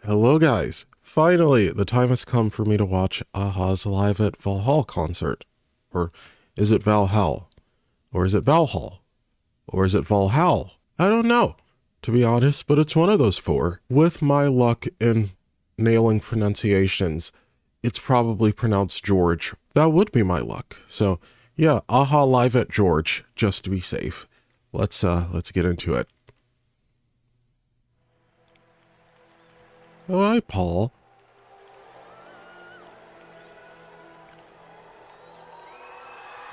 Hello guys, finally the time has come for me to watch Aha's live at Vallhall concert. Or is it Vallhall? Or is it Vallhall? Or is it Vallhall? I don't know, to be honest, but it's one of those four. With my luck in nailing pronunciations, it's probably pronounced George. That would be my luck. So yeah, Aha live at George, just to be safe. Let's get into it. Oh, hi, Paul.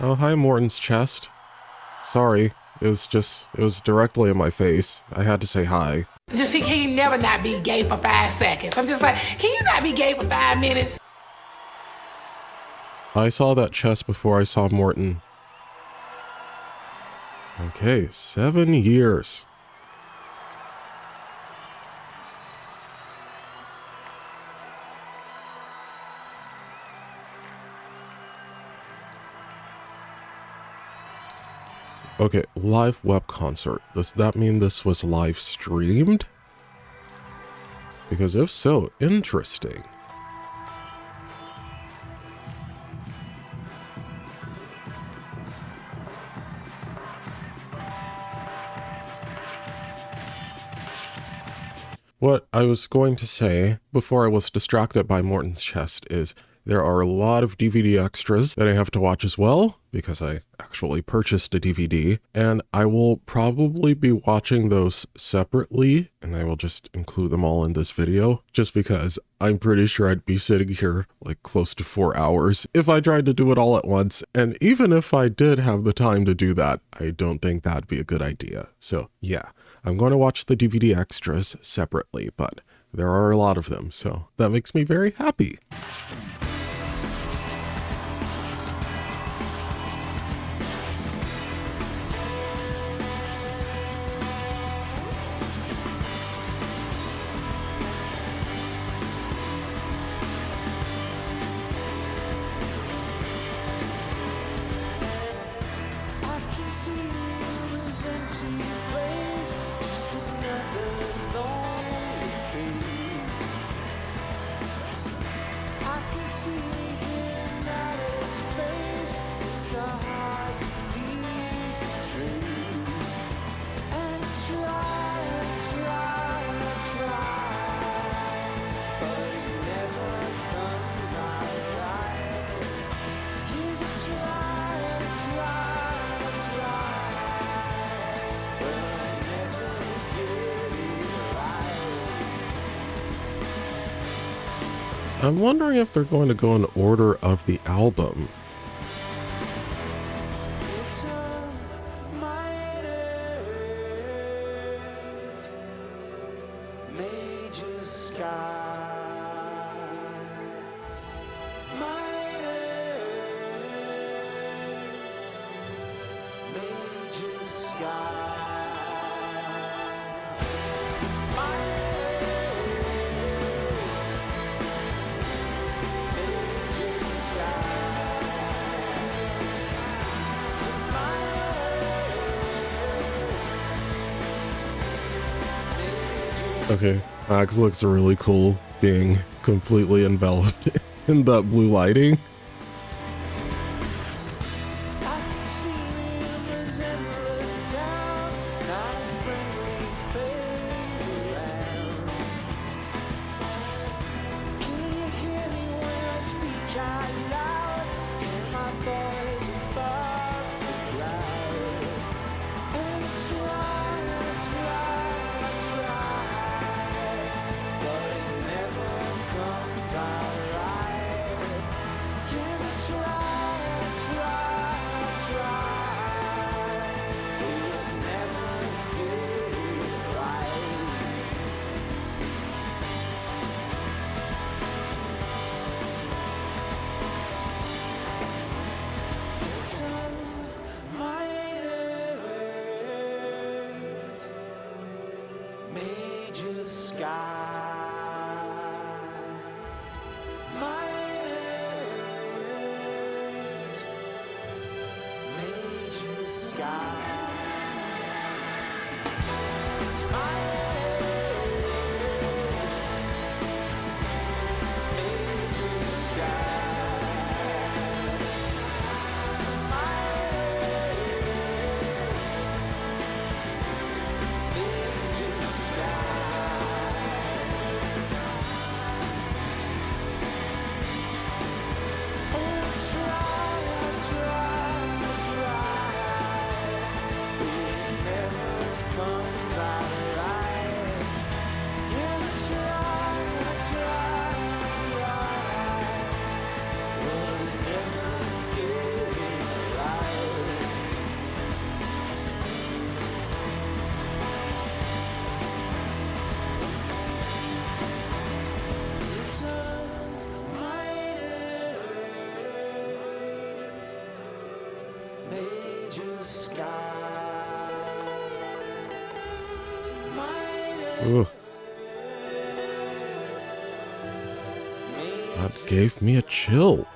Oh, hi, Morton's chest. Sorry, it was directly in my face. I had to say hi. Just can you never not be gay for 5 seconds? I'm just like, can you not be gay for 5 minutes? I saw that chest before I saw Morton. Okay, 7 years. Okay, live web concert. Does that mean this was live streamed? Because if so, interesting. What I was going to say before I was distracted by Morton's chest is there are a lot of DVD extras that I have to watch as well, because I actually purchased a DVD, and I will probably be watching those separately, and I will just include them all in this video, just because I'm pretty sure I'd be sitting here like close to 4 hours if I tried to do it all at once, and even if I did have the time to do that, I don't think that'd be a good idea. So yeah, I'm going to watch the DVD extras separately, but there are a lot of them, so that makes me very happy. I'm wondering if they're going to go in order of the album. Okay, Max looks really cool being completely enveloped in that blue lighting. Ooh. That gave me a chill.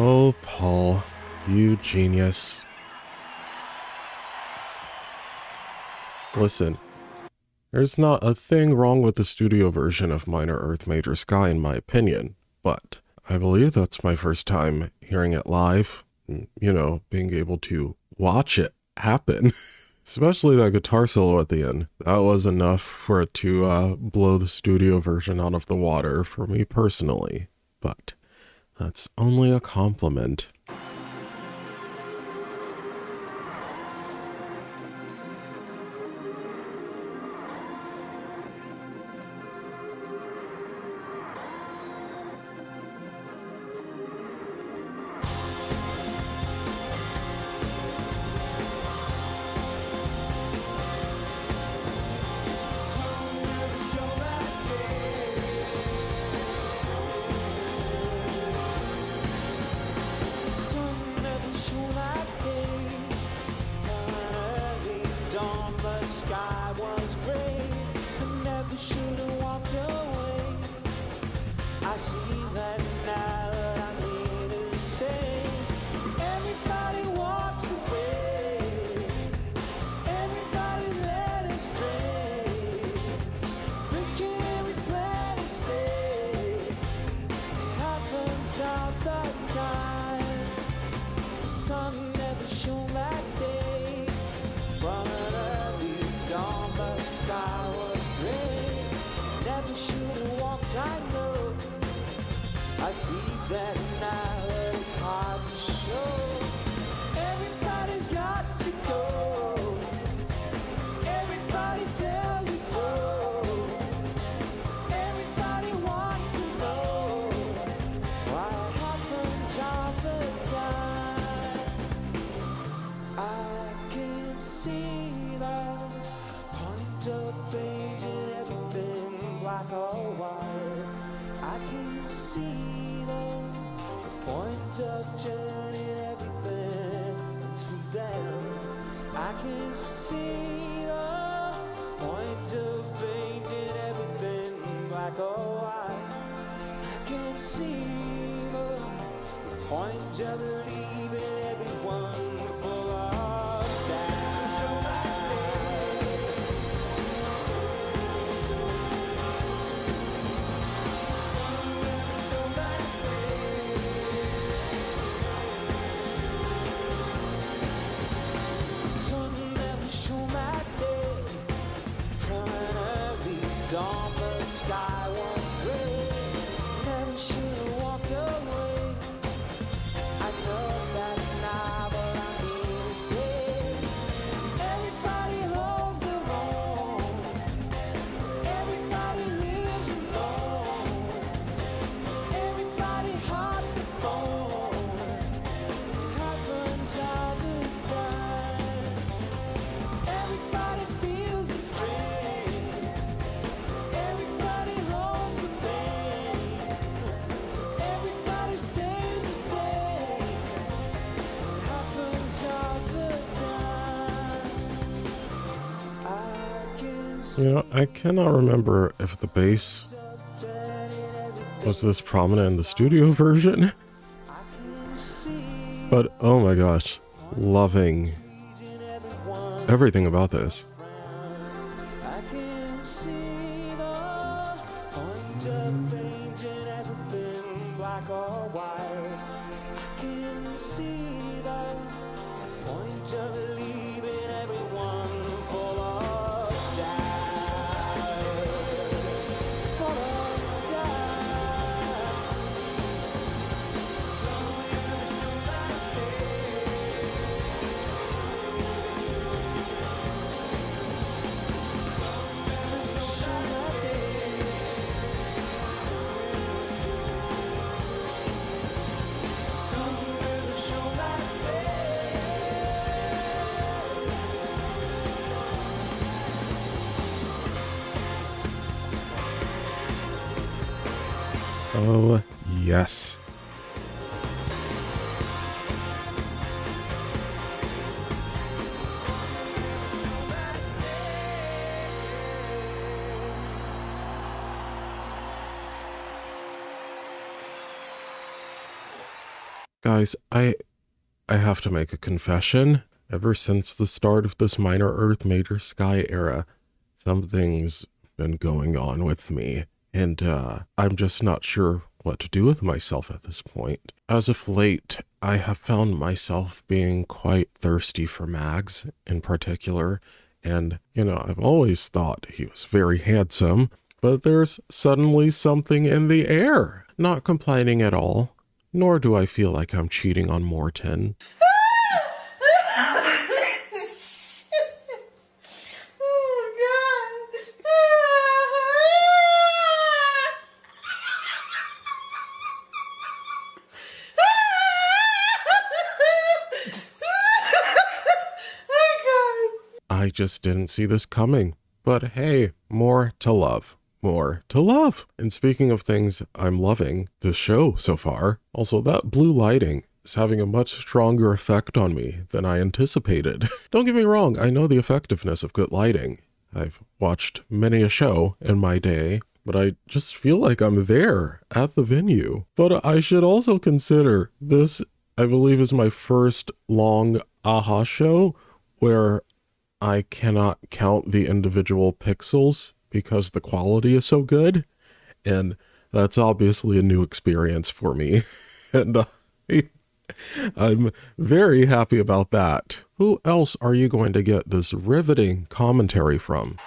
Oh, Paul, you genius. Listen, there's not a thing wrong with the studio version of Minor Earth Major Sky in my opinion, but I believe that's my first time hearing it live, you know, being able to watch it happen. Especially that guitar solo at the end. That was enough for it to blow the studio version out of the water for me personally, but that's only a compliment. I see that now, but it's hard to show. Everybody's got to go. Everybody tells you so. Everybody wants to know why it happens all the time. I can see the point of painting everything black or white. I can see the point of turning everything upside down. I can see the point of painting everything black or white. I can see the point of leaving everyone full of doubt. You know, I cannot remember if the bass was this prominent in the studio version, but oh my gosh, loving everything about this. I can see the point of painting everything black or white. I can see the point of leaving everyone full of doubt. Full of doubt. Oh, yes. Guys, I have to make a confession. Ever since the start of this Minor Earth Major Sky era, something's been going on with me, and I'm just not sure what to do with myself at this point. As of late, I have found myself being quite thirsty for Mags in particular, and, you know, I've always thought he was very handsome, but there's suddenly something in the air. Not complaining at all, nor do I feel like I'm cheating on Morton. I just didn't see this coming. But hey, more to love. More to love. And speaking of things I'm loving, the show so far, also that blue lighting is having a much stronger effect on me than I anticipated. Don't get me wrong, I know the effectiveness of good lighting. I've watched many a show in my day, but I just feel like I'm there at the venue. But I should also consider this, I believe, is my first long AHA show where I cannot count the individual pixels because the quality is so good, and that's obviously a new experience for me, and I'm very happy about that. Who else are you going to get this riveting commentary from?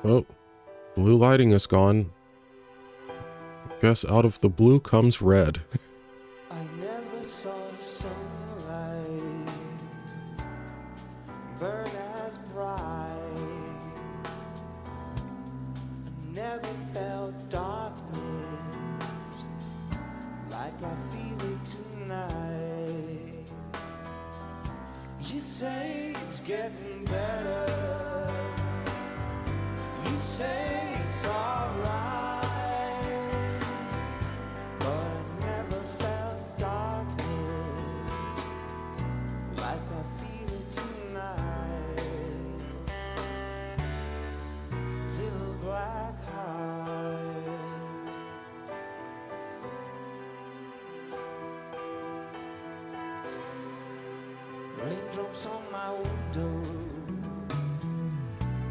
Oh, blue lighting is gone. Guess out of the blue comes red. I never saw sunlight burn as bright. I never felt darkness like I feel it tonight. You say it's getting better. You say it's alright. But I never felt darkness like I feel it tonight. Little black heart. Raindrops on my window,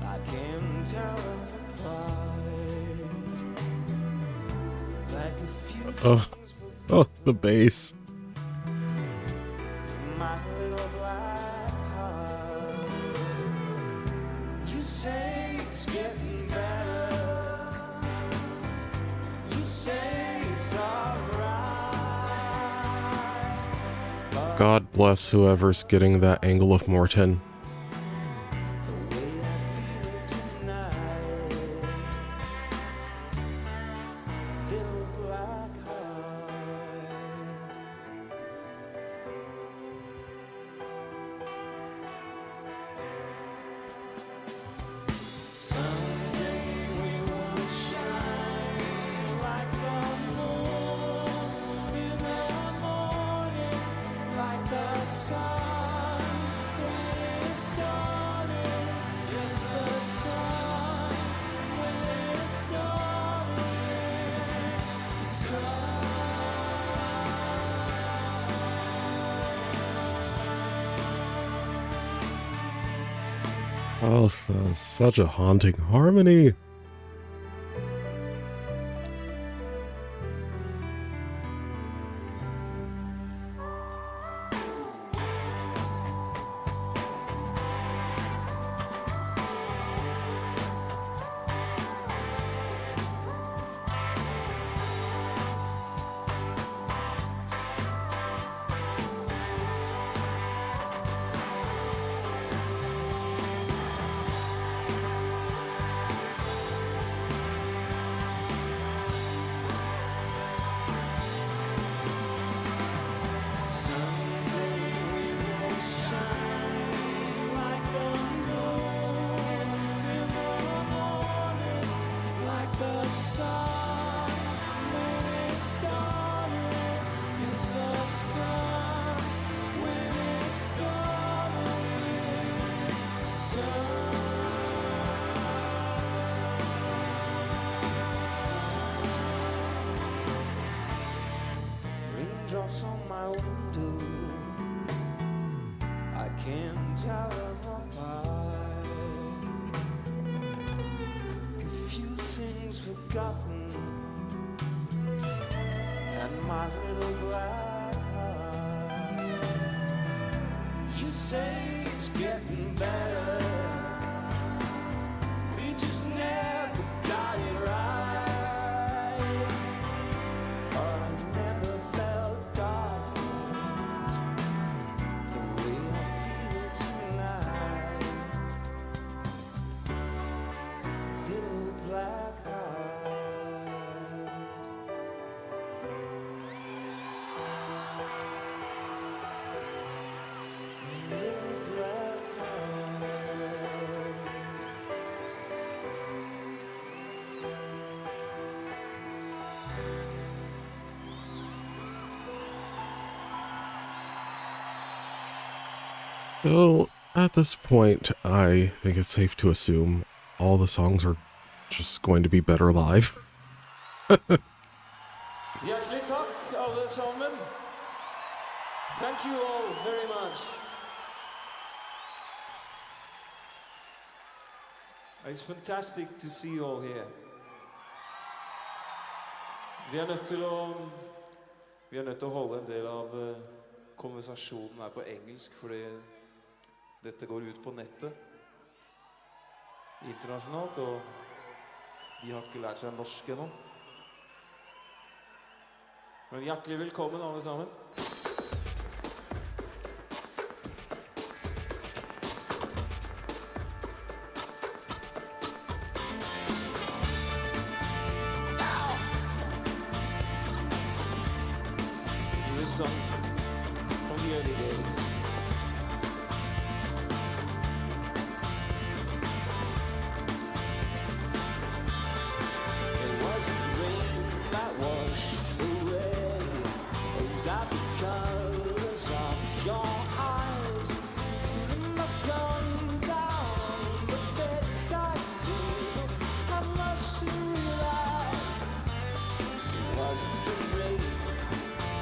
I can tell them apart. Like a few Oh, the bass. my little black heart. You say it's getting better. You say it's alright. God bless whoever's getting that angle of Morton. The way I feel it tonight. Little black heart. Oh, that was such a haunting harmony. Raindrops on my window, I can't tell them apart. A few things forgotten, and my little black heart. You say it's getting better, we just never got it right. But I never felt dark the way I feel tonight. Little black heart. Little black heart. So, at this point, I think it's safe to assume all the songs are just going to be better live. Hjertelig takk, alle sammen. Thank you all very much. It's fantastic to see you all here. Vi er nødt til å holde en del av konversasjonen her på engelsk, fordi dette går ut på nettet internasjonalt, og de har ikke lært seg norsk ennå. Men hjertelig velkommen alle sammen. This is a song from the early days. It wasn't rain that washed away exactly because of your eyes. Putting my gun down the bedside table, I must realize it wasn't the rain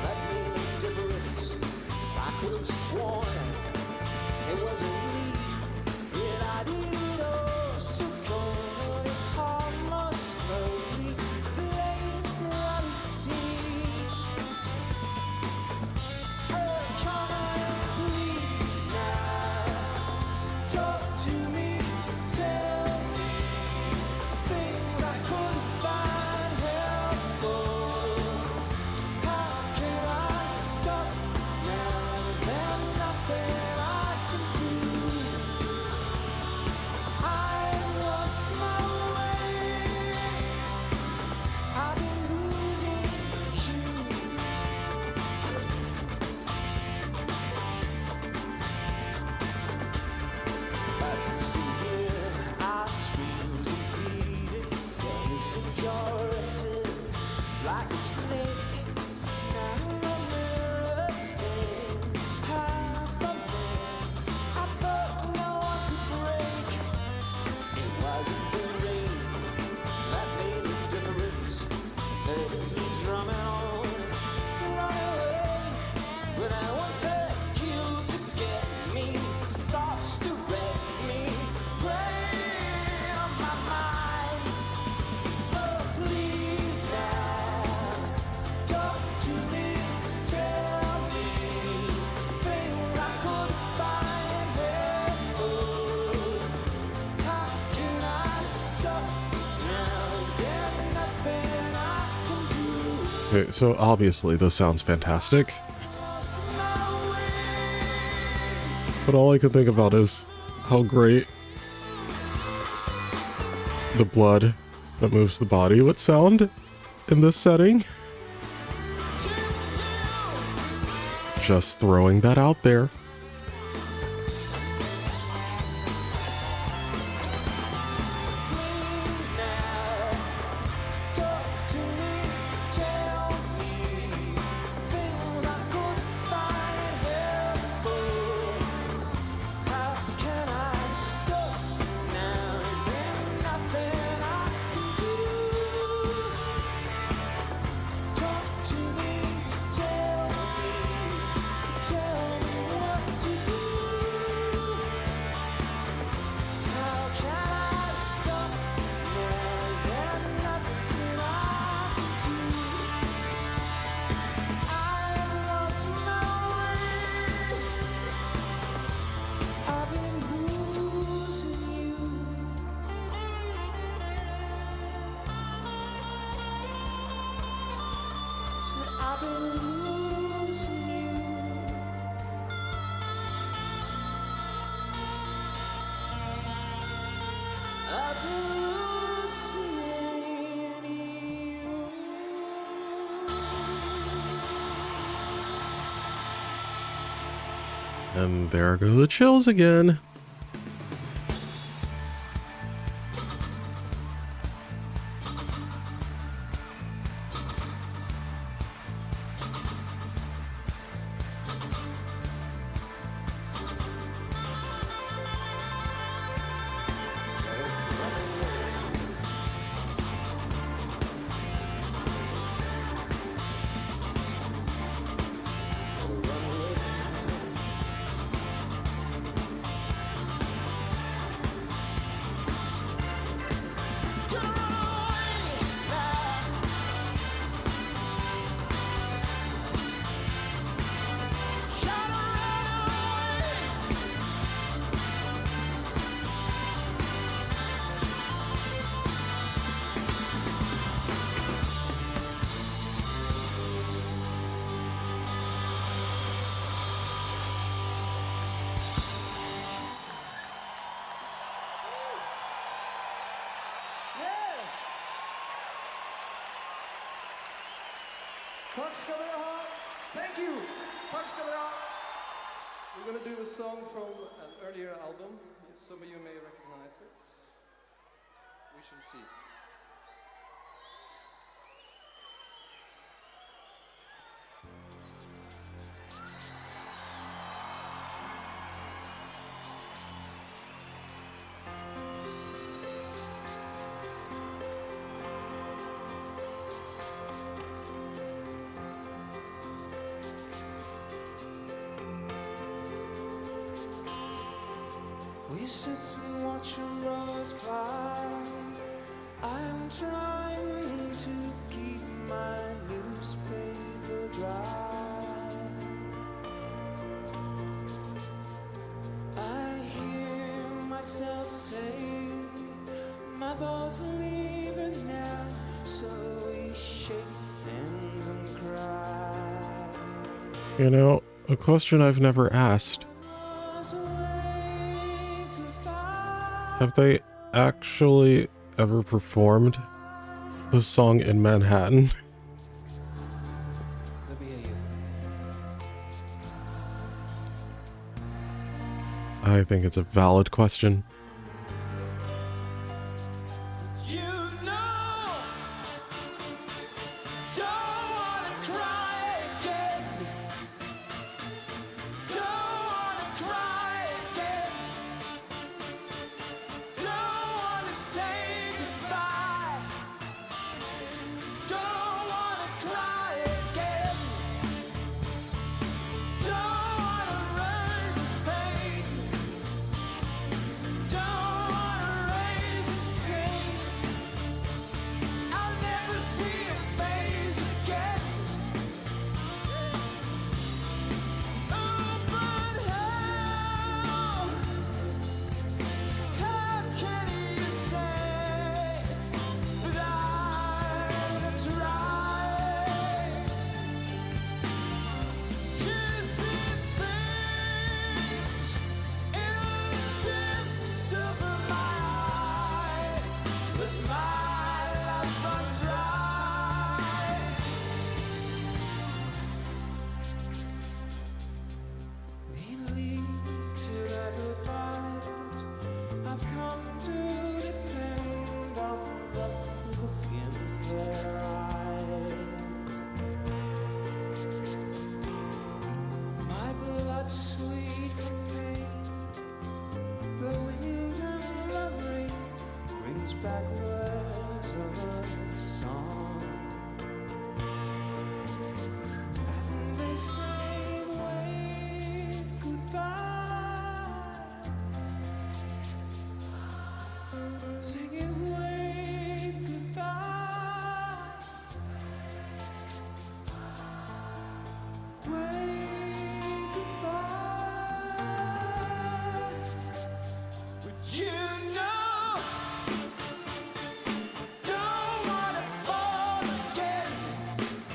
that made a difference. I could have sworn it wasn't me, yet I did it all so coldly, almost slowly, playing from the sea. Oh, come on, please now, talk to me, tell me things I couldn't find helpful. How can I stop now? Is there nothing I can do? I lost my way. I've been losing you. I can still hear our screams repeating. Yes, your essence like a snake. Now the mirror stains half a man. I thought no one could break. It wasn't the rain that made a difference. There's the drumming on, run away. When I want the you to get me, thoughts to wreck me, nothing I can do. Okay, so obviously this sounds fantastic, Lost my way. but all I could think about is how great the blood that moves the body would sound in this setting. Just throwing that out there. Please now, talk to me, tell me things I couldn't find helpful. How can I stop now? Is there nothing I can do? Talk to me, tell me what to do. How can I stop now? Is there nothing I can do? I've lost my way. I've been losing you. I've been losing you. I've been losing you. And there go the chills again. Tack ska ni ha. Thank you. Tack ska ni ha. We're going to do a song from an earlier album. Some of you may recognize it. We shall see. We sit and watch umbrellas fly. I'm trying to keep my newspaper dry. I hear myself say, my boss leaving now, so we shake hands and cry. You know, a question I've never asked. Have they actually ever performed the song in Manhattan? Let me hear you. I think it's a valid question. You know, don't wanna cry again. Don't wanna cry again. Don't wanna say goodbye. Don't wanna cry again. Don't wanna rise in pain.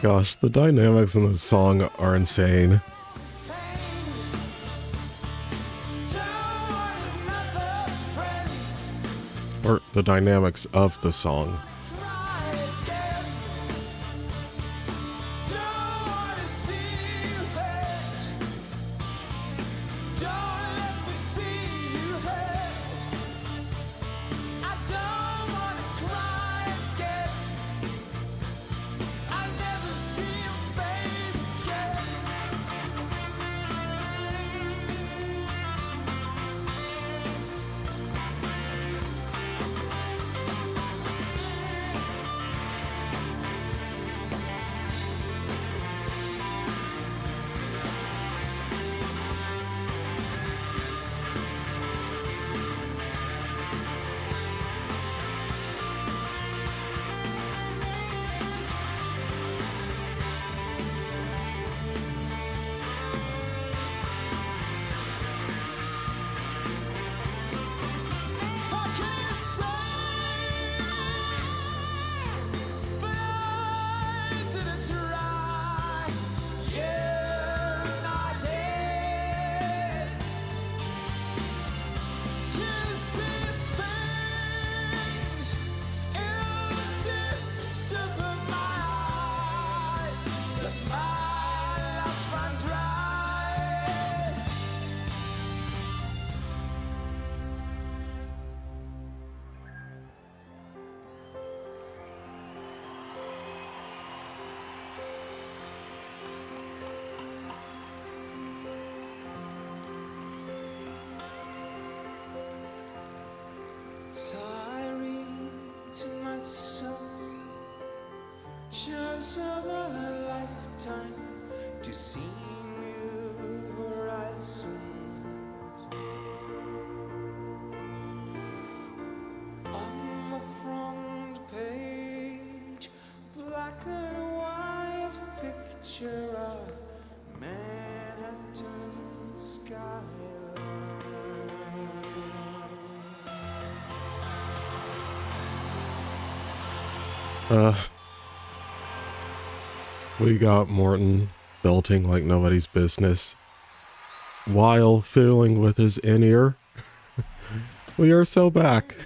Gosh, the dynamics in this song are insane. Or the dynamics of the song. So I read to myself, chance of a lifetime to see new horizons. On the front page, black and white picture of Manhattan skyline. We got Morton belting like nobody's business while fiddling with his in-ear. We are so back.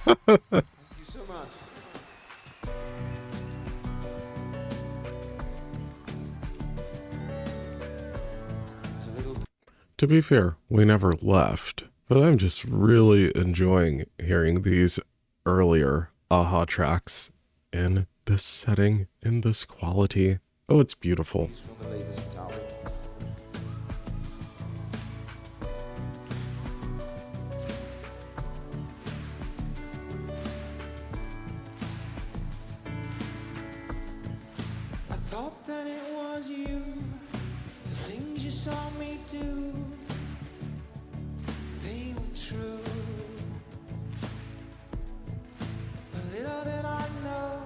Thank you so much. To be fair, we never left, but I'm just really enjoying hearing these earlier Aha tracks in this setting, in this quality. Oh, it's beautiful. From the latest album. I thought that it was you, the things you saw me do, they were true. Little did I know,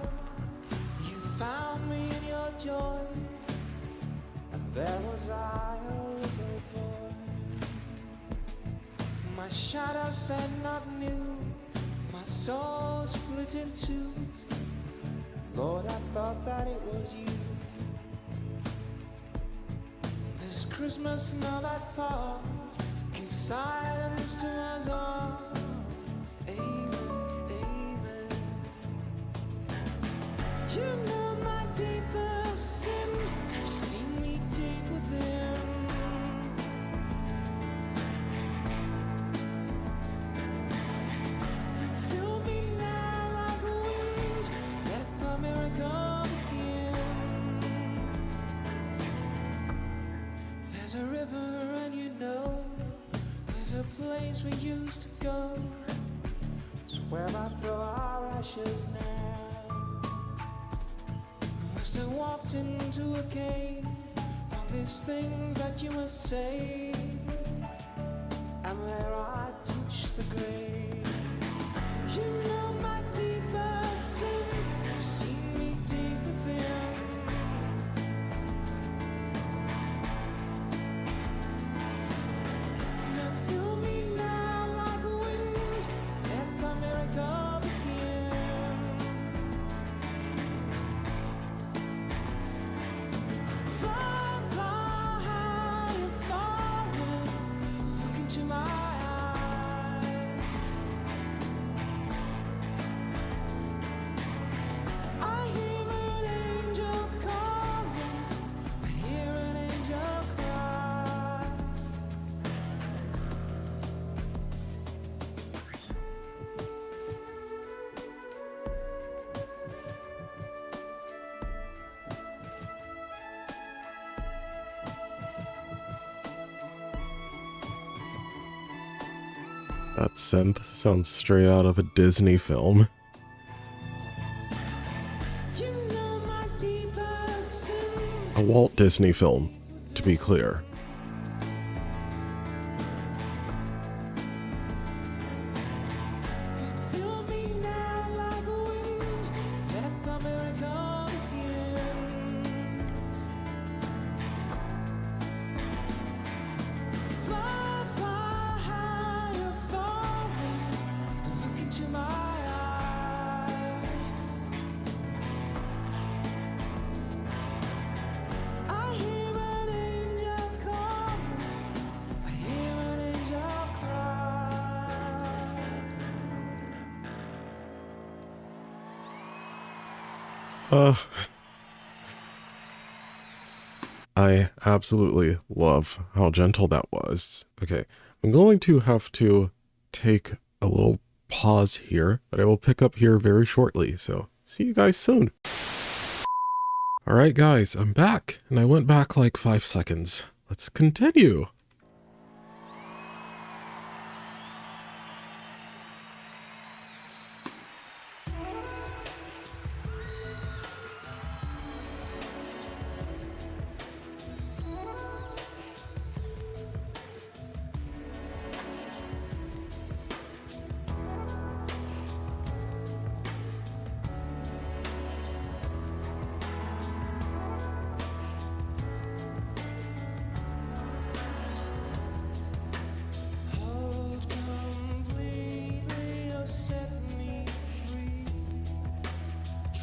you found me in your joy, and there was I, a little boy. My shadows that not knew, my soul split in two. Lord, I thought that it was you. This Christmas, now that fall, keep silence to us all. Amen. You know my deepest sin. You see me deep within. Fill me now like the wind. Let the miracle begin. There's a river and you know there's a place we used to go. It's where I throw our ashes now. Must have walked into a cave. All these things that you must say, and there I teach the grave. You know my deepest sin. You've seen me deep within. Now fill me now like a wind. Let the miracle begin. That synth sounds straight out of a Disney film. A Walt Disney film, to be clear. I absolutely love how gentle that was. Okay, I'm going to have to take a little pause here, but I will pick up here very shortly, so see you guys soon. Alright guys, I'm back, and I went back like 5 seconds. Let's continue.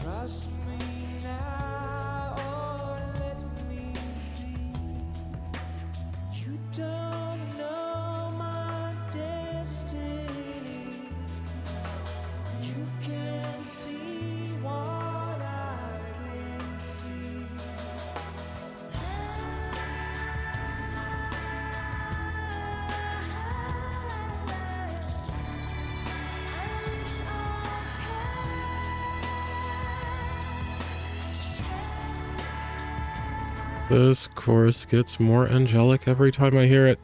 Trust me now or let me be. You don't know my destiny. You can see what I can see. This chorus gets more angelic every time I hear it.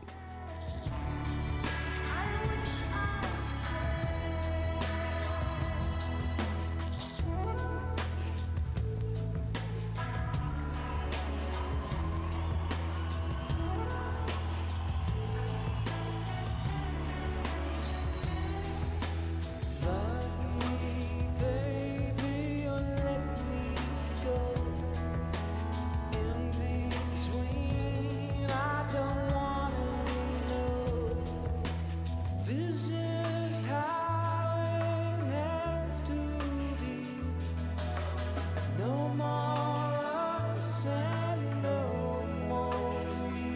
Love me, baby, or let me go. In between, I don't wanna know. This is how it has to be. No more us and no more we.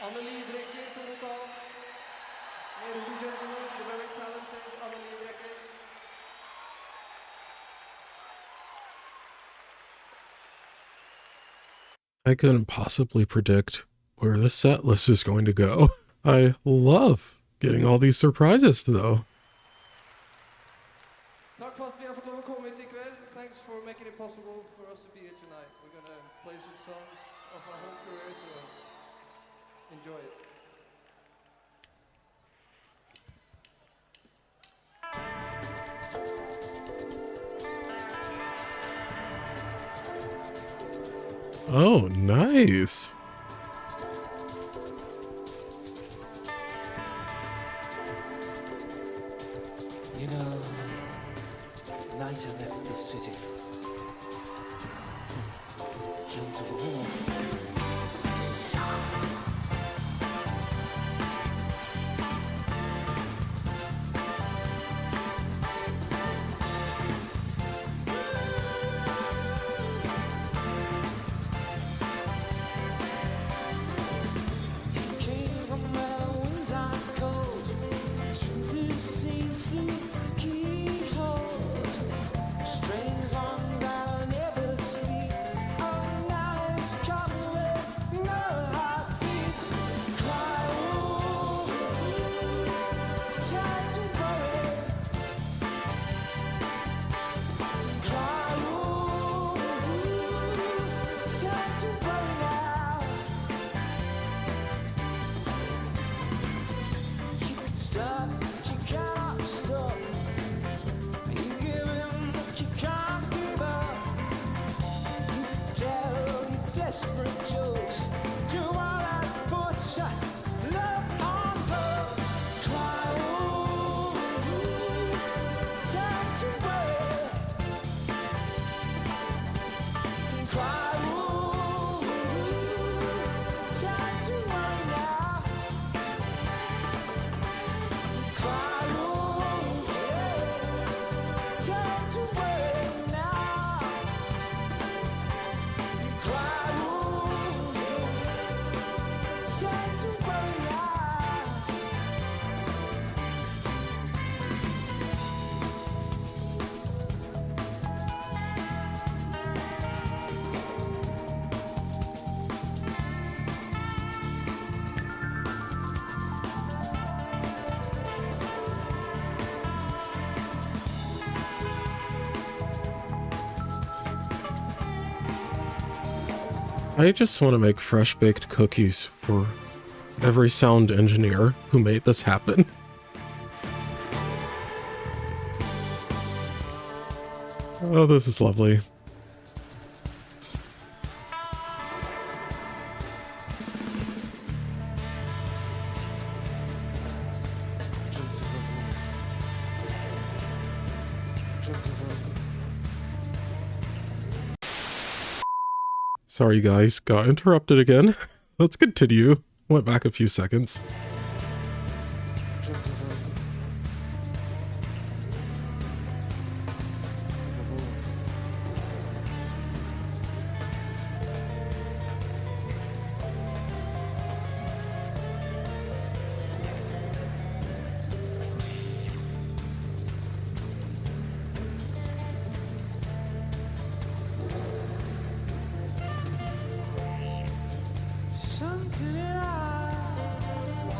Annelie Drekke, totaal. Ladies and gentlemen, the very talented Annelie Drekke. I couldn't possibly predict where the set list is going to go. I love getting all these surprises, though. Tack för att vi har fått lov att komma hit ikväll. Thanks for making it possible for us to be here tonight. We're gonna play some songs of our whole career, so enjoy it. Oh, nice. You know, the night I left the city, jumped to the wharf. Came from mountains I cold to the sea through keyholes. Strange ones I'll never sleep. Oh, now it's coming with no heartbeat. Cry, ooh, time to worry. Cry, ooh, time to worry now. You can stop, but you cannot stop. You give in, but you can't give up. You tell your desperate jokes to all that puts love on her. Cry, ooh, time to wait. Cry, ooh, time to worry now. Cry, ooh, time to wait now. Cry, ooh, time to worry now. I just want to make fresh baked cookies for every sound engineer who made this happen. Oh, this is lovely. Sorry guys, got interrupted again. Let's continue. Went back a few seconds. Sunken in eyes,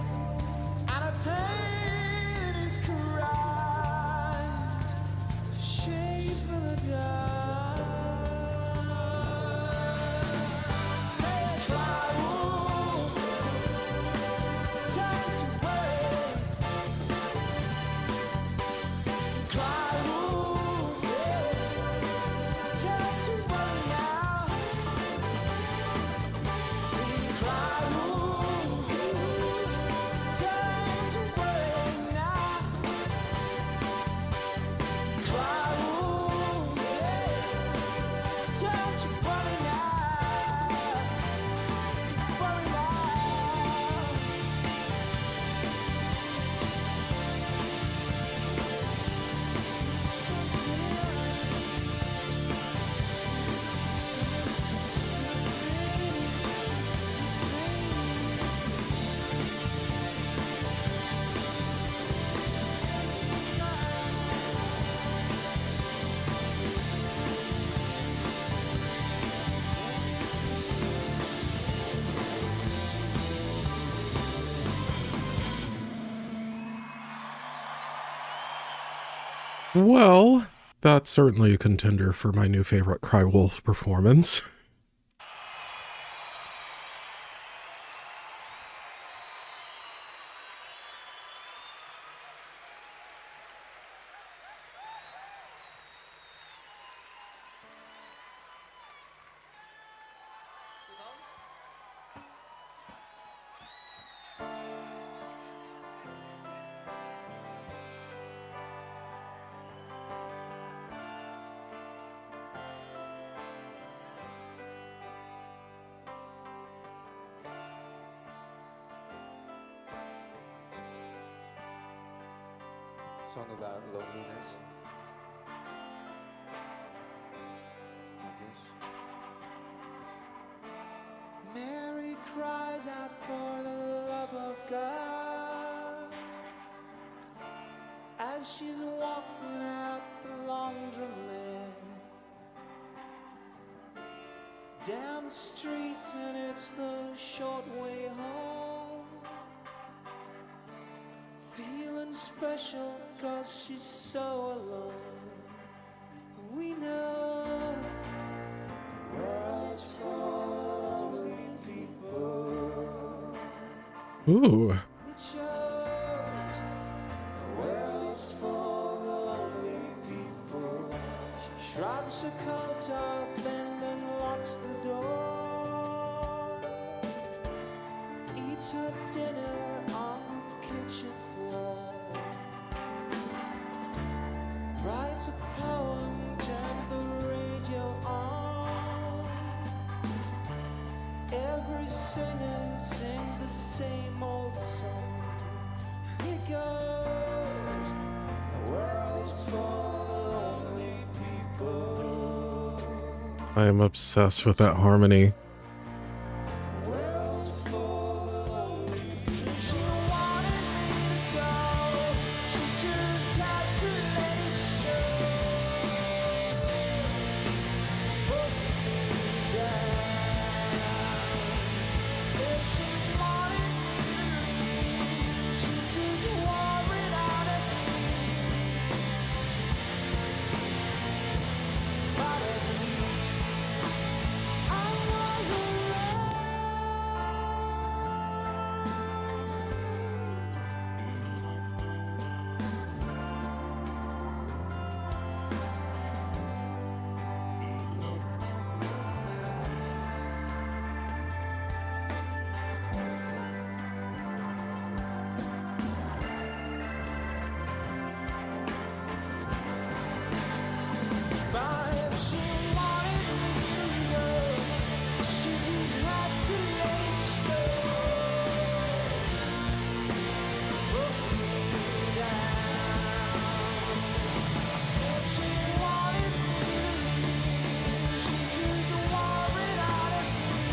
Well, that's certainly a contender for my new favorite Cry Wolf performance. Song about loneliness, I guess. Mary cries out for the love of God as she's walking out the laundromat down the street, and it's the short way home. Feeling special 'cause she's so alone. We know the world's full of lonely people. Ooh. It shows the world's full of lonely people. She shrugs her coat off and then locks the door. Eats her dinner on the kitchen floor. Writes a poem, turns the radio on. Every singer sings the same old song. Here goes, the world's full of lonely people. I am obsessed with that harmony. The world's full of lonely people. She wanted me to go, she just had to let it show. Put me down. If she wanted me to leave, she just wore it out as me. But at least I was alone. But if she wanted me to go, she just had to let it show. Put me down. If she wanted me to leave, she just wore it out as me.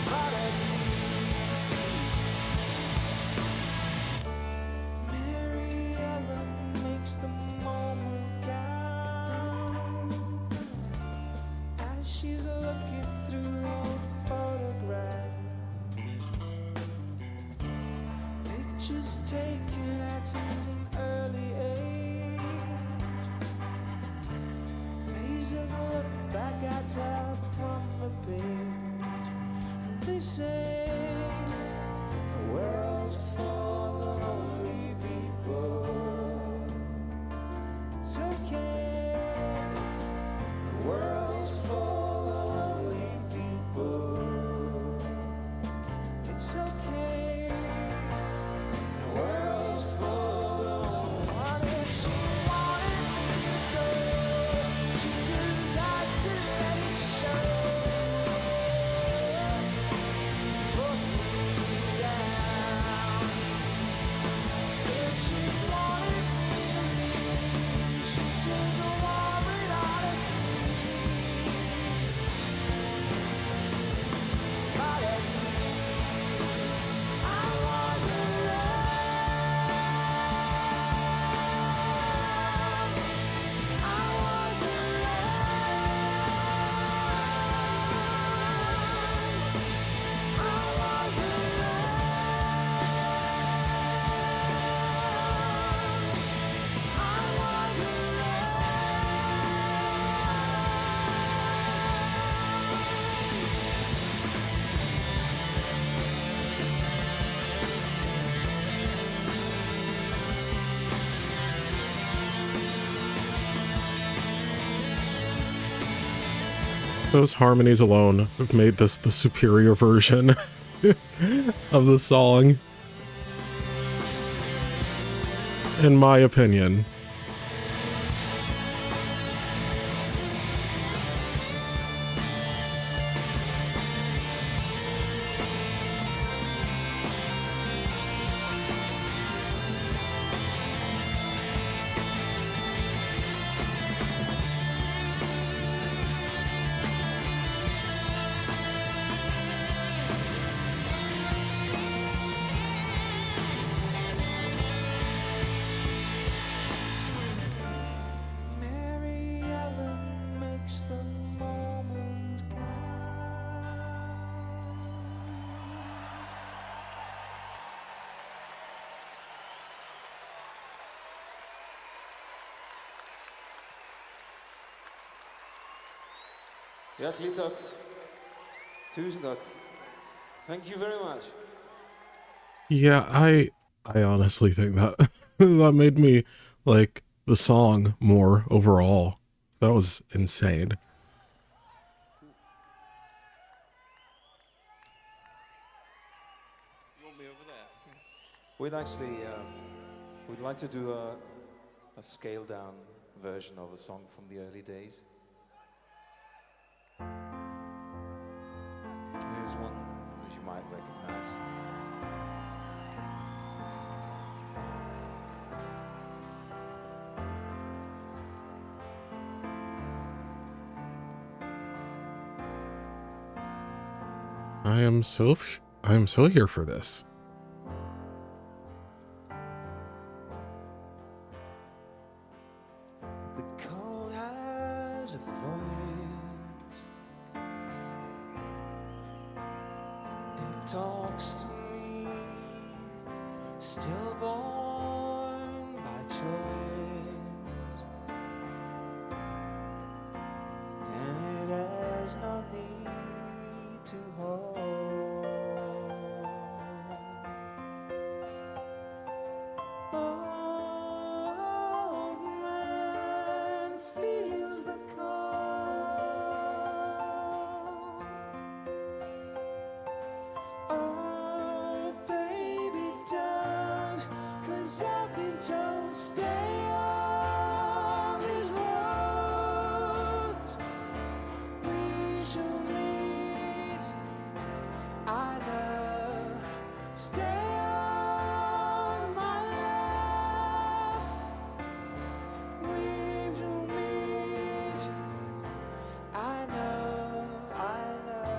But at least Mary Ellen makes the moment count as she's looking through old photographs. Pictures taken at an early age. Faces look back at her from the page, and they say the world's full of lonely people. It's okay. The world's full of lonely people. It's okay. The world's full of lonely. What if she wanted me to go? She just had to let it show. Those harmonies alone have made this the superior version of the song, in my opinion. Mary Ellen makes the moment count. Hjertelig takk. Tusen takk. Thank you very much. Yeah, I honestly think that that made me like the song more overall. That was insane. You want me over there? We'd actually, we'd like to do a scaled down version of a song from the early days. Here's one which you might recognize. I am so here for this. The cold has a voice. It talks to me, stillborn by choice, and it has no need to hold. Old man feels the cold. Oh, baby, don't, 'cause I've been told stay on these roads. We shall meet, I know. Stay on, my love. We shall meet, I know, I know.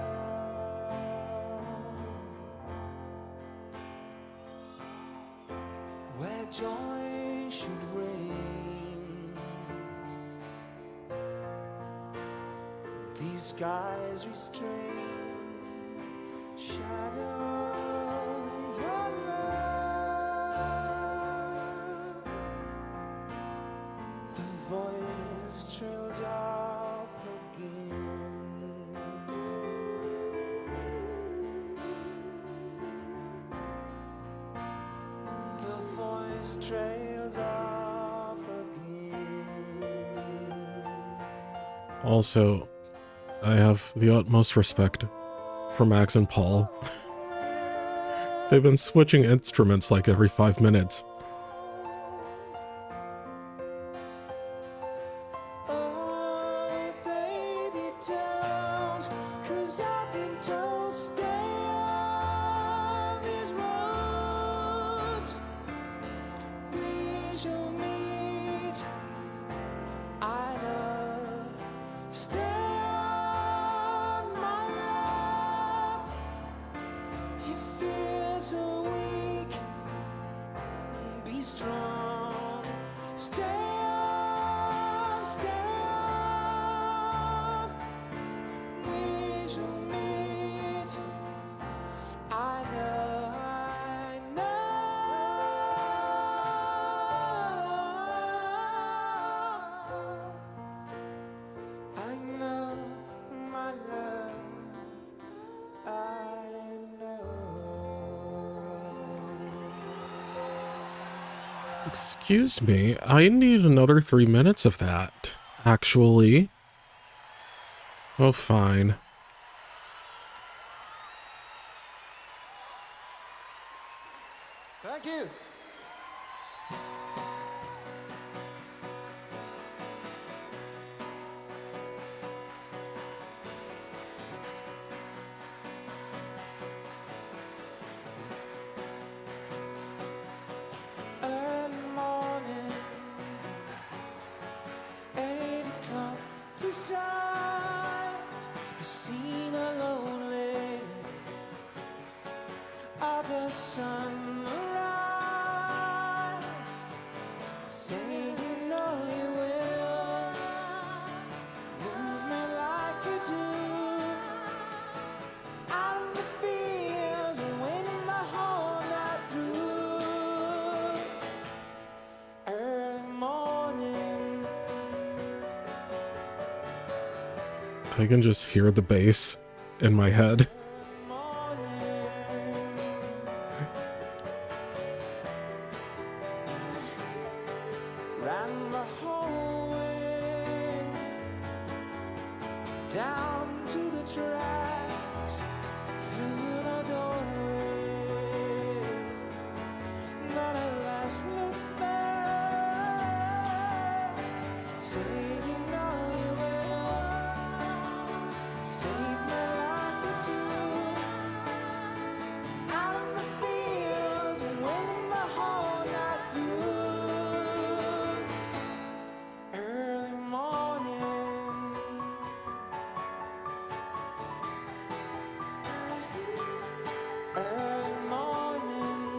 Where joy should reign, these skies restrain. Shadow your love. The voice trails off again. The voice trails off again. Also, I have the utmost respect for Max and Paul. They've been switching instruments like every 5 minutes. Oh, baby, don't, 'cause I've been told stay on these roads. We shall meet, I know. Stay on, my love. You feel so weak, be strong. Stay on, stay on. We shall meet, I know, I know. I know, my love, I know. Excuse me, I need another 3 minutes of that, actually. Oh, fine. Thank you. Early morning, 8 o'clock precise. I seen a lonely August sunrise. Say you know you will move me like you do. Out in the fields, waiting my whole night through. Early morning, I can just hear the bass in my head. ran the hallway down to the tracks, through the doorway. But at last look back, say you know you will save me like you do. Out in the fields, waiting the whole night through. Early morning, early morning.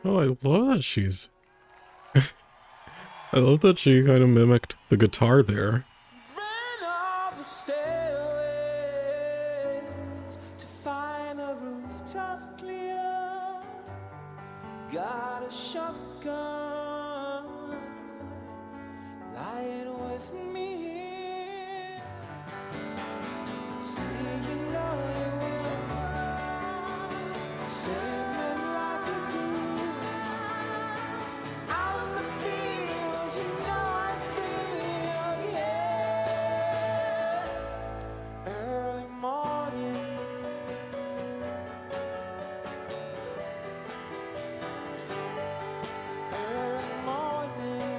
Oh, I love that she's... I love that she kind of mimicked the guitar there. Ran up the stairways to find a rooftop clear. Got a shotgun, lying with me here. Say you know you will save me like you do. Out in the fields, you know I feel, yeah. Early morning, early morning,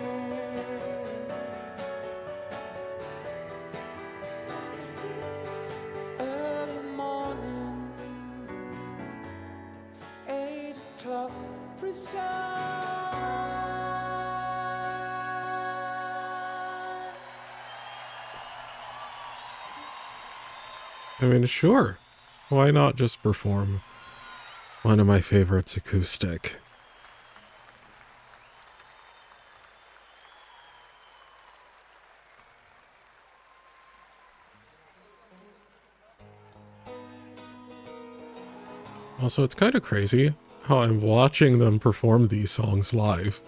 early morning, 8 o'clock precise. I mean, sure. Why not just perform one of my favorites acoustic? Also, it's kind of crazy how I'm watching them perform these songs live.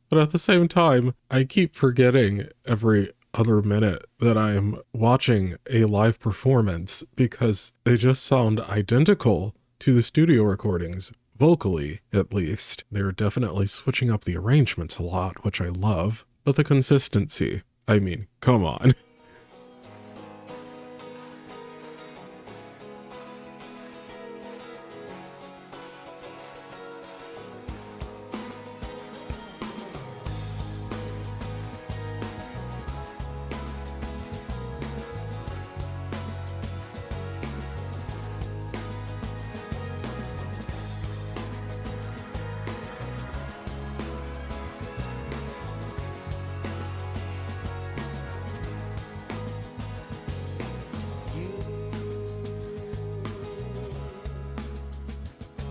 But at the same time, I keep forgetting every other minute that I'm watching a live performance because they just sound identical to the studio recordings, vocally at least. They're definitely switching up the arrangements a lot, which I love, but the consistency, I mean, come on.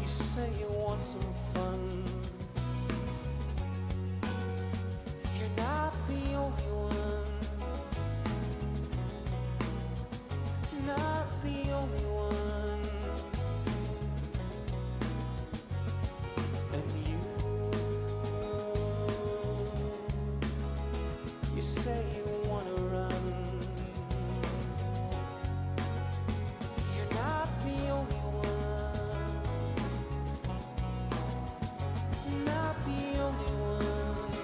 You say you want some fun. You're not the only one. Not the only one. And you say you wanna run. You're not the only one. Not the only one.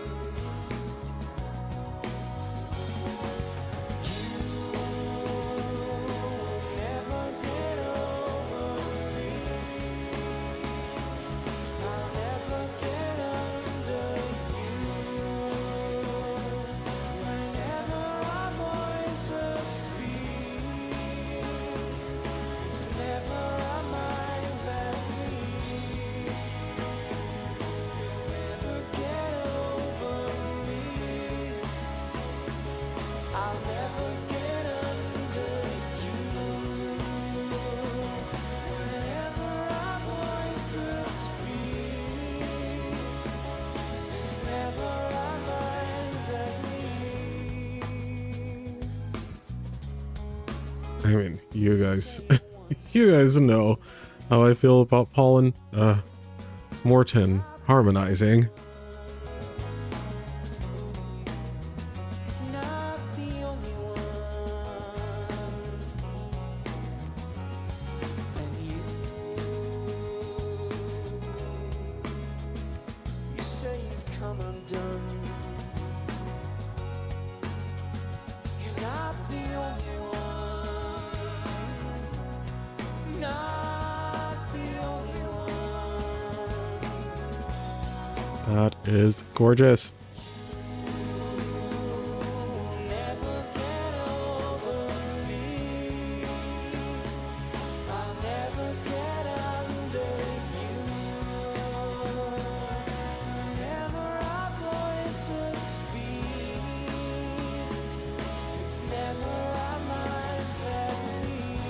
I mean, you guys, you guys know how I feel about Paul and Morton harmonizing. Not the only one. And you say you've come undone. You're not the only one. Not the only one. That is gorgeous. Never get over me. I'll never get under you. Whenever our voices speak, it's never our minds that meet.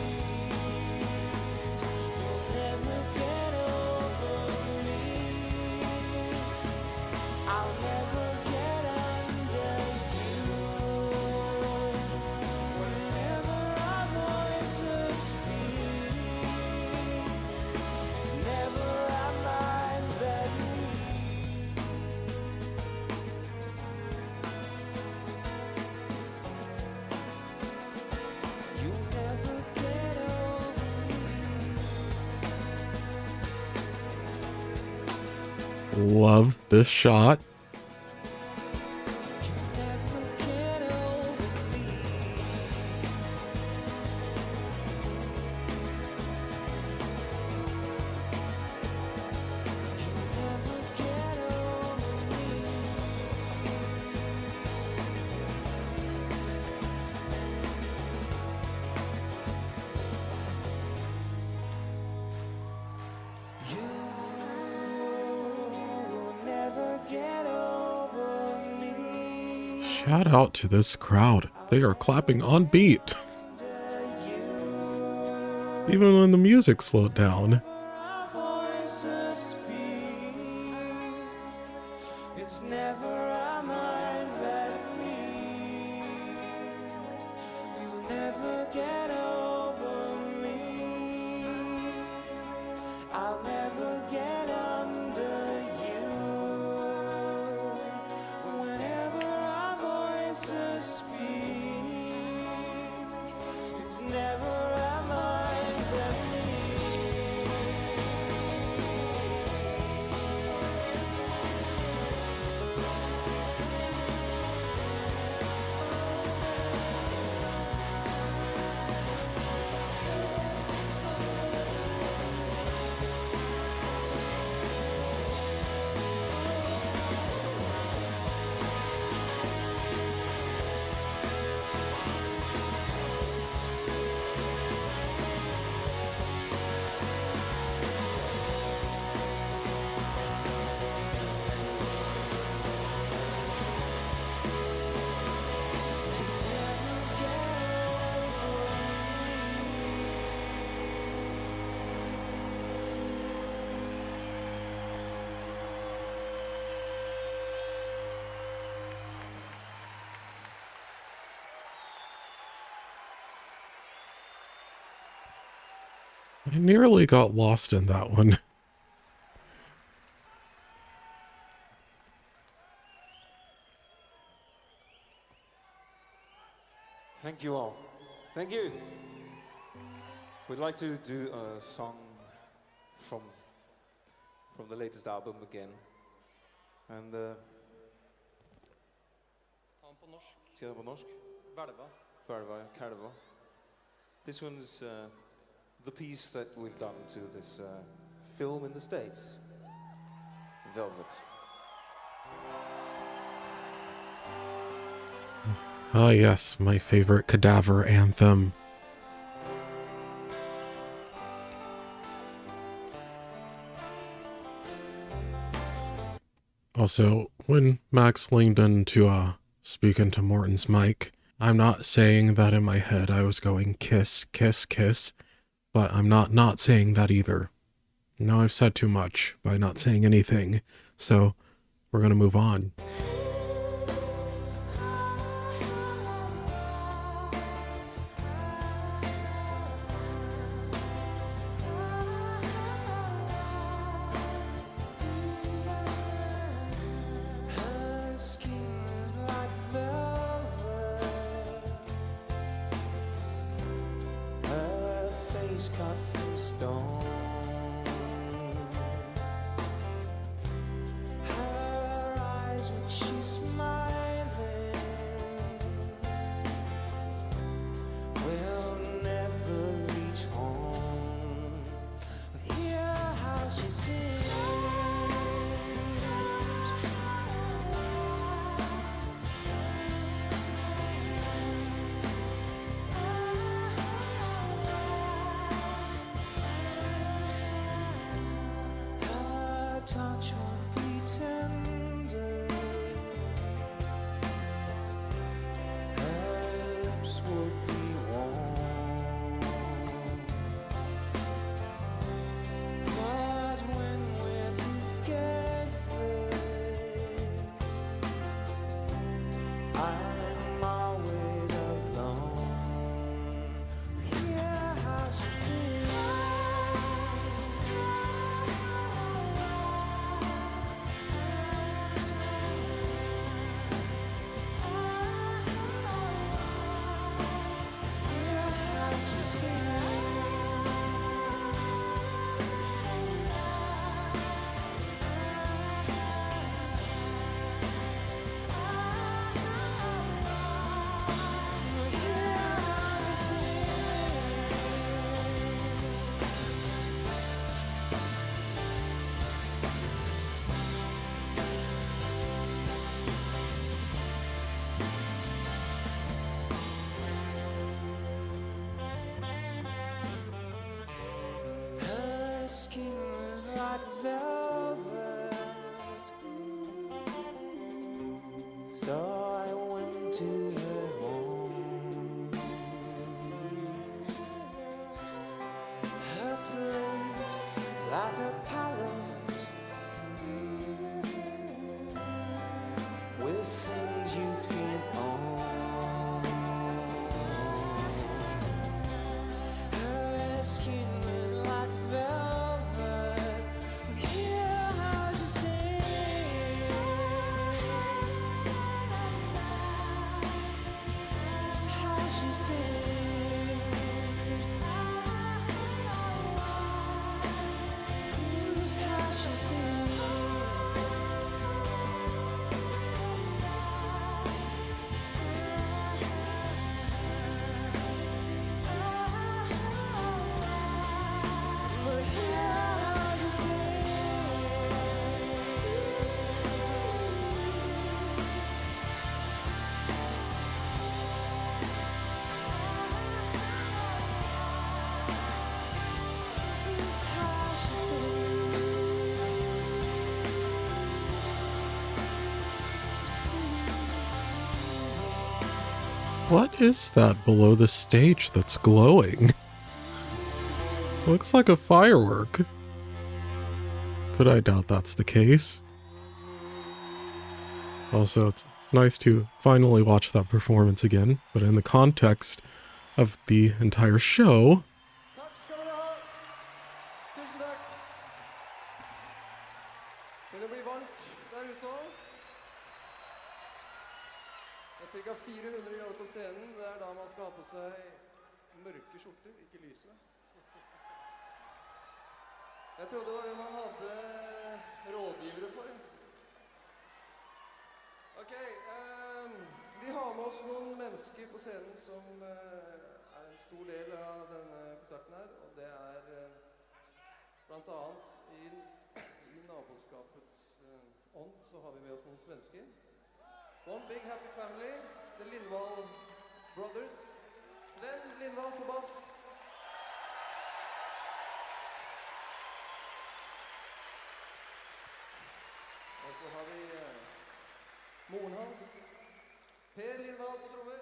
You'll never get over me. I'll never get under you. Whenever our voices speak, it's never our minds that meet. You'll never get over me. Love this shot. Never get over me. Never get over me. You will never get over me. Shout out to this crowd. They are clapping on beat. Even when the music slowed down. Our voices speak. It's never our minds that meet. You'll never get over me. I'll never get under you. Whenever our voices speak, it's never our minds that meet. I nearly got lost in that one. Thank you all. Thank you. We'd like to do a song from the latest album again. And Ska jag på norsk? Värva, Karva. This one's the piece that we've done to this film in the States, Velvet. Ah yes, my favorite Cadaver anthem. Also, when Max leaned in to speak into Morton's mic, I'm not saying that in my head I was going kiss, kiss, kiss, but I'm not saying that either. Now I've said too much by not saying anything, so we're gonna move on. face cut from stone. Her eyes when she's smiling will never reach home. But hear how she sings. Her touch won't be tender. Her lips would be warm. But when we're together, I'm always alone. Hear how she sings. Hear how she sings. Hear how she Her skin was like velvet, so I went to her home. Her place like a palace with things you can own. Her skin was like velvet. Hear how she sings. How she sings. How she sings. But hear how she sings. This is how she What is that below the stage that's glowing? Looks like a firework. But I doubt that's the case. Also, it's nice to finally watch that performance again, but in the context of the entire show, Tack ska ni ha. Tusen tack. Kan det bli varmt där ute? Det är cirka 400 grader på scenen. Det är då man ska ha på sig mörka skjortor, inte lyse. Jag trodde det var det man hade rådgivare för. Okej, vi har med oss någon människor på scenen som är en stor del av den konserten här. Och det är bland annat i naboskapets ånd så har vi med oss någon svenskar. One big happy family, the Lindvall brothers. Sven Lindvall på bass. Och så har vi moren hans, Per Lindvall på trummor.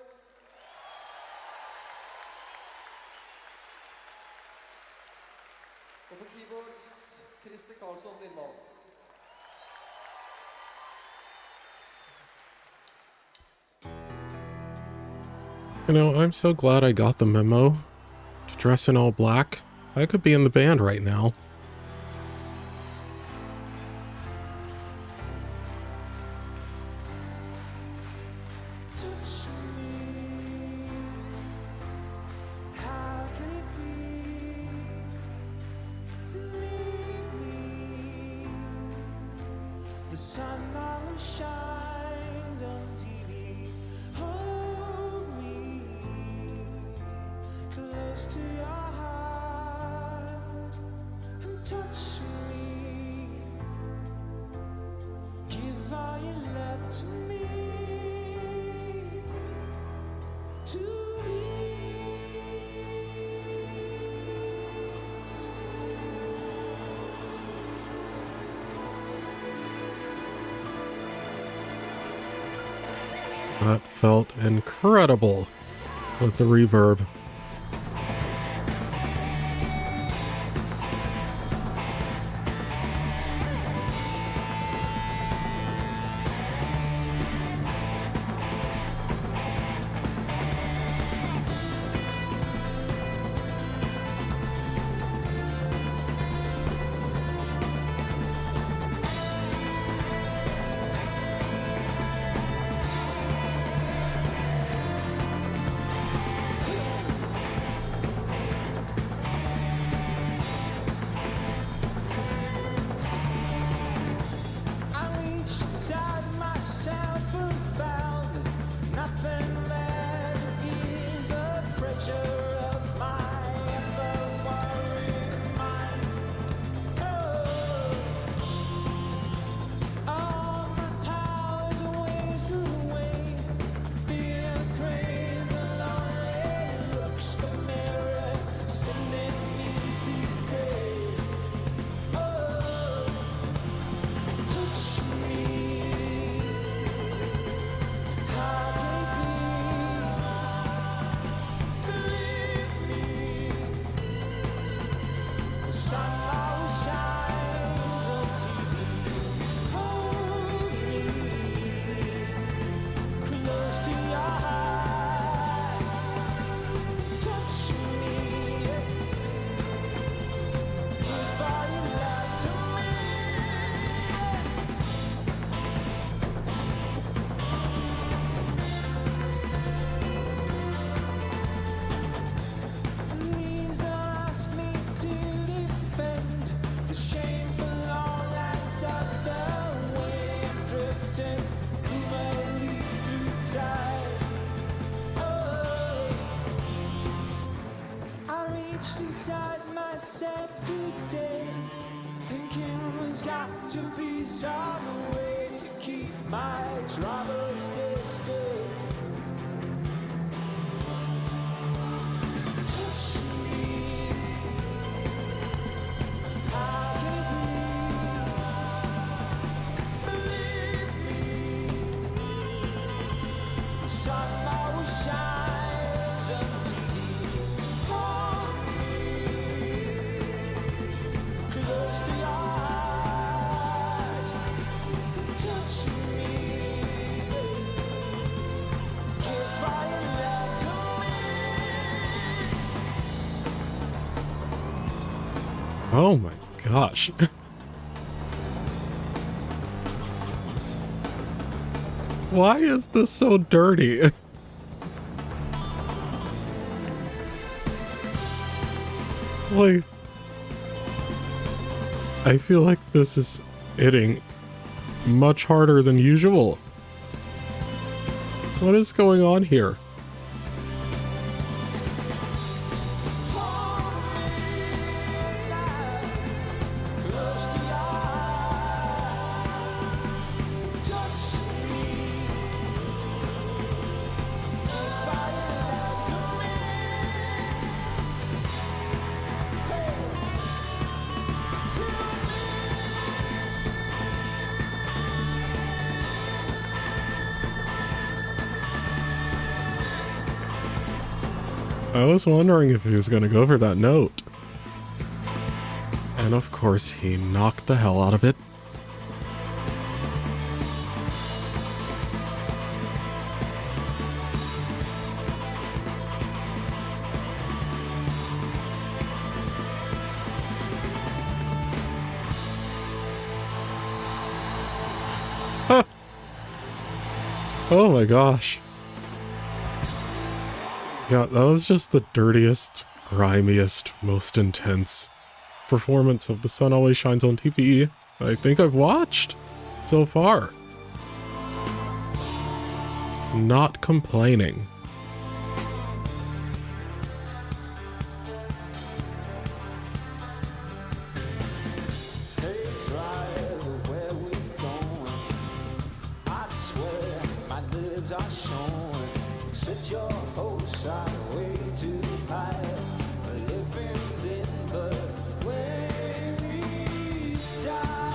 Och på keyboards, Christer Karlsson Lindvall. you know, I'm so glad I got the memo to dress in all black. I could be in the band right now. Touch me. How can it be? The sun always shines on TV. Hold me close to your heart and touch me. Give all your love to me. To me. That felt incredible with the reverb. I reached inside myself and found nothing there to ease the pressure of my ever-worrying mind. All my powers are wasted away. Feel crazy, lonely. Looks the mirror sending me these days. Touch me. How can it be? Believe me. The sun always shines on TV. Hold me close to your heart. Touch me. Give all your love to me. Please don't ask me to defend the shameful lowlands of the way I'm drifting gloomily through time. I reached inside myself today, thinking there's got to be some way to keep my troubles distant. Touch me. How can it be? Believe me. The sun always shines on TV. Hold me close to your heart. Touch me. Give all your love to me. Oh my gosh. Why is this so dirty? Like, I feel like this is hitting much harder than usual. What is going on here? Close to your heart. Touch me. Give all your love to me. Hey. To I was wondering if he was going to go for that note. And of course, he knocked the hell out of it. Oh my gosh. Yeah, that was just the dirtiest, grimiest, most intense performance of The Sun Always Shines on TV I think I've watched. so far. Not complaining. Hey driver, where we going? I'd swear my nerves are showing. Set your hopes way too high. Living's in the way we die.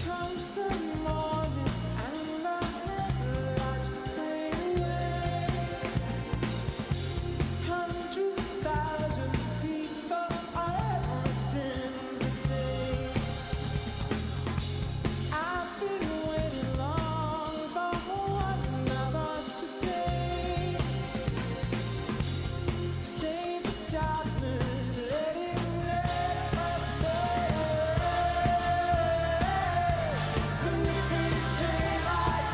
Comes the morning and the headlights fade away. 100,000 people, everything's the same. I've been waiting long for one of us to say. Save the darkness, let it never fade. The living daylight.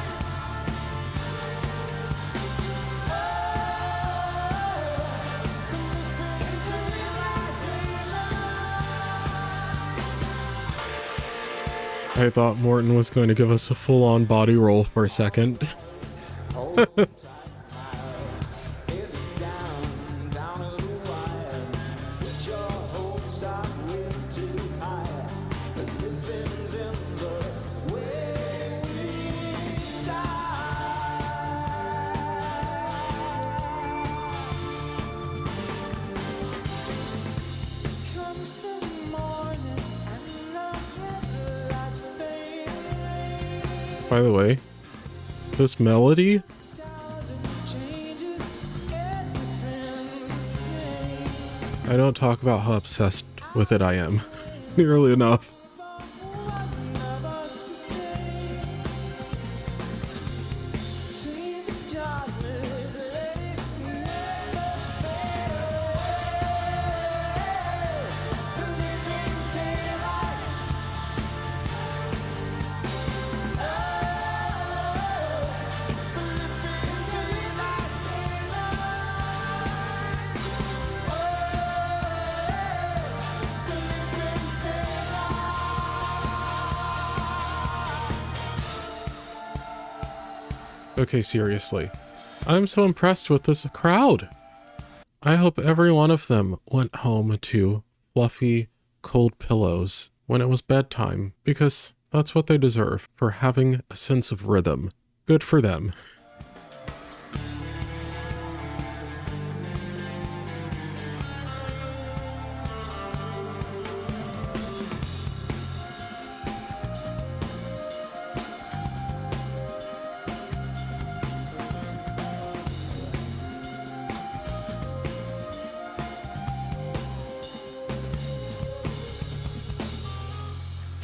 I thought Morton was going to give us a full-on body roll for a second. It's down to the wire. Put your hopes up way too high. The living's in the way we die. Comes the morning and the headlights fade away. By the way, this melody, Changes everything the same. I don't talk about how obsessed with it I am nearly enough. One of us to say. See the darkness, let it never fade away. The living daylight. The living daylight. The living daylight. Okay, seriously. I'm so impressed with this crowd. I hope every one of them went home to fluffy, cold pillows when it was bedtime, because that's what they deserve for having a sense of rhythm. Good for them.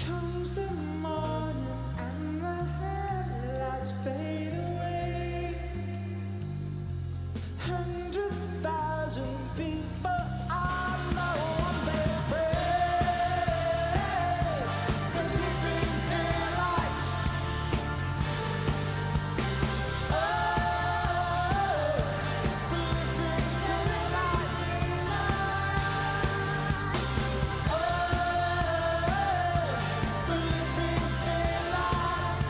Comes the morning and the headlights fade away. 100,000 people I know and they pray. The living daylight. Oh, the living daylight. Oh, the living daylight.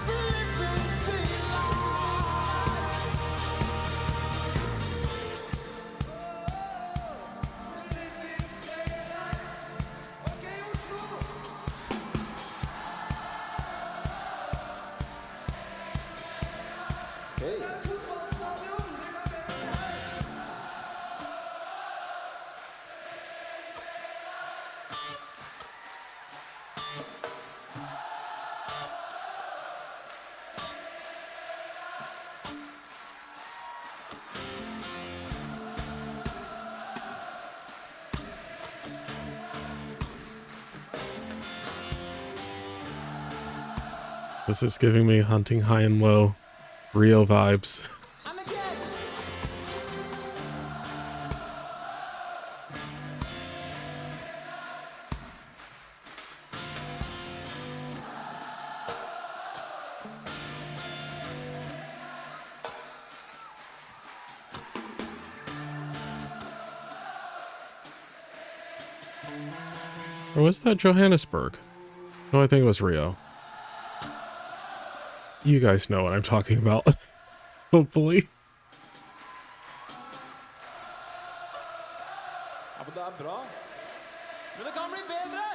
The living This is giving me Hunting High and Low Rio vibes. And again. Or was that Johannesburg? No, I think it was Rio. You guys know what I'm talking about. Hopefully. Ja, men det er bra. Men det kan bli bedre!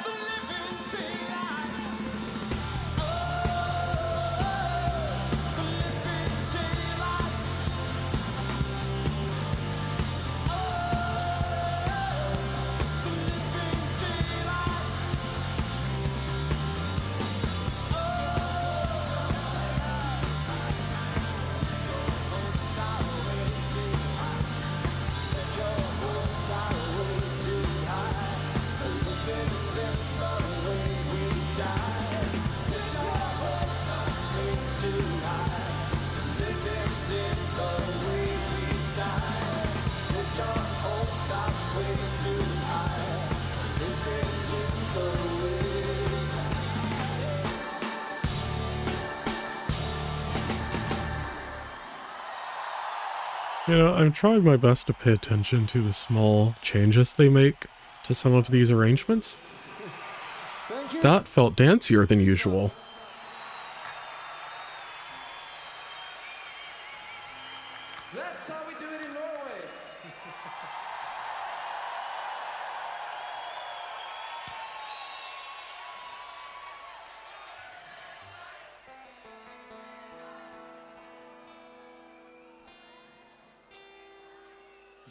The living daylight. The living daylight. The living daylight. You know, I'm trying my best to pay attention to the small changes they make to some of these arrangements. Thank you. That felt dancier than usual. That's how we do it in Norway.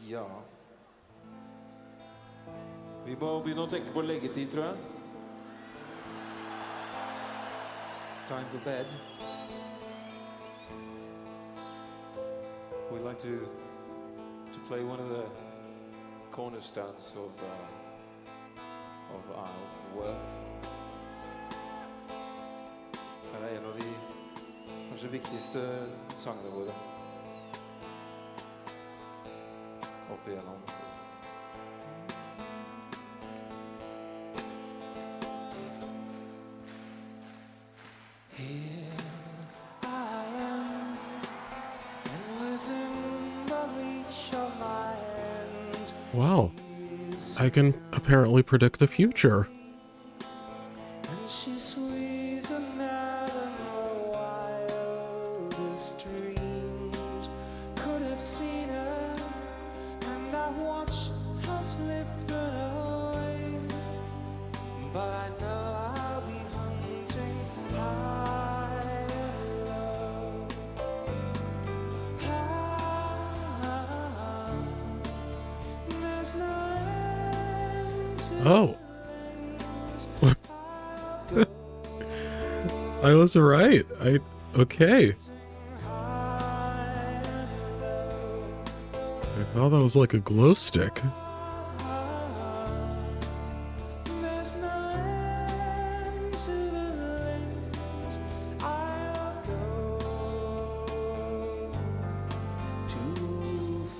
Ja. Vi må begynne å tenke på leggetid, tror jeg. Time for bed. We'd like to play one of the cornerstones of our work. Det er en av de kanskje viktigste sangene våre. Opp igjennom. Here I am, and within the reach of my hands, Wow. I can apparently predict the future. and she's sweeter now than the wildest dreams could have seen her, and I watch her slip away, but I know I'll be hunting high and low. There's no end to Oh. I was right. Okay. I thought that was like a glow stick. There's no end to the lengths I'll go to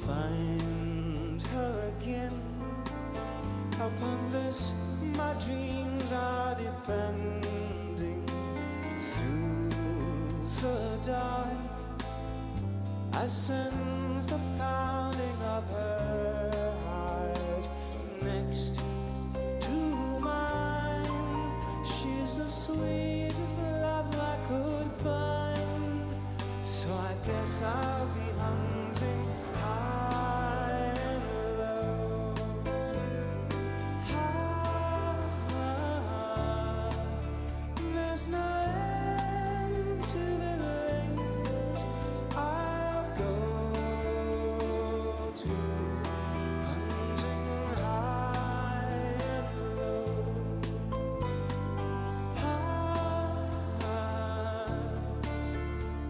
find her again. Upon this, my dreams are depending. Through the dark, I sense the pounding of her heart next to mine. She's the sweetest love I could find. So I guess I'll be hunting high and low. There's no end to the lengths I'll go to, hunting high and low.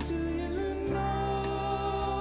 Do you know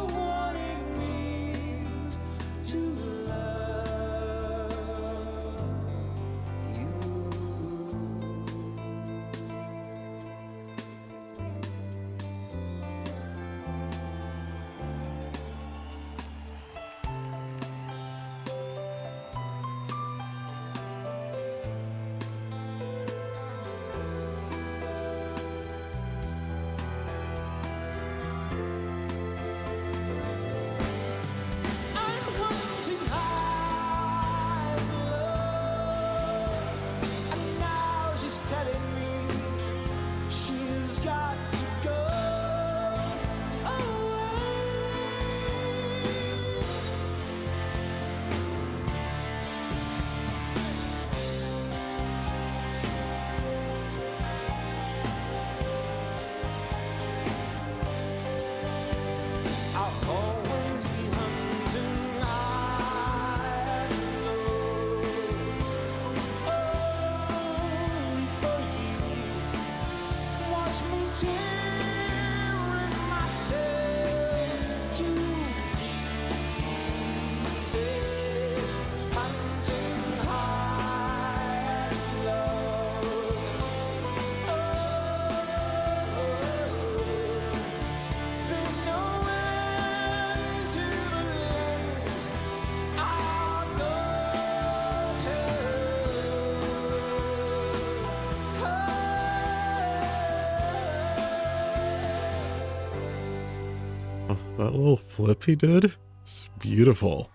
That little flip he did? It's beautiful.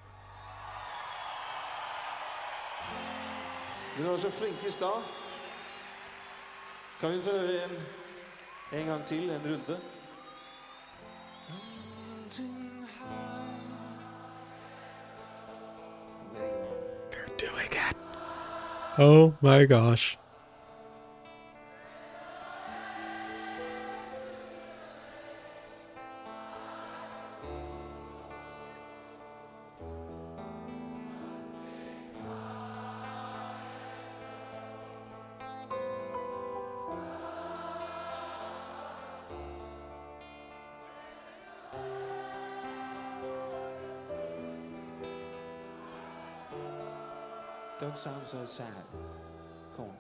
Du var så flink I stad. Kan vi få høre en gang til, en runde? They're doing it. Oh my gosh. Don't sound so sad. Come on.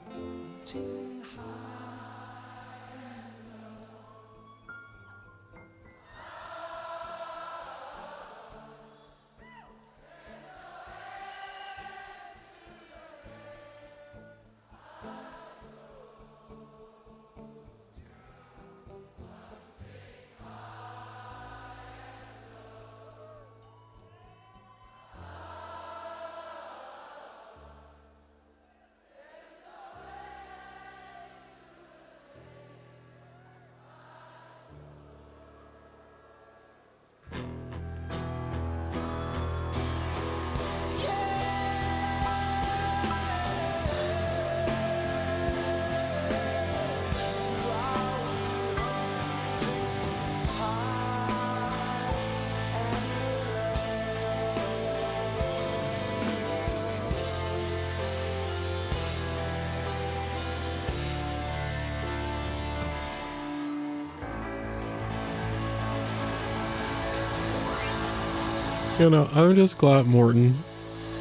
You know, I'm just glad Morton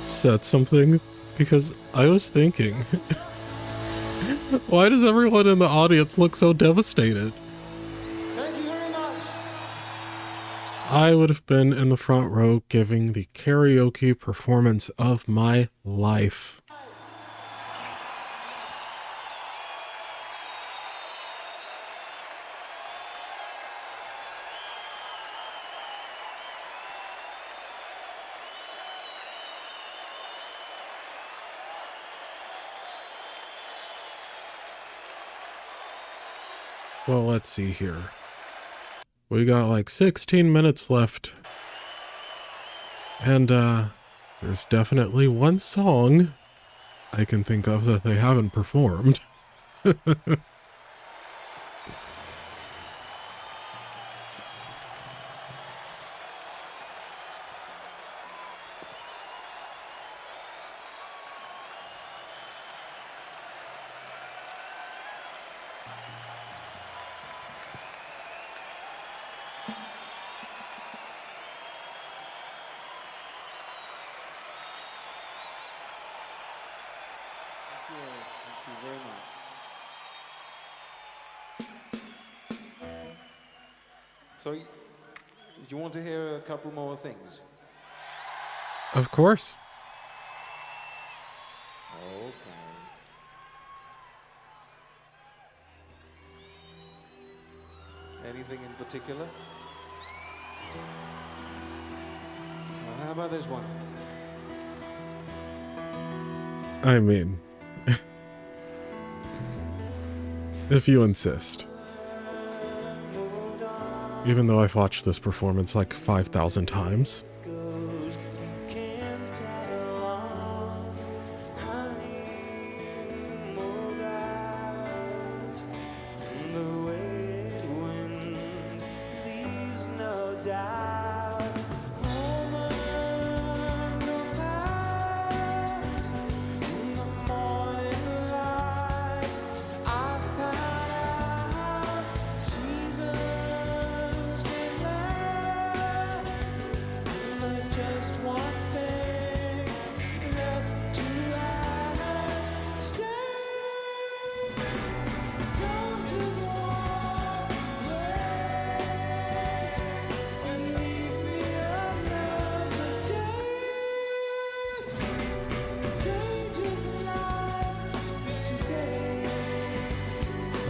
said something, because I was thinking, why does everyone in the audience look so devastated? Thank you very much. I would have been in the front row giving the karaoke performance of my life. Well, let's see here. We got like 16 minutes left. And there's definitely one song I can think of that they haven't performed. Thank you very much. So, you want to hear a couple more things? Of course. Okay. Anything in particular? Well, how about this one? I mean, if you insist. Even though I've watched this performance like 5,000 times.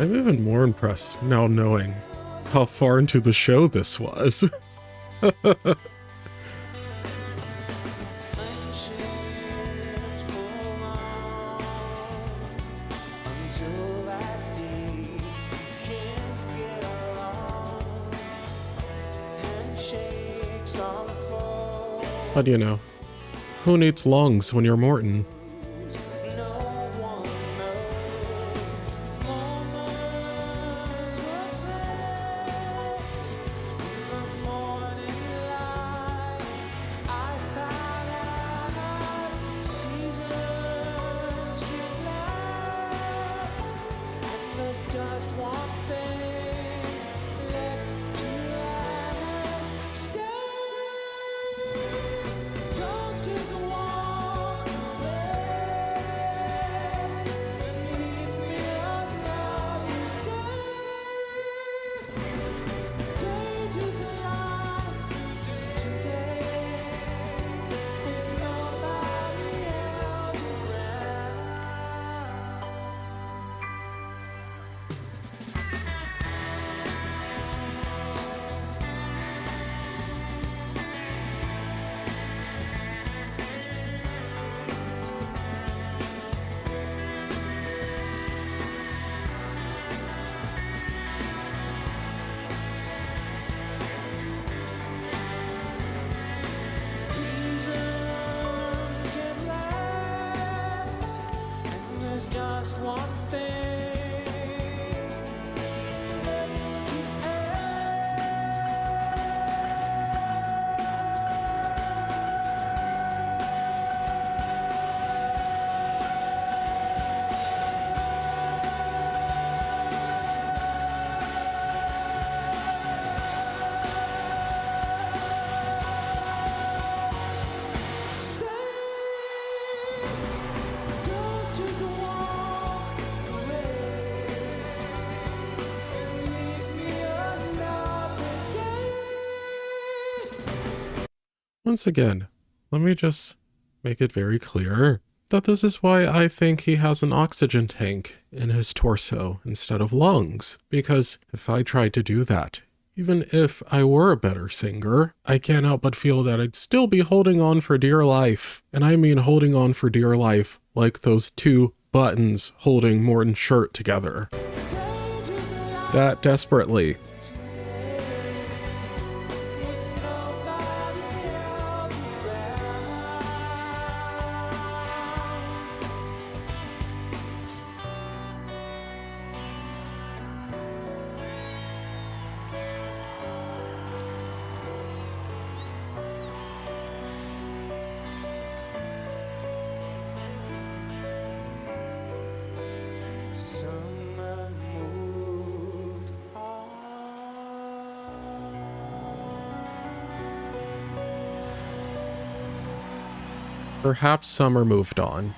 I'm even more impressed now knowing how far into the show this was. Friendships move on until that day can't get along. Handshakes on the phone. But you know, who needs lungs when you're Morton? No one knows. Moments were friends. In the morning light, I found out seasons can last, and there's just one thing left to last. Stay. Don't just walk away. Leave me another day. Day just like today, with nobody else around. Reasons can last, and there's just one thing left to Don't just walk away. Leave me another day. Once again, let me just make it very clear that this is why I think he has an oxygen tank in his torso instead of lungs. Because if I tried to do that, even if I were a better singer, I can't help but feel that I'd still be holding on for dear life. And I mean holding on for dear life, like those two buttons holding Morton's shirt together. That desperately. Summer moved on. Perhaps Summer moved on.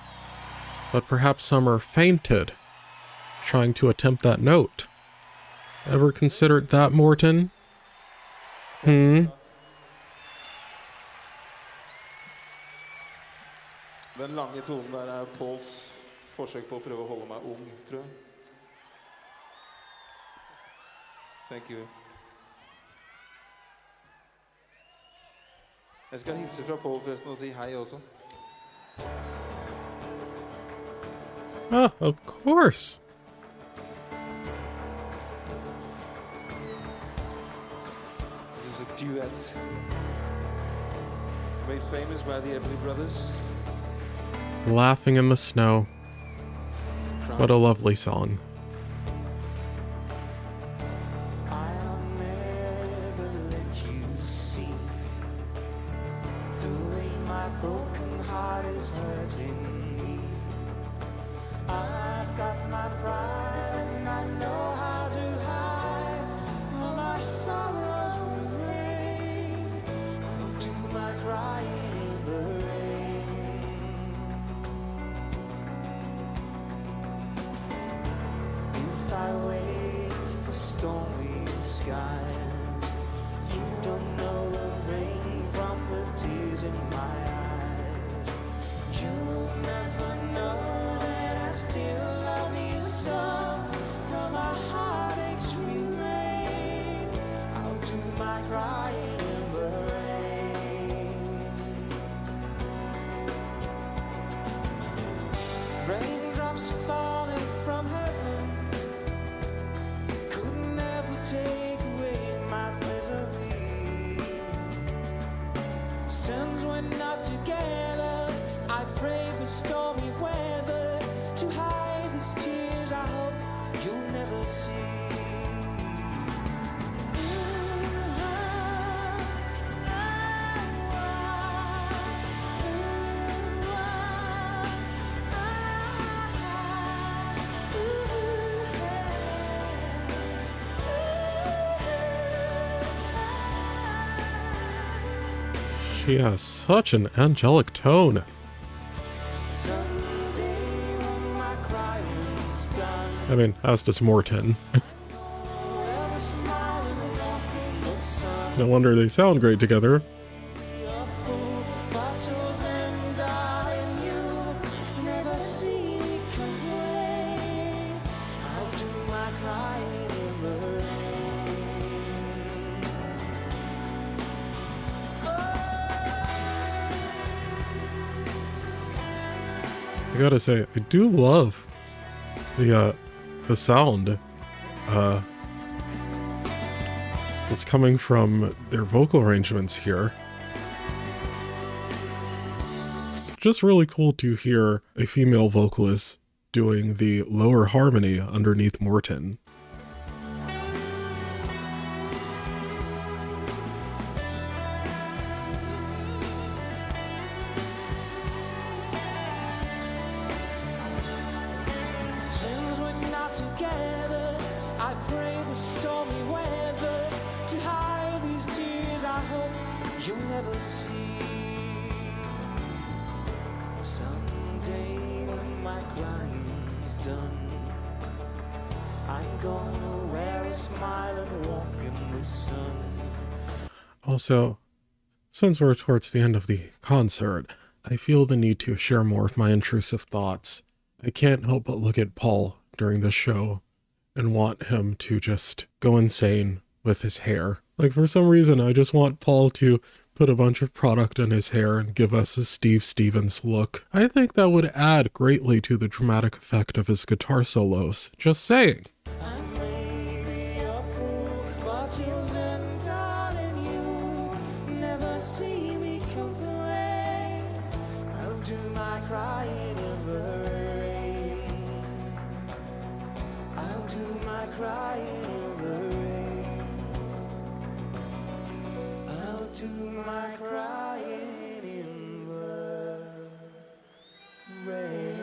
But perhaps Summer fainted, trying to attempt that note. Ever considered that, Morton? Den lange tonen der Pauls forsøk på å prøve å holde meg ung, tror jeg. Thank you. Jeg skal hilse fra Paul forresten og si hei også. Ah, of course. This is a duet made famous by the Everly Brothers. Laughing in the Snow. What a lovely song. I'll never let you see the way my broken heart is hurting me. I've got my pride and I know how to hide all my sorrows will rain. I'll do my crying in the rain. If I wait for stormy skies, you don't know the rain from the tears in my eyes. You'll never Since we're not together, I pray for stormy weather to hide these tears I hope you'll never see. She has such an angelic tone. Someday when my crying's done, I mean, as does Morton. we'll be smiling and walking the sun. No wonder they sound great together. A fool, but till then, darling, you never see me complain. I'll do my crying in the rain. I gotta say, I do love the sound that's coming from their vocal arrangements here. It's just really cool to hear a female vocalist doing the lower harmony underneath Morton. Since we're not together, I pray for stormy weather to hide these tears I hope you'll never see. Someday when my crying's done, I'm gonna wear a smile and walk in the sun. Also, since we're towards the end of the concert, I feel the need to share more of my intrusive thoughts. I can't help but look at Paul during this show and want him to just go insane with his hair. Like, for some reason, I just want Paul to put a bunch of product in his hair and give us a Steve Stevens look. I think that would add greatly to the dramatic effect of his guitar solos. Just saying. I may be a fool, but till then, darling, you never see me complain. I'll do my crying in the rain. I'll do my crying in the rain. I'll do my crying in the rain.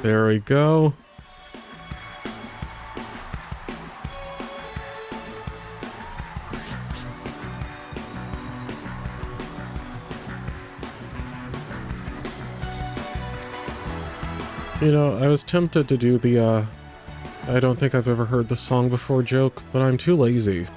There we go. You know, I was tempted to do the, I don't think I've ever heard the song before joke, but I'm too lazy.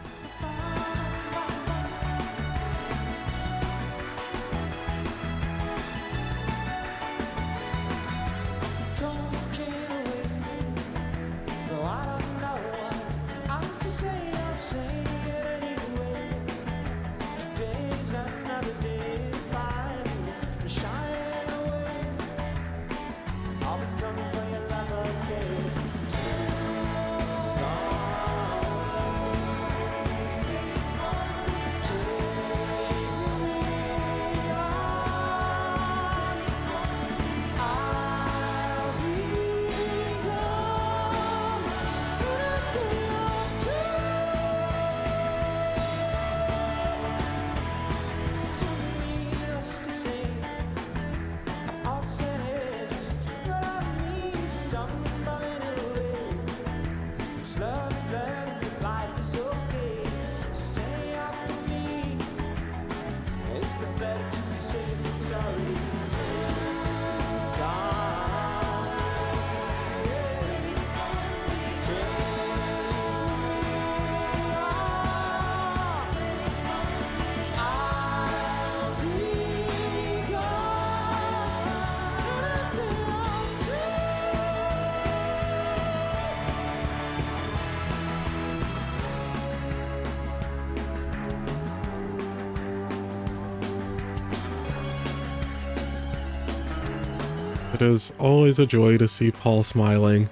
It is always a joy to see Paul smiling.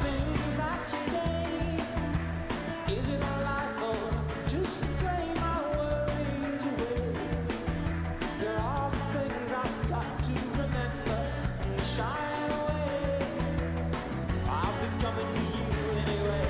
Things that you say, is it a lie or just to play my worries away? There are things I've got to remember and shine away. I'll be coming for you anyway.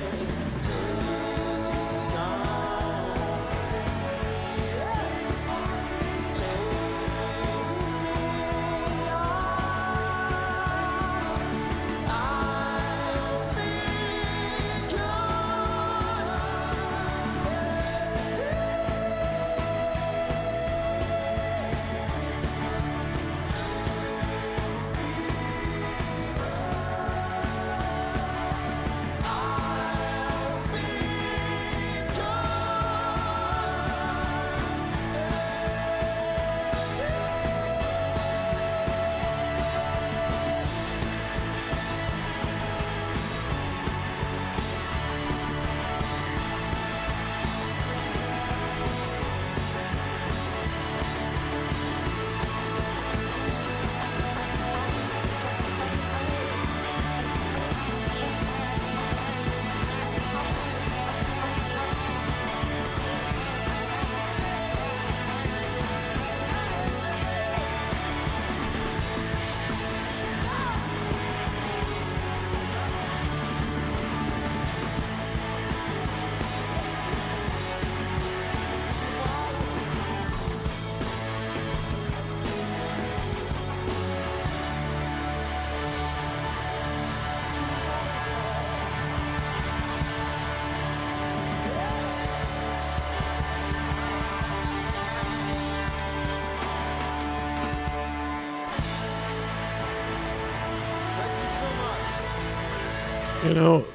Thank you so much. You know,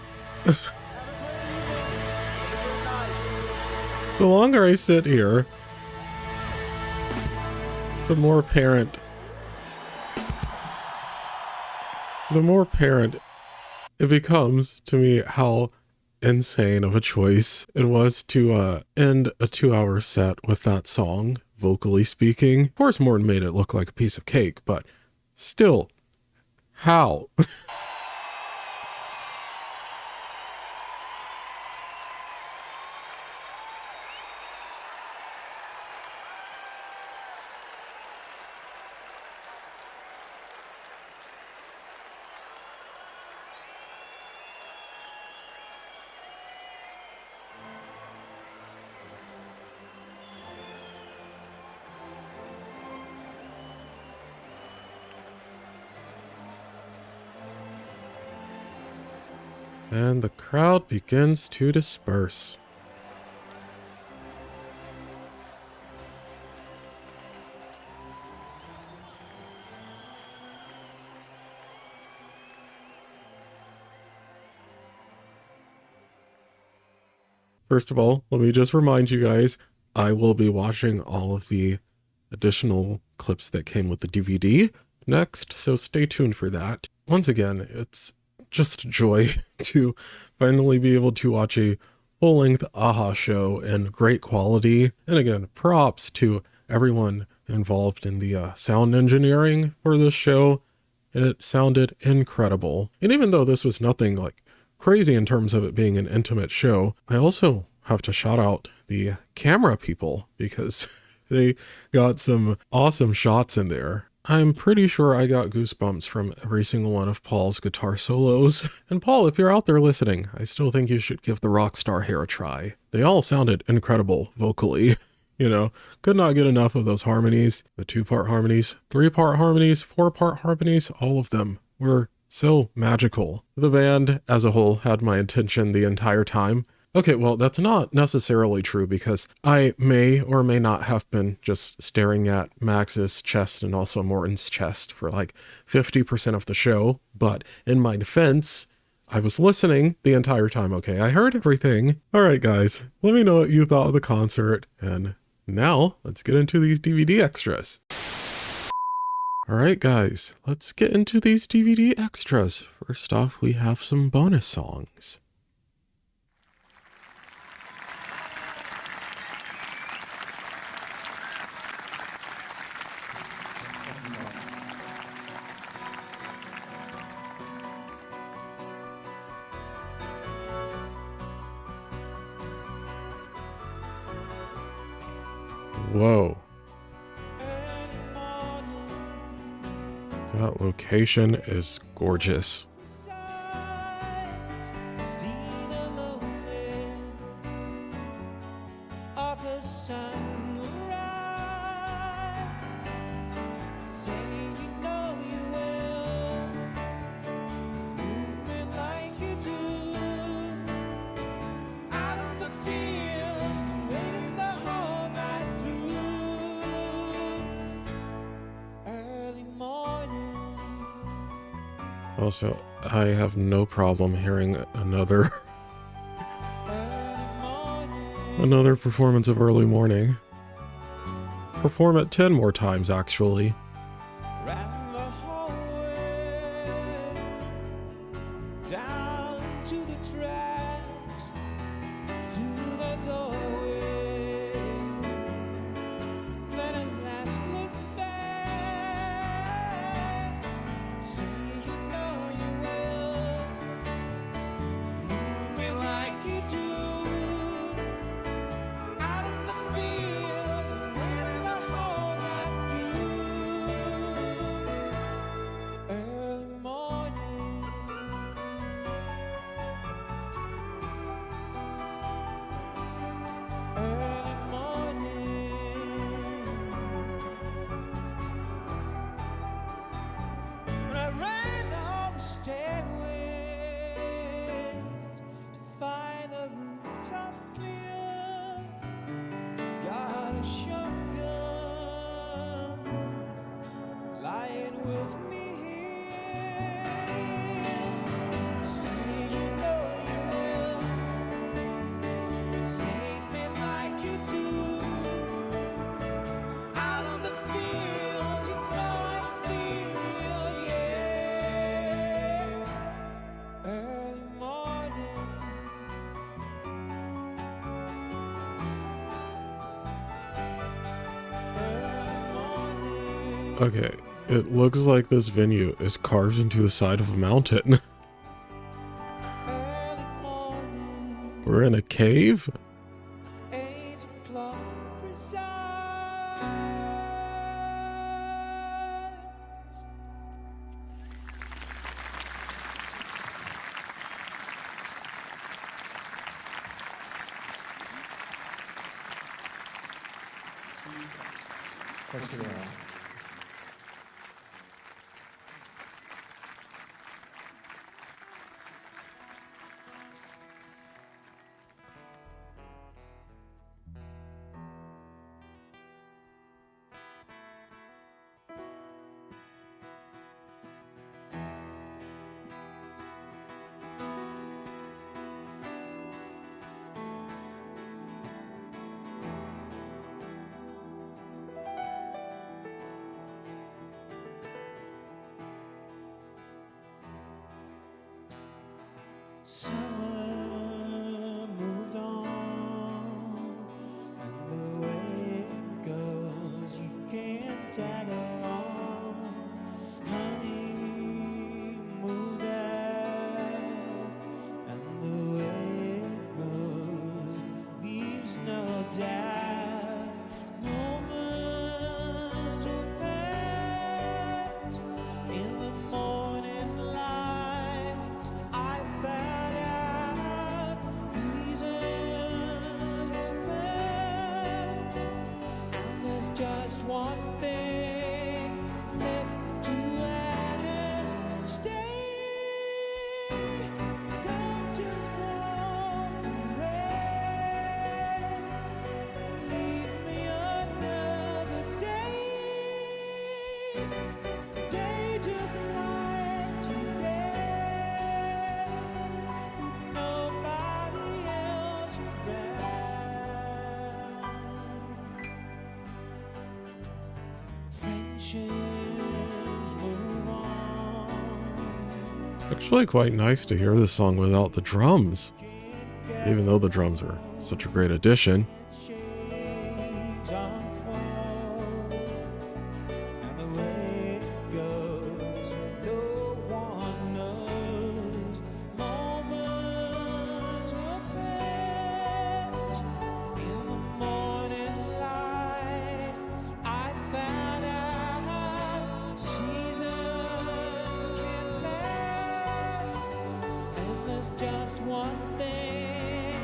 the longer I sit here, the more apparent it becomes to me how insane of a choice it was to end a 2-hour set with that song, vocally speaking. Of course, Morton made it look like a piece of cake, but still, how? And the crowd begins to disperse. First of all, let me just remind you guys, I will be watching all of the additional clips that came with the DVD next, so stay tuned for that. Once again, it's just a joy to finally be able to watch a full-length AHA show in great quality. And again, props to everyone involved in the sound engineering for this show. It sounded incredible. And even though this was nothing like crazy in terms of it being an intimate show, I also have to shout out the camera people because they got some awesome shots in there. I'm pretty sure I got goosebumps from every single one of Paul's guitar solos. And Paul, if you're out there listening, I still think you should give the Rockstar hair a try. They all sounded incredible vocally. You know, could not get enough of those harmonies, the 2-part harmonies, 3-part harmonies, 4-part harmonies, all of them were so magical. The band as a whole had my attention the entire time. Okay, well, that's not necessarily true because I may or may not have been just staring at Max's chest and also Morton's chest for like 50% of the show, but in my defense, I was listening the entire time, okay? I heard everything. All right, guys, let me know what you thought of the concert, and now let's get into these DVD extras. All right, guys, let's get into these DVD extras. First off, we have some bonus songs. Whoa. That location is gorgeous. Also, I have no problem hearing another performance of Early Morning. Perform it 10 more times, actually. Okay, it looks like this venue is carved into the side of a mountain. We're in a cave? Summer moved on, and the way it goes, you can't tag along. Honey moved out, and the way it goes leaves no doubt. Moments will pass in the morning light. I found out reasons were past, and there's just one thing left to ask. Stay, don't just walk away. Actually quite nice to hear this song without the drums, even though the drums are such a great addition. Just one thing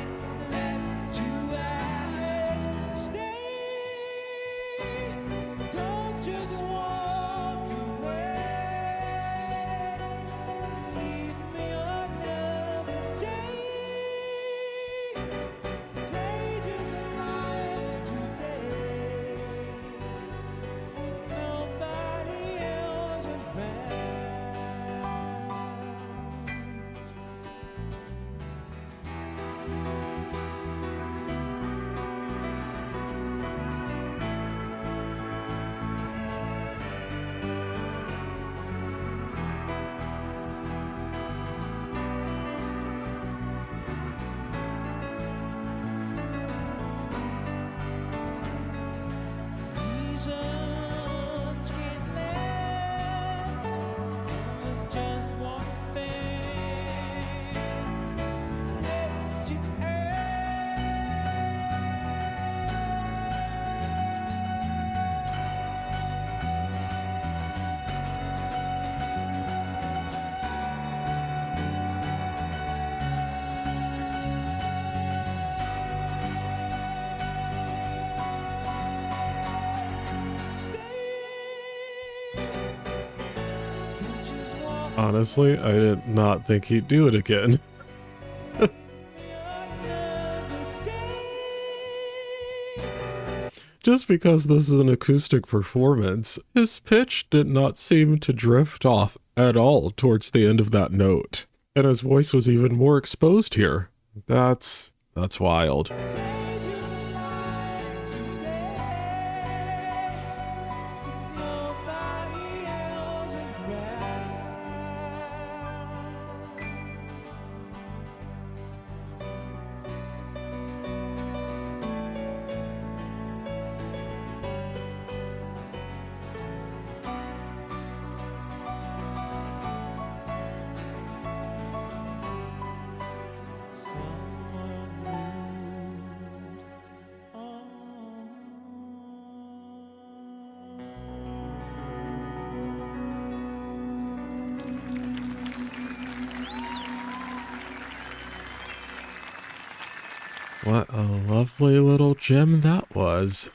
left to ask. Stay, don't just walk away. Leave me another day. Day just like today, with nobody else around. Reasons can't last, and there's just one thing left to Honestly, I did not think he'd do it again. Just because this is an acoustic performance, his pitch did not seem to drift off at all towards the end of that note. And his voice was even more exposed here. That's wild. What a lovely little gem that was.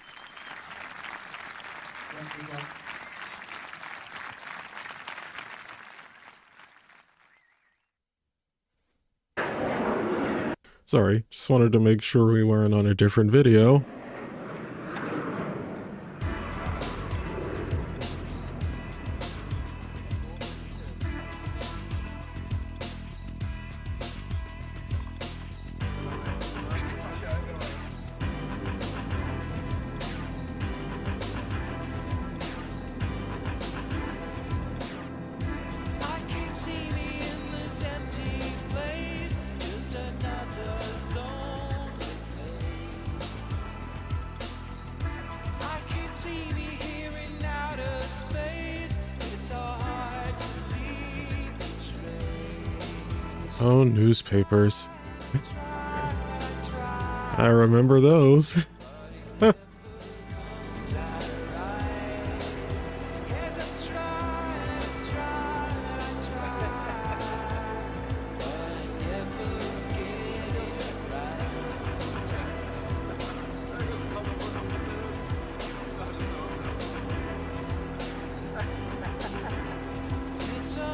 Sorry, just wanted to make sure we weren't on a different video. I can't see the endless empty place, just another lonely place. I can't see me here in outer space, it's hard to leave the trace. Oh, newspapers. Try, I remember those. yes, I'm trying, but I never get it right. It's a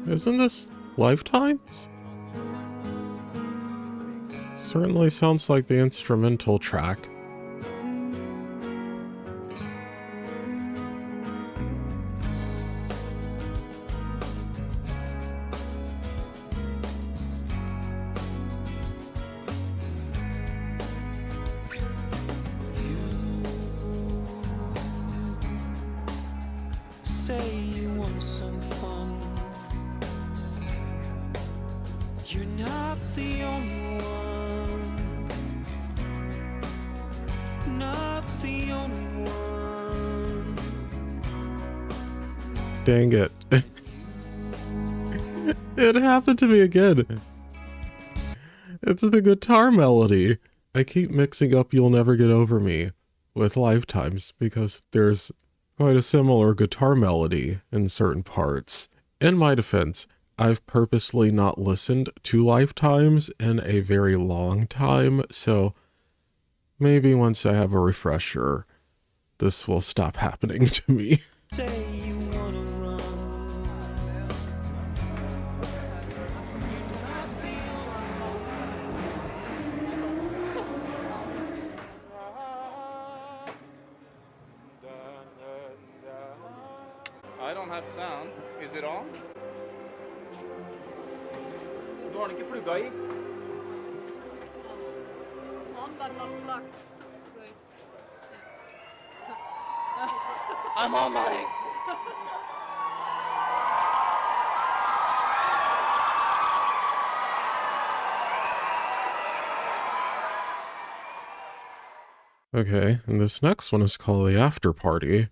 Isn't this Lifetimes? Certainly sounds like the instrumental track. Say you want some fun. You're not the only one. Not the only one. Dang it. It happened to me again. It's the guitar melody. I keep mixing up You'll Never Get Over Me with Lifetimes because there's quite a similar guitar melody in certain parts. In my defense, I've purposely not listened to Lifetimes in a very long time, so maybe once I have a refresher, this will stop happening to me. Say you wanna run. I don't have sound. Is it on? Du har den ikke plugga i? I'm online! Okay, and this next one is called The After Party.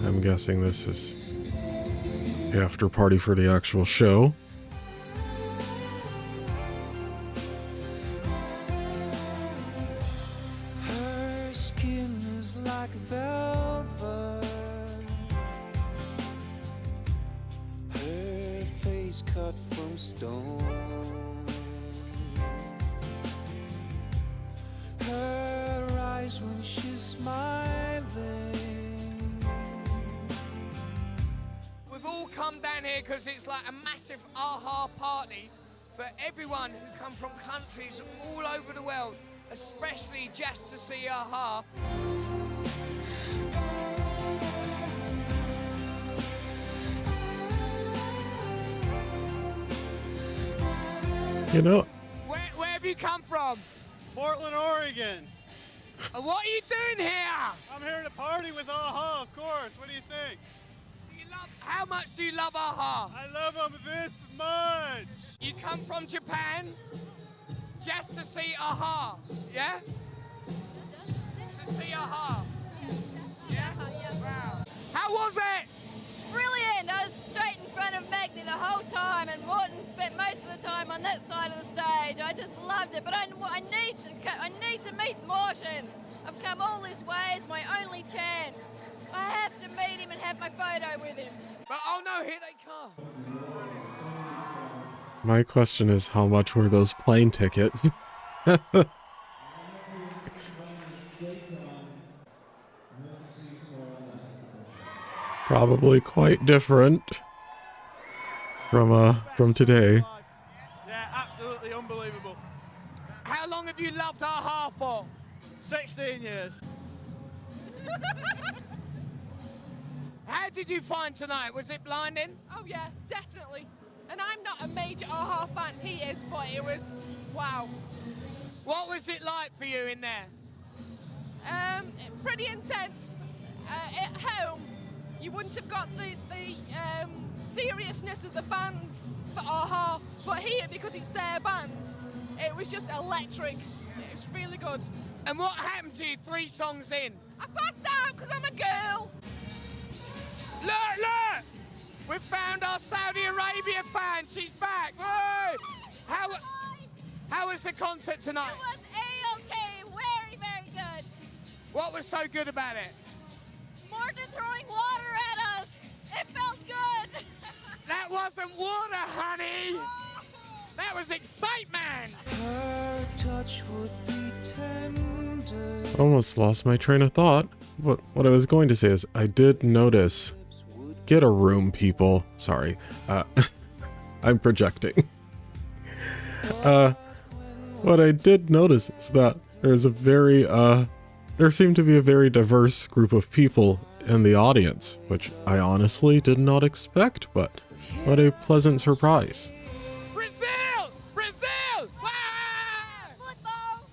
I'm guessing this is the after party for the actual show. Her skin is like velvet. Her face cut from stone. Her eyes when she's smiling. We've all come down here because it's like a massive AHA party for everyone who come from countries all over the world, especially just to see AHA. You know, Where have you come from? Portland, Oregon. And what are you doing here? I'm here to party with AHA, of course. What do you think? How much do you love AHA? I love them this much. You come from Japan just to see AHA, yeah? To see AHA. Yeah? Wow. How was it? Brilliant! I was straight in front of Magni the whole time, and Morton spent most of the time on that side of the stage. I just loved it, but I need to meet Morton. I've come all this way, it's my only chance. I have to meet him and have my photo with him. But oh no, here they come. my question is, how much were those plane tickets? Probably quite different from today. Yeah, absolutely unbelievable. How long have you loved AHA for? 16 years. How did you find tonight? Was it blinding? Oh yeah, definitely. And I'm not a major AHA fan, he is, but it was, wow. What was it like for you in there? Pretty intense. At home, you wouldn't have got the seriousness of the fans for AHA, but here, because it's their band, it was just electric. It was really good. And what happened to you 3 songs in? I passed out because I'm a girl. Look! We've found our Saudi Arabia fan. She's back. Whoa! How was the concert tonight? It was A-okay, very, very good. What was so good about it? Morton throwing water at us. It felt good. That wasn't water, honey. That was excitement. Her touch would be tender. Almost lost my train of thought. What I was going to say is, I did notice get a room, people. Sorry. I'm projecting. What I did notice is that there's there seemed to be a very diverse group of people in the audience, which I honestly did not expect, but what a pleasant surprise. Brazil! Brazil! Ah! Football!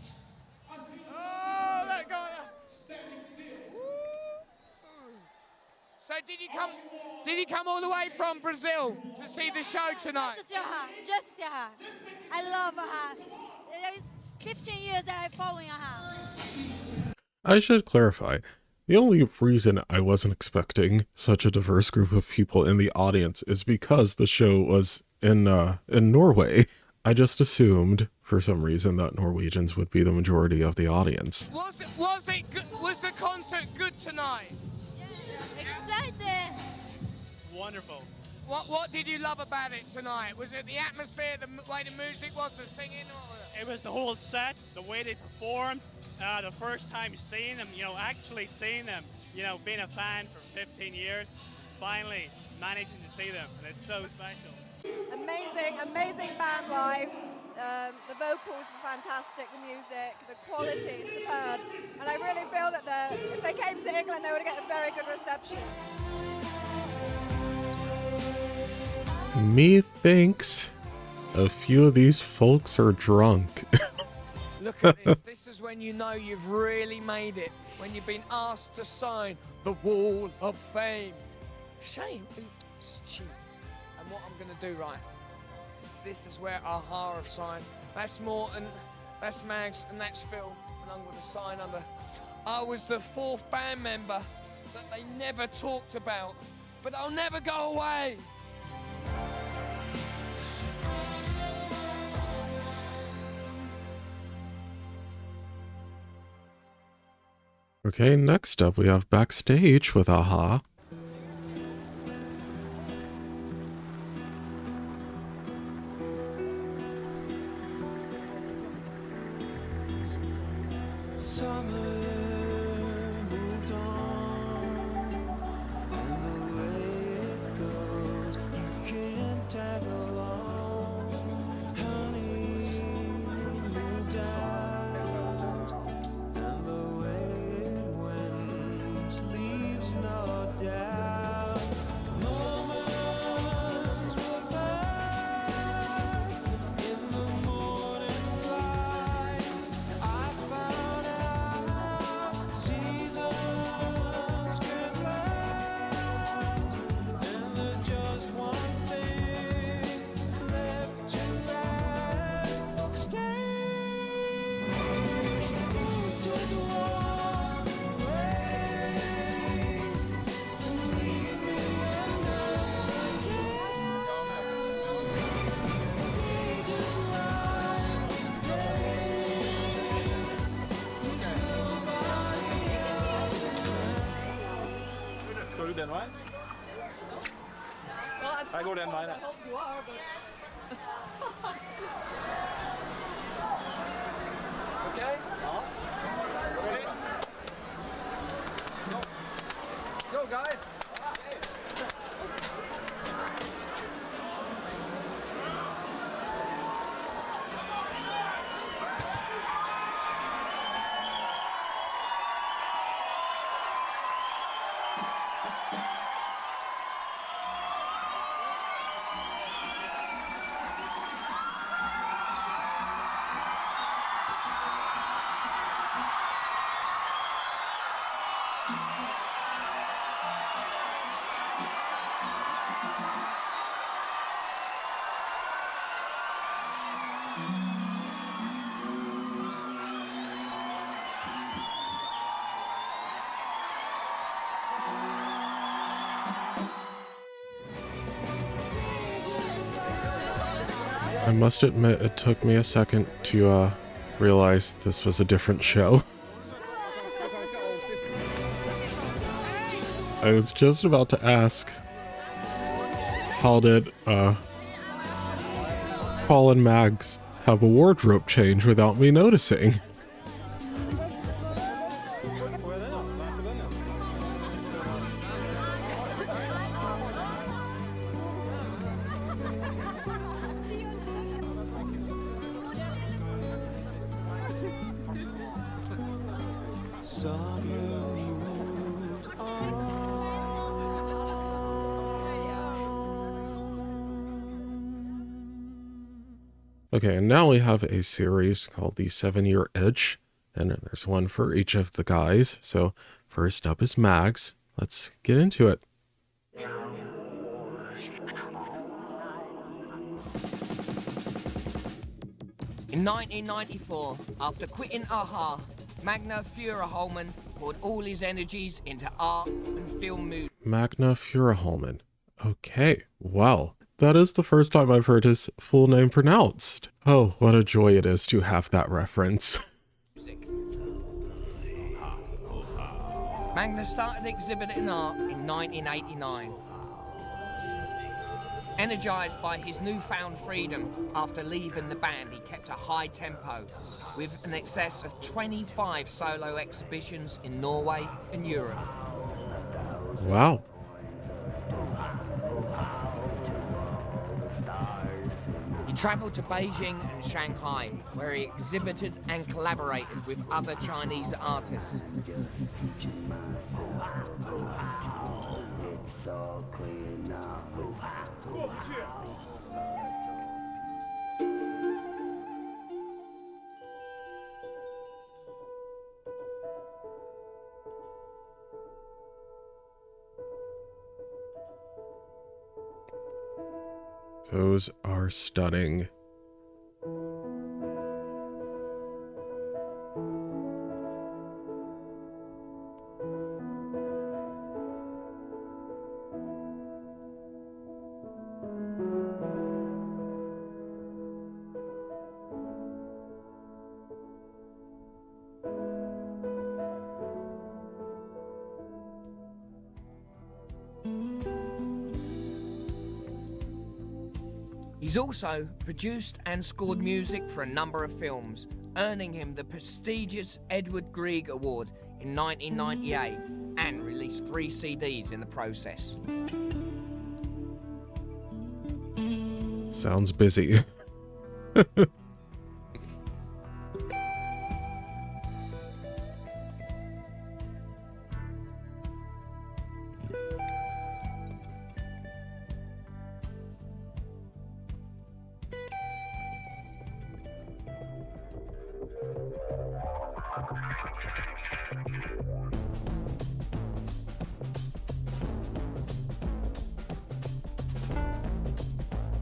Oh, that guy. So did you come all the way from Brazil to see the show tonight? Just her. I love her. There is 15 years that I follow her. I should clarify, the only reason I wasn't expecting such a diverse group of people in the audience is because the show was in Norway. I just assumed, for some reason, that Norwegians would be the majority of the audience. Was it good? Was the concert good tonight? Excited. Wonderful. What did you love about it tonight? Was it the atmosphere, the way the music was, the singing? Or... It was the whole set, the way they performed, the first time seeing them, actually seeing them, being a fan for 15 years, finally managing to see them, and it's so special. Amazing band live. The vocals were fantastic, the music, the quality is superb, and I really feel that if they came to England, they would get a very good reception. Methinks a few of these folks are drunk. Look at this. This is when you know you've really made it. When you've been asked to sign the Wall of Fame. Shame. It's cheap. And what I'm going to do, right? This is where AHA have signed. That's Morton, that's Mags, and that's Phil. And I'm going to sign under. I was the 4th band member that they never talked about. But I'll never go away. Okay, next up we have Backstage with AHA. Den veien? Jeg går den veien, jeg. Okay? Ready? Go, guys! I must admit, it took me a second to realize this was a different show. I was just about to ask, how did Paul and Mags have a wardrobe change without me noticing? Okay, and now we have a series called the 7-Year Itch, and there's one for each of the guys. So first up is Mags. Let's get into it. In 1994, after quitting AHA, Magna Fuhrer-Holman poured all his energies into art and film music. Magna Fuhrer-Holman. Okay, well, that is the first time I've heard his full name pronounced. Oh, what a joy it is to have that reference. Magna started exhibiting art in 1989. Energised by his newfound freedom after leaving the band, he kept a high tempo, with an excess of 25 solo exhibitions in Norway and Europe. Wow. He travelled to Beijing and Shanghai, where he exhibited and collaborated with other Chinese artists. Those are stunning. He's also produced and scored music for a number of films, earning him the prestigious Edward Grieg Award in 1998 and released 3 CDs in the process. Sounds busy.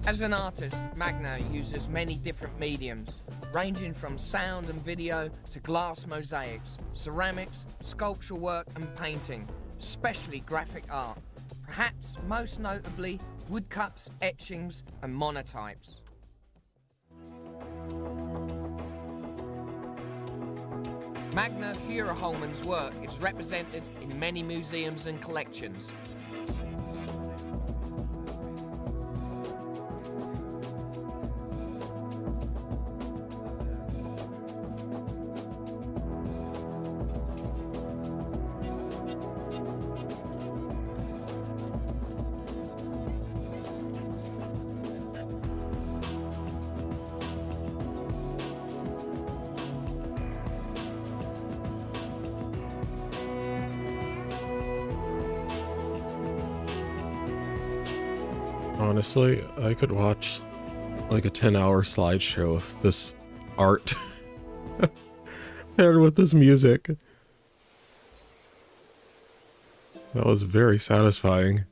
As an artist, Magna uses many different mediums, ranging from sound and video to glass mosaics, ceramics, sculptural work and painting, especially graphic art, perhaps most notably woodcuts, etchings and monotypes. Magna Fuhrer-Holman's work is represented in many museums and collections. Honestly, I could watch like a 10-hour slideshow of this art paired with this music. That was very satisfying.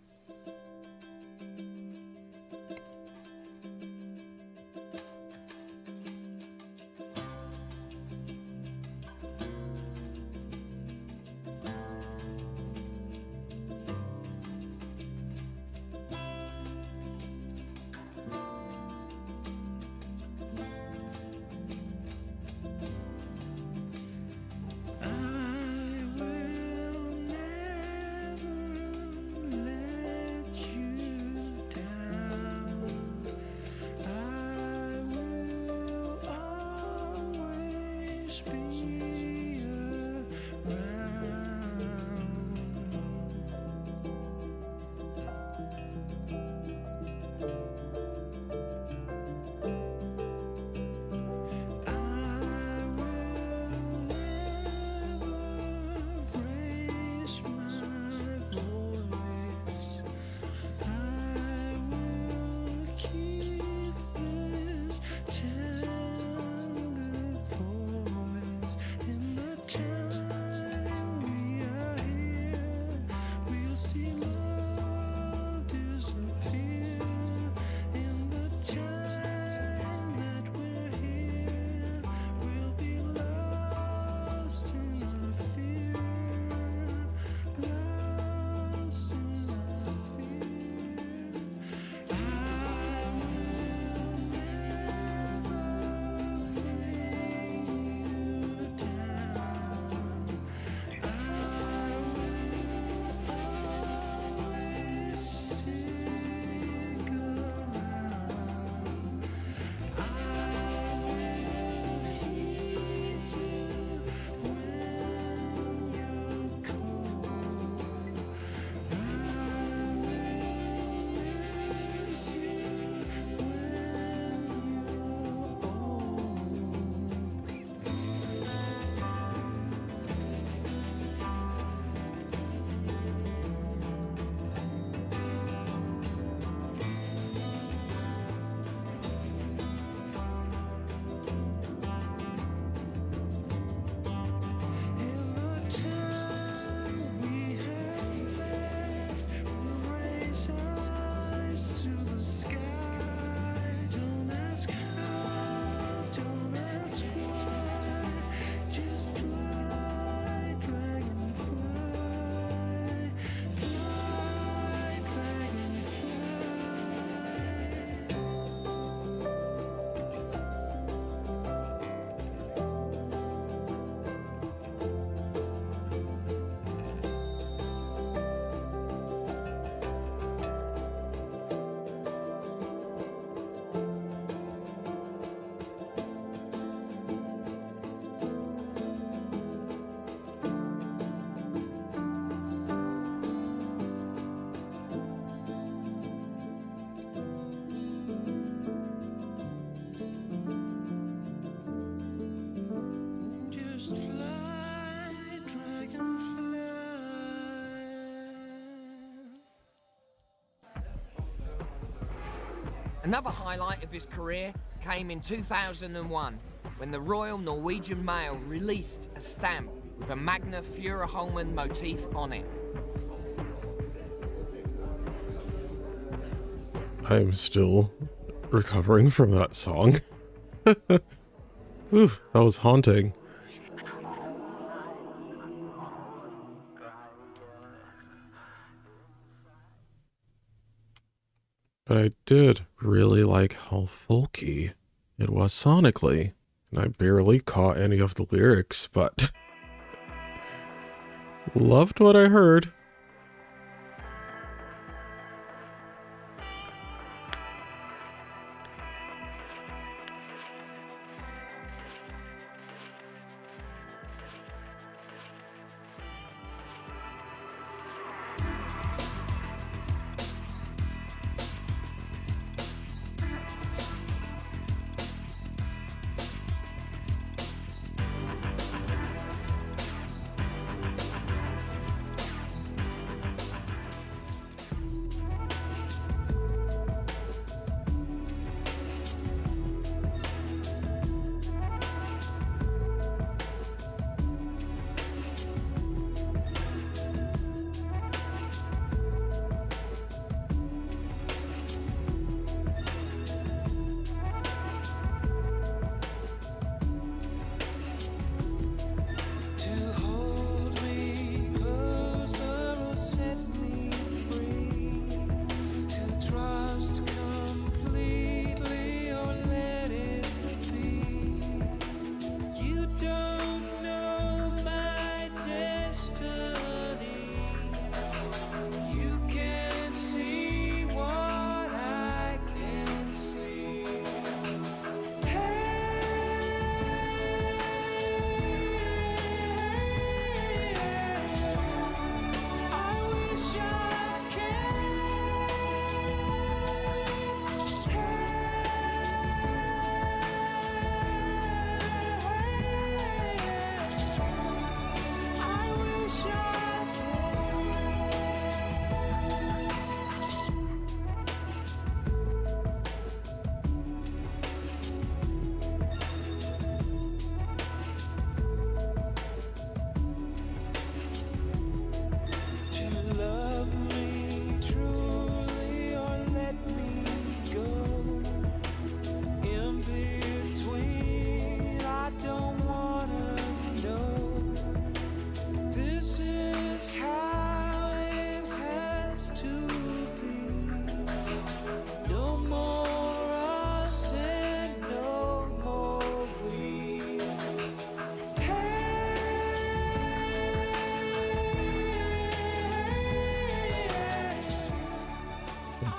Another highlight of his career came in 2001, when the Royal Norwegian Mail released a stamp with a Magna Furuholmen motif on it. I'm still recovering from that song. Oof, that was haunting. But I did really like how folky it was sonically. And I barely caught any of the lyrics, but loved what I heard.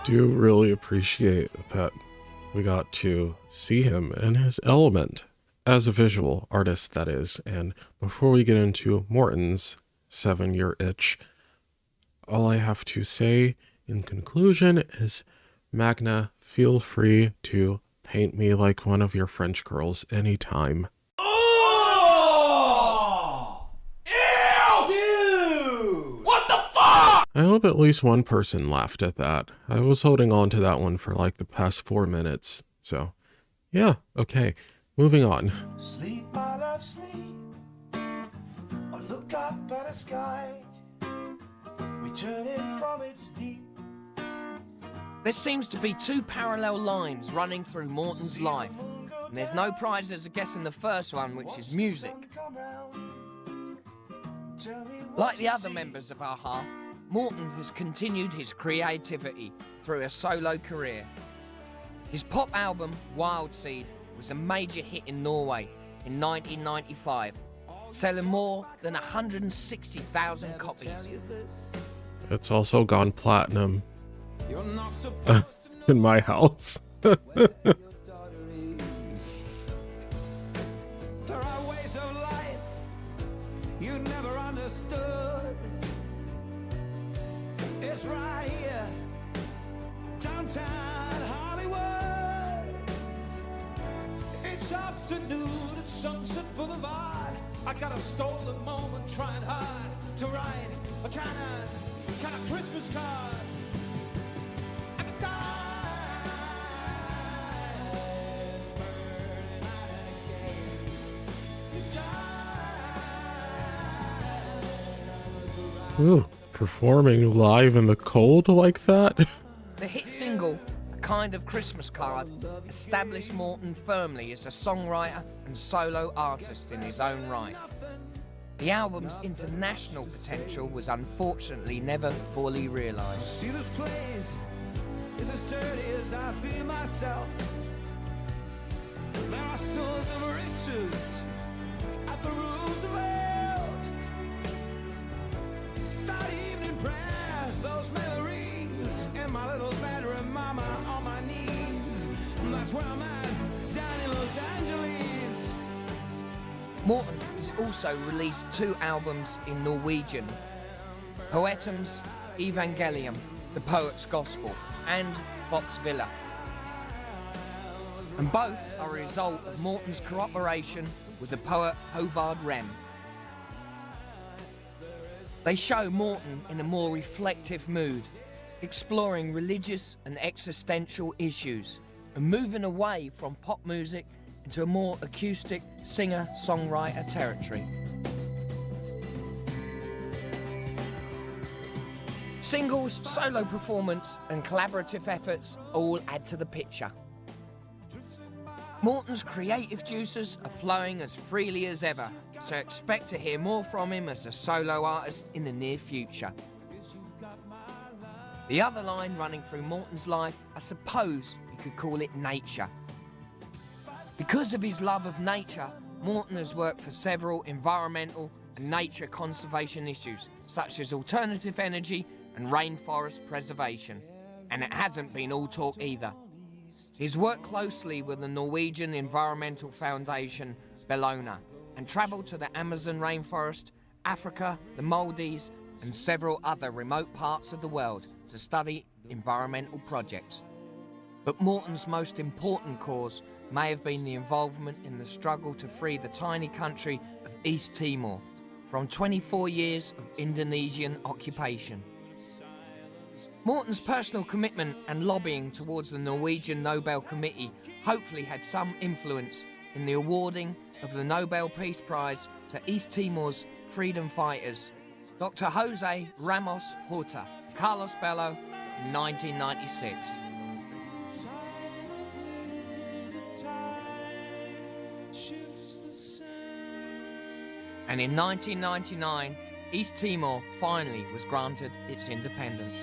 Do really appreciate that we got to see him in his element as a visual artist, that is. And before we get into Morton's 7-year itch, all I have to say in conclusion is, Magna, feel free to paint me like one of your French girls anytime. I hope at least one person laughed at that. I was holding on to that one for like the past 4 minutes. So, yeah, okay. Moving on. Sleep, I love sleep. I look up at the sky. Returning from its deep. There seems to be 2 parallel lines running through Morton's life. And there's no prizes, I guess, in the first one, which is music. Like the other members of a-ha, Morton has continued his creativity through a solo career. His pop album, Wild Seed, was a major hit in Norway in 1995, selling more than 160,000 copies. It's also gone platinum in my house. There are ways of life you never understood. It's right here, downtown Hollywood. It's afternoon at Sunset Boulevard. I got a stolen moment trying hard to write a kind of Christmas card. Ooh, performing live in the cold like that? The hit single, A Kind of Christmas Card, established Morton firmly as a songwriter and solo artist in his own right. The album's international potential was unfortunately never fully realised. See, this place is as dirty as I feel myself. There are souls of riches at the Roosevelt. That evening prayer, those memories in my little bedroom, mama on my knees. That's where I'm at, down in Los Angeles. Morton has also released 2 albums in Norwegian, Poetum's Evangelium, The Poet's Gospel, and Vox Villa. And both are a result of Morton's cooperation with the poet Håvard Rem. They show Morton in a more reflective mood, exploring religious and existential issues, and moving away from pop music into a more acoustic singer-songwriter territory. Singles, solo performance and collaborative efforts all add to the picture. Morton's creative juices are flowing as freely as ever, so expect to hear more from him as a solo artist in the near future. The other line running through Morton's life, I suppose you could call it nature. Because of his love of nature, Morton has worked for several environmental and nature conservation issues, such as alternative energy and rainforest preservation. And it hasn't been all talk either. He's worked closely with the Norwegian environmental foundation Bellona and travelled to the Amazon rainforest, Africa, the Maldives and several other remote parts of the world to study environmental projects. But Morton's most important cause may have been the involvement in the struggle to free the tiny country of East Timor from 24 years of Indonesian occupation. Morton's personal commitment and lobbying towards the Norwegian Nobel Committee hopefully had some influence in the awarding of the Nobel Peace Prize to East Timor's freedom fighters, Dr. Jose Ramos Horta, Carlos Bello, in 1996. And in 1999, East Timor finally was granted its independence.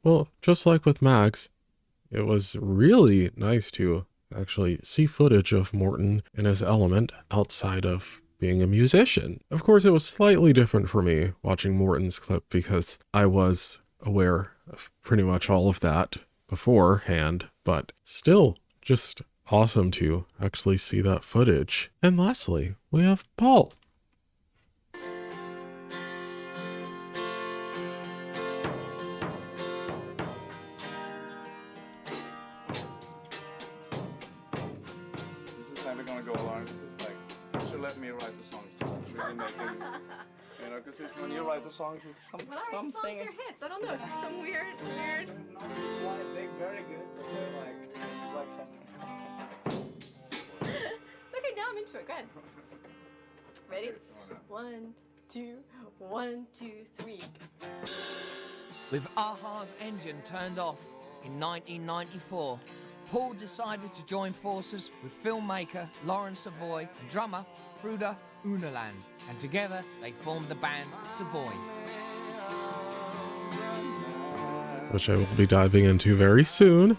Well, just like with Max, it was really nice to actually see footage of Morton in his element outside of being a musician. Of course, it was slightly different for me watching Morton's clip because I was aware of pretty much all of that beforehand, but still just awesome to actually see that footage. And lastly, we have Paul. When you write the songs, it's something. Songs are hits. I don't know. It's just some weird. They're very good, but they're like it's like something. Okay, now I'm into it. Go ahead. Ready? 1, 2, 1, 2, 3. With Aha's engine turned off in 1994, Paul decided to join forces with filmmaker Lauren Savoy and drummer Fruda Unaland, and together they formed the band Savoy. Which I will be diving into very soon.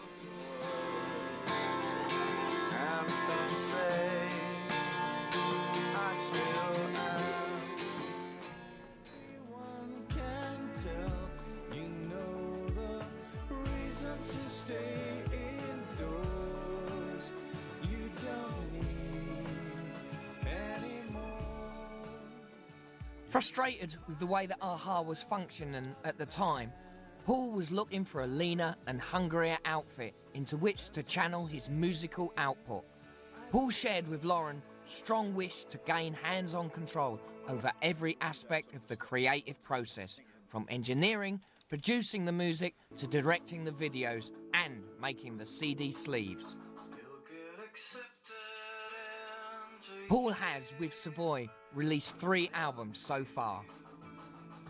Frustrated with the way that Aha was functioning at the time, Paul was looking for a leaner and hungrier outfit into which to channel his musical output. Paul shared with Lauren strong wish to gain hands-on control over every aspect of the creative process, from engineering, producing the music, to directing the videos and making the CD sleeves. Paul has, with Savoy, released 3 albums so far.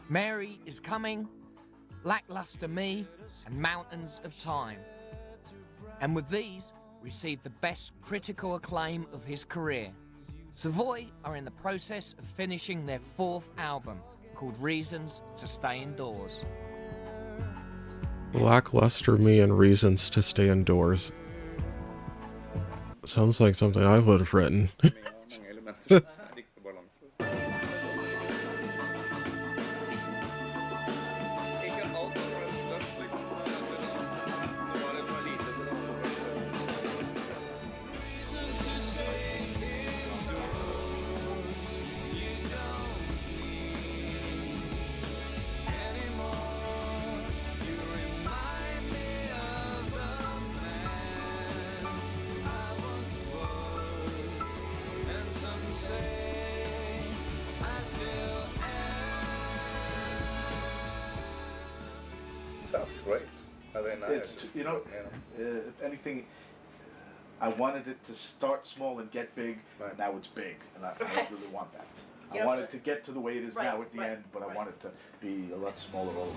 Mary is Coming, Lackluster Me, and Mountains of Time. And with these, received the best critical acclaim of his career. Savoy are in the process of finishing their 4th album, called Reasons to Stay Indoors. Lackluster Me and Reasons to Stay Indoors. Sounds like something I would have written. Sounds great. Very nice. It's, if anything, I wanted it to start small and get big, and now it's big, and I really want that. I want it to get to the way it is now at the end, but I want it to be a lot smaller all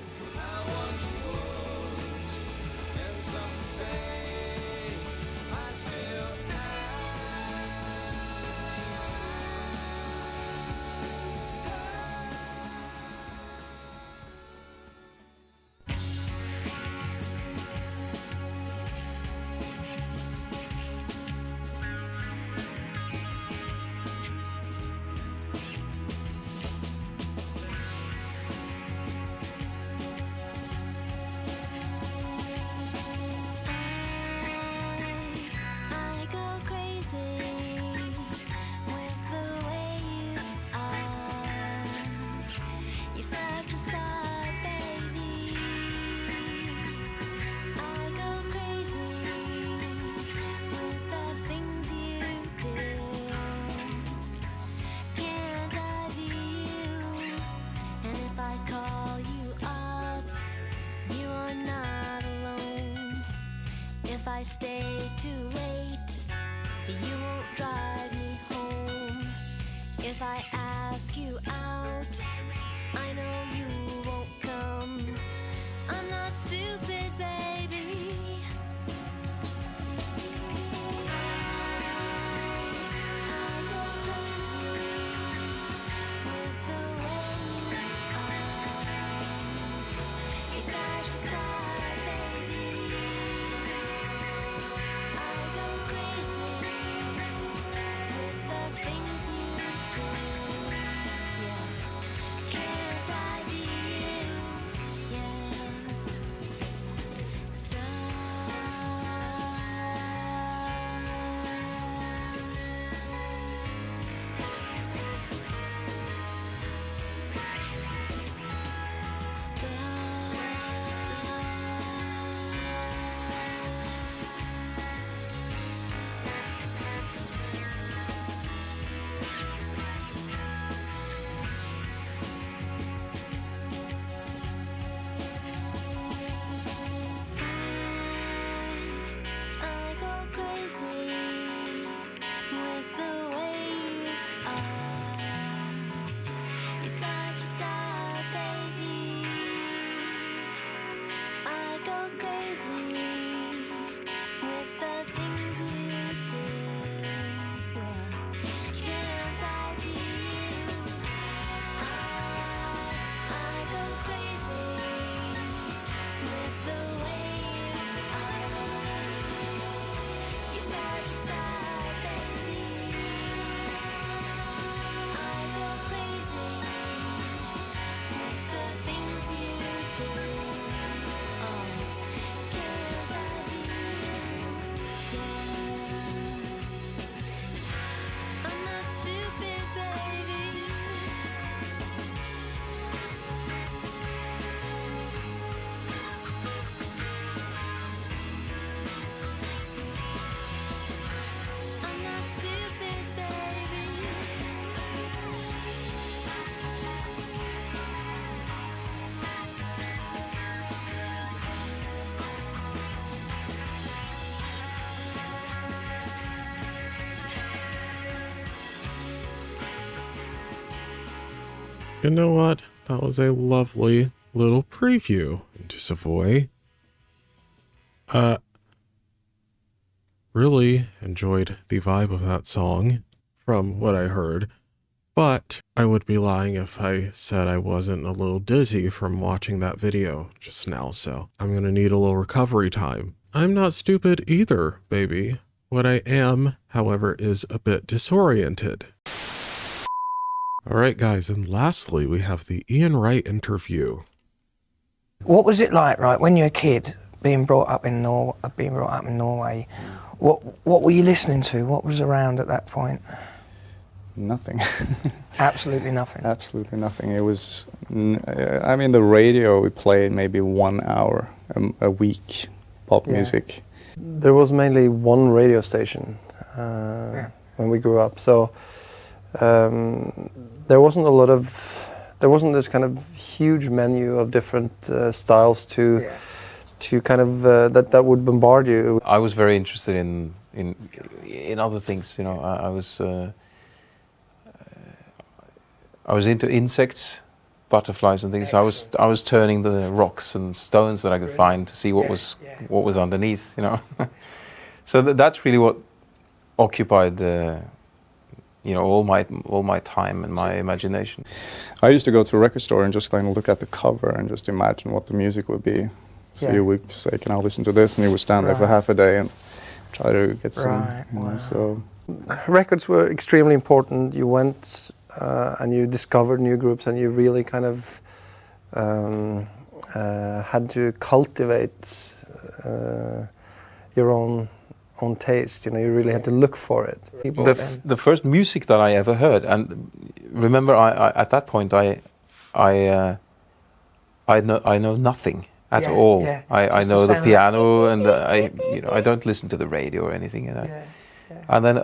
If I stay too late, you won't drive me home. If I ask you out, I know you won't come. I'm not stupid, baby. I go crazy with the way you are. You're such a star, baby. You know what? That was a lovely little preview into Savoy. Really enjoyed the vibe of that song from what I heard, but I would be lying if I said I wasn't a little dizzy from watching that video just now, so I'm gonna need a little recovery time. I'm not stupid either, baby. What I am, however, is a bit disoriented. Alright guys, and lastly we have the Ian Wright interview. What was it like, right, when you're a kid, being brought up in Norway? What were you listening to? What was around at that point? Nothing. Absolutely nothing. Absolutely nothing. It was, I mean, the radio we played maybe 1 hour a week, pop music. There was mainly one radio station when we grew up, so there wasn't this kind of huge menu of different styles to kind of that would bombard you. I was very interested in other things. You know, I was into insects, butterflies, and things. Excellent. I was turning the rocks and stones that I could find to see what was underneath. You know, so that's really what occupied all my time and my imagination. I used to go to a record store and just kind of look at the cover and just imagine what the music would be. So you would say, "Can I listen to this?" And you would stand there for half a day and try to get some. You know, so records were extremely important. You went and you discovered new groups, and you really kind of had to cultivate your own taste. You know, you really had to look for it. The first music that I ever heard, and remember, I at that point I know nothing at all. Yeah. I know the piano, and I don't listen to the radio or anything. You know, and then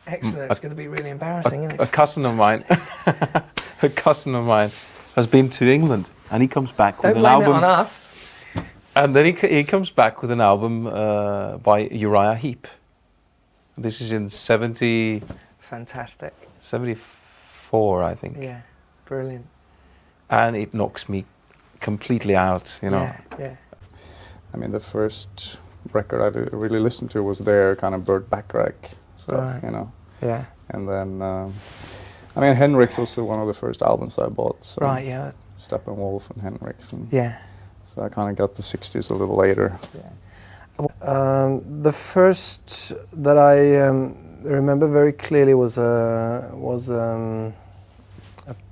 excellent. It's going to be really embarrassing. Isn't it? A cousin of mine, has been to England, and he comes back with an album. Don't blame it on us. And then he comes back with an album by Uriah Heep. This is in 70. Fantastic. 74, I think. Yeah, brilliant. And it knocks me completely out, you know. Yeah. I mean, the first record I really listened to was their kind of Burt Bacharach stuff, you know. Yeah. And then, I mean, Henrik's also one of the first albums I bought. So right, yeah. Steppenwolf and Henrik's. And so I kind of got the 60s a little later. Yeah. The first that I remember very clearly was a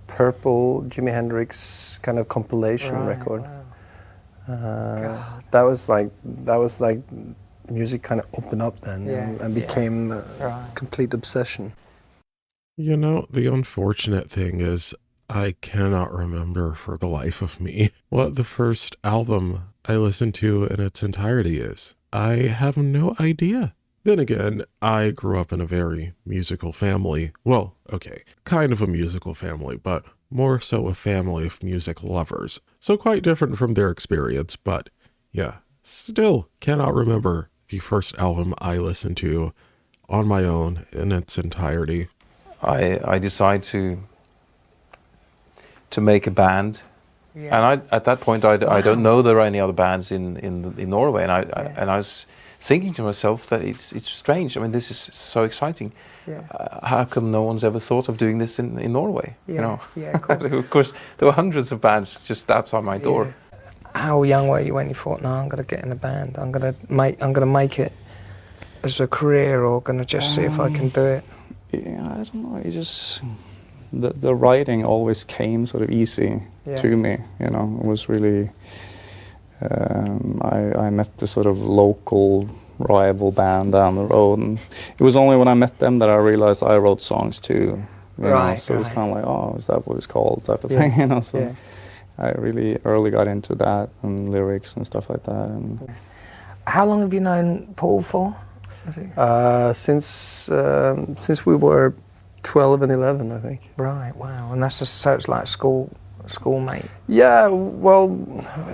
purple Jimi Hendrix kind of compilation record. Wow. That was like music kind of opened up then and became a complete obsession. You know, the unfortunate thing is I cannot remember for the life of me what the first album I listened to in its entirety is. I have no idea. Then again, I grew up in a very musical family. Well, okay, kind of a musical family, but more so a family of music lovers. So quite different from their experience, but yeah, still cannot remember the first album I listened to on my own in its entirety. I decided to make a band, and at that point I don't know there are any other bands in Norway, and I was thinking to myself that it's strange. I mean, this is so exciting. How come no one's ever thought of doing this in Norway? You know, of course there were hundreds of bands just outside my door. How young were you when you thought, "No, I'm going to get in a band. I'm going to make it as a career, or going to just see if I can do it"? Yeah, I don't know. It just the writing always came sort of easy to me. You know, it was really. I met the sort of local rival band down the road, and it was only when I met them that I realized I wrote songs too. You know? So it was kind of like, oh, is that what it's called, type of thing, you know. So I really early got into that and lyrics and stuff like that. And how long have you known Paul for? Since we were 12 and 11, I think. Right. Wow. And that's just, so it's like schoolmate. Yeah. Well,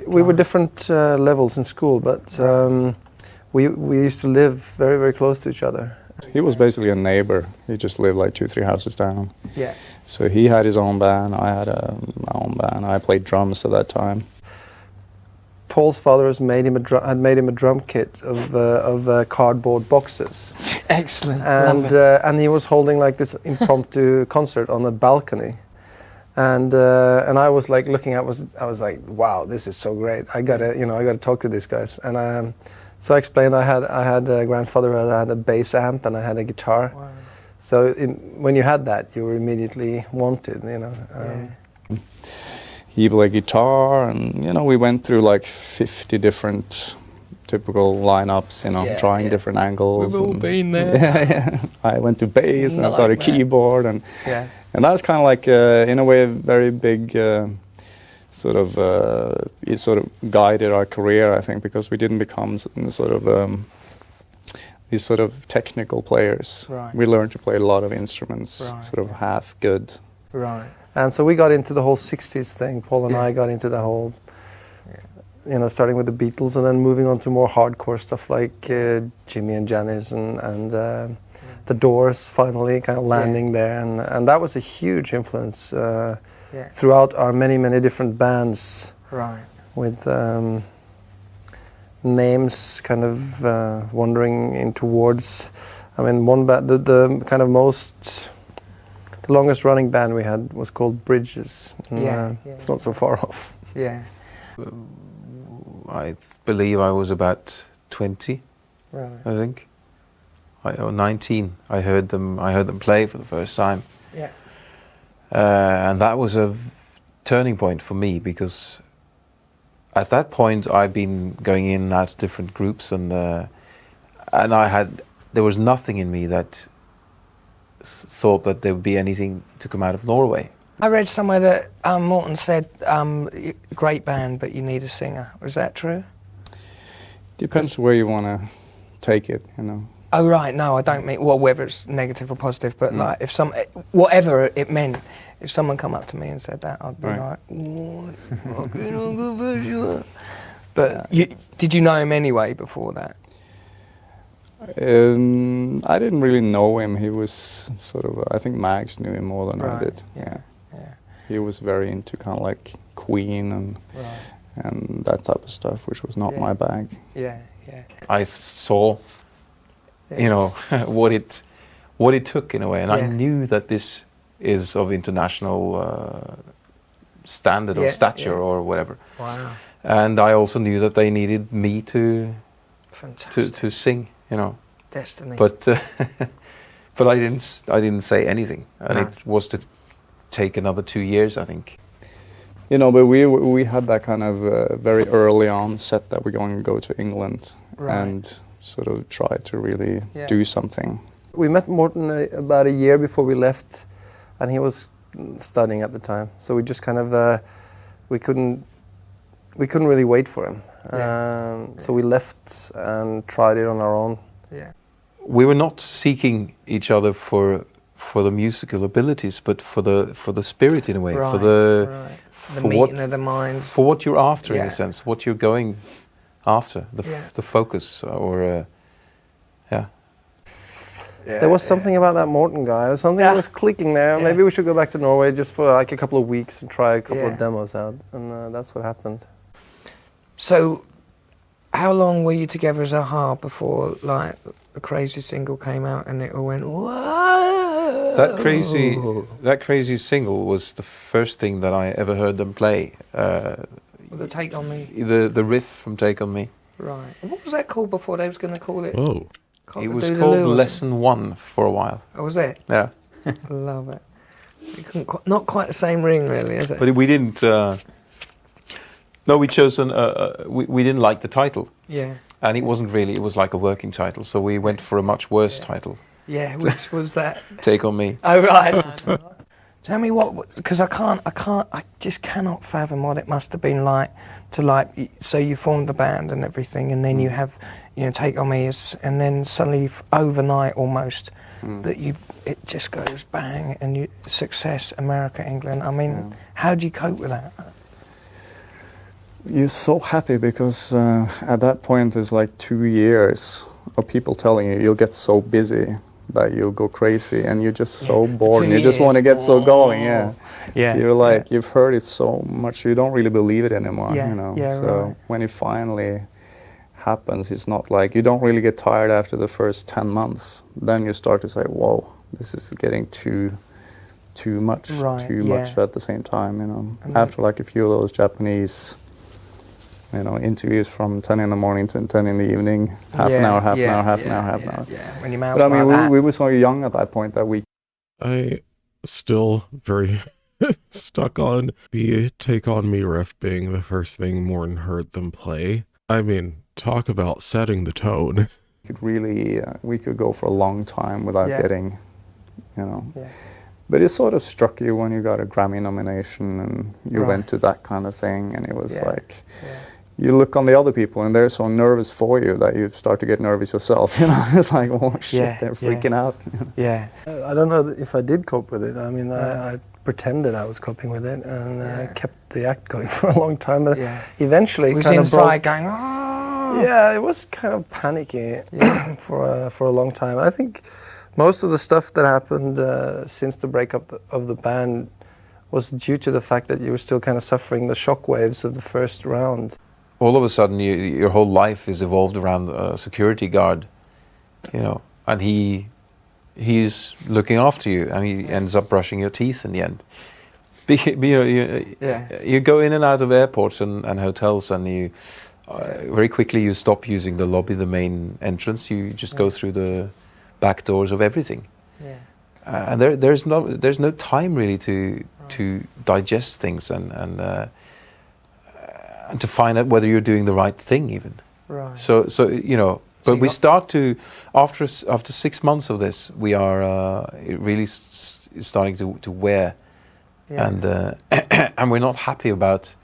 we were different levels in school, but we used to live very, very close to each other, He was basically a neighbor. He just lived like 2-3 houses down. Yeah. So he had his own band, I had my own band. I played drums at that time. Paul's father had made him a drum kit of cardboard boxes. Excellent. And he was holding like this impromptu concert on the balcony. And I was like looking at I was like, wow, this is so great. I gotta talk to these guys. And so I explained I had a grandfather who had a bass amp and I had a guitar. Wow. So when you had that, you were immediately wanted, He played guitar, and we went through like 50 different typical lineups, trying different angles. We've all been there. Yeah. I went to bass and I started keyboard, and that's kind of like in a way a very big it sort of guided our career, I think, because we didn't become these sort of technical players. Right. We learned to play a lot of instruments, sort of half good. Right. And so we got into the whole 60s thing. Paul and I got into the whole, starting with the Beatles and then moving on to more hardcore stuff like Jimmy and Janis and the Doors finally kind of landing there. And that was a huge influence throughout our many, many different bands. Right. With names kind of wandering in towards, one band, the kind of the longest running band we had was called Bridges. And, it's not so far off. Yeah. I believe I was about 20, right. I think, or 19. I heard them play for the first time. Yeah. And that was a turning point for me, because at that point I'd been going in and out different groups, and there was nothing in me that thought that there would be anything to come out of Norway. I read somewhere that Morten said, great band, but you need a singer. Was that true? Depends where you want to take it, Oh right, no, I don't mean, whether it's negative or positive, but like whatever it meant, if someone come up to me and said that, I'd be like, what fucking good you. But did you know him anyway before that? I didn't really know him. He was I think Max knew him more than I did. Yeah. He was very into kind of like Queen and that type of stuff, which was not my bag. Yeah. I saw, what it took in a way, and I knew that this is of international standard or stature or whatever. Wow. And I also knew that they needed me to sing, Destiny. But I didn't say anything, and it was to take another 2 years, I think. But we had that kind of very early on set that we're going to go to England and sort of try to really do something. We met Morten about a year before we left, and he was studying at the time. So we just kind of we couldn't really wait for him. So we left and tried it on our own. Yeah. We were not seeking each other for the musical abilities, but for the spirit in a way, for the meeting of the minds, for what you're after in a sense, what you're going after, the focus, or there was something about that Morten guy. There was something that was clicking there. Yeah. Maybe we should go back to Norway just for like a couple of weeks and try a couple of demos out, and that's what happened. So, how long were you together as a before like the crazy single came out and it all went whoa? That crazy single was the first thing that I ever heard them play. The Take On Me. The riff from Take On Me. Right. What was that called before they was going to call it? Oh. It was called Lesson 1 for a while. Oh, was it? Yeah. I love it. Not quite the same ring, really, is it? But we didn't. No, we chose we didn't like the title. Yeah. And it wasn't really. It was like a working title, so we went for a much worse title. Yeah, which was that? Take On Me. Oh right. Tell me what, because I just cannot fathom what it must have been like to so you formed the band and everything, and then you have, Take On Me, and then suddenly overnight almost, that it just goes bang, and success, America, England. I mean, how do you cope with that? You're so happy because at that point there's like 2 years of people telling you you'll get so busy that you'll go crazy, and you're just so bored, and you just want to get so going. Yeah. So you're like, you've heard it so much, you don't really believe it anymore. You know. So when it finally happens, it's not like you don't really get tired after the first 10 months. Then you start to say, whoa, this is getting too much, much at the same time, you know. After like a few of those Japanese, you know, interviews from 10 in the morning to 10 in the evening, half an hour, half an hour, half an hour, half an hour. When your mouth's but I mean, like we were so young at that point that we... I still very stuck on the Take On Me riff being the first thing Morten heard them play. I mean, talk about setting the tone. We could go for a long time without getting, you know. But it sort of struck you when you got a Grammy nomination and you went to that kind of thing, and it was like, you look on the other people and they're so nervous for you that you start to get nervous yourself, you know. It's like, oh shit, they're freaking out. I don't know if I did cope with it. I mean, I pretended I was coping with it, and I kept the act going for a long time, but eventually it was kind inside of going, oh. Yeah, it was kind of panicky for a long time. I think most of the stuff that happened since the breakup of the band was due to the fact that you were still kind of suffering the shockwaves of the first round. All of a sudden, your whole life is evolved around a security guard, you know, and he's looking after you, and he ends up brushing your teeth in the end. You go in and out of airports and hotels, and you very quickly you stop using the lobby, the main entrance. You just go through the back doors of everything, and there's no time really to digest things and to find out whether you're doing the right thing even. Right. So you know. But we start to, after 6 months of this, we are really starting to wear, and and we're not happy about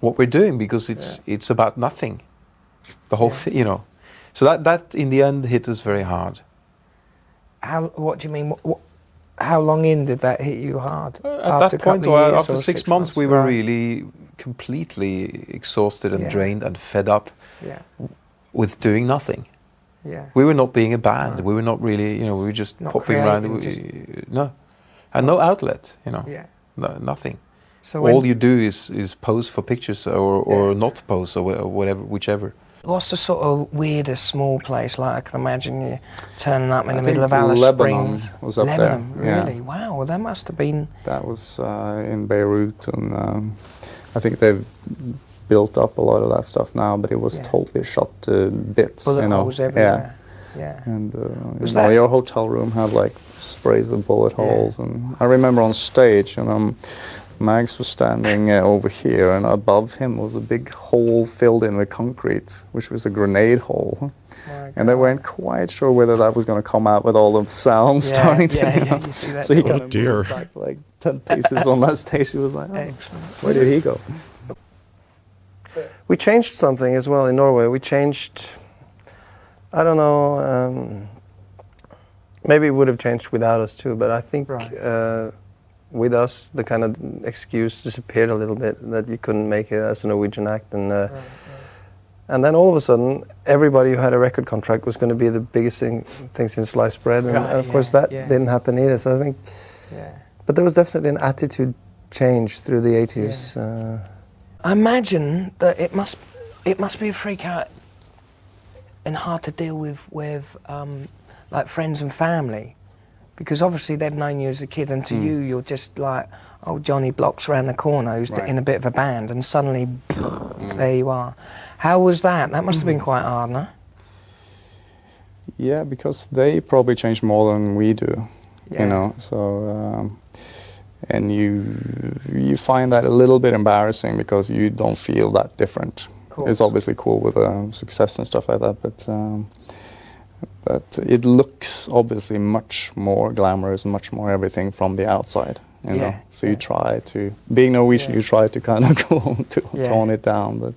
what we're doing because it's about nothing, the whole thing, you know. So that in the end hit us very hard. What do you mean? How long in did that hit you hard? At that point, after 6 months, we were really completely exhausted and drained and fed up. With doing nothing. We were not being a band. We were not really, you know, we were just not popping around. And no outlet, you know. Nothing. So all you do is pose for pictures or not pose or whatever, whichever. What's the sort of weirdest small place? Like I can imagine you turning up in the middle of Lebanon Alice Springs. was up Lebanon, there. Really? Wow. Well, that must have been. That was in Beirut, and I think they've built up a lot of that stuff now, but it was totally shot to bits. Bullet you know, holes everywhere. And you know, your hotel room had like sprays of bullet holes, and I remember on stage, you know, Mags was standing over here, and above him was a big hole filled in with concrete, which was a grenade hole. And they weren't quite sure whether that was going to come out with all the sounds starting to. You see that so he kind of moved back like 10 paces on that stage. He was like, where did he go? We changed something as well in Norway. We changed, I don't know, maybe it would have changed without us too, but I think with us, the kind of excuse disappeared a little bit, that you couldn't make it as a Norwegian act. And then all of a sudden, everybody who had a record contract was going to be the biggest thing since sliced bread. And of course that didn't happen either. So I think, but there was definitely an attitude change through the 80s. I imagine that it must be a freak out and hard to deal with like friends and family, because obviously they've known you as a kid, and to you you're just like, oh, Johnny Block's around the corner who's in a bit of a band, and suddenly there you are. How was that? That must have been quite hard, no? Yeah, because they probably changed more than we do, you know. So. And you find that a little bit embarrassing because you don't feel that different. It's obviously cool with success and stuff like that, but it looks obviously much more glamorous and much more everything from the outside, you know. So you try to, being Norwegian, you try to kind of go to tone it down. But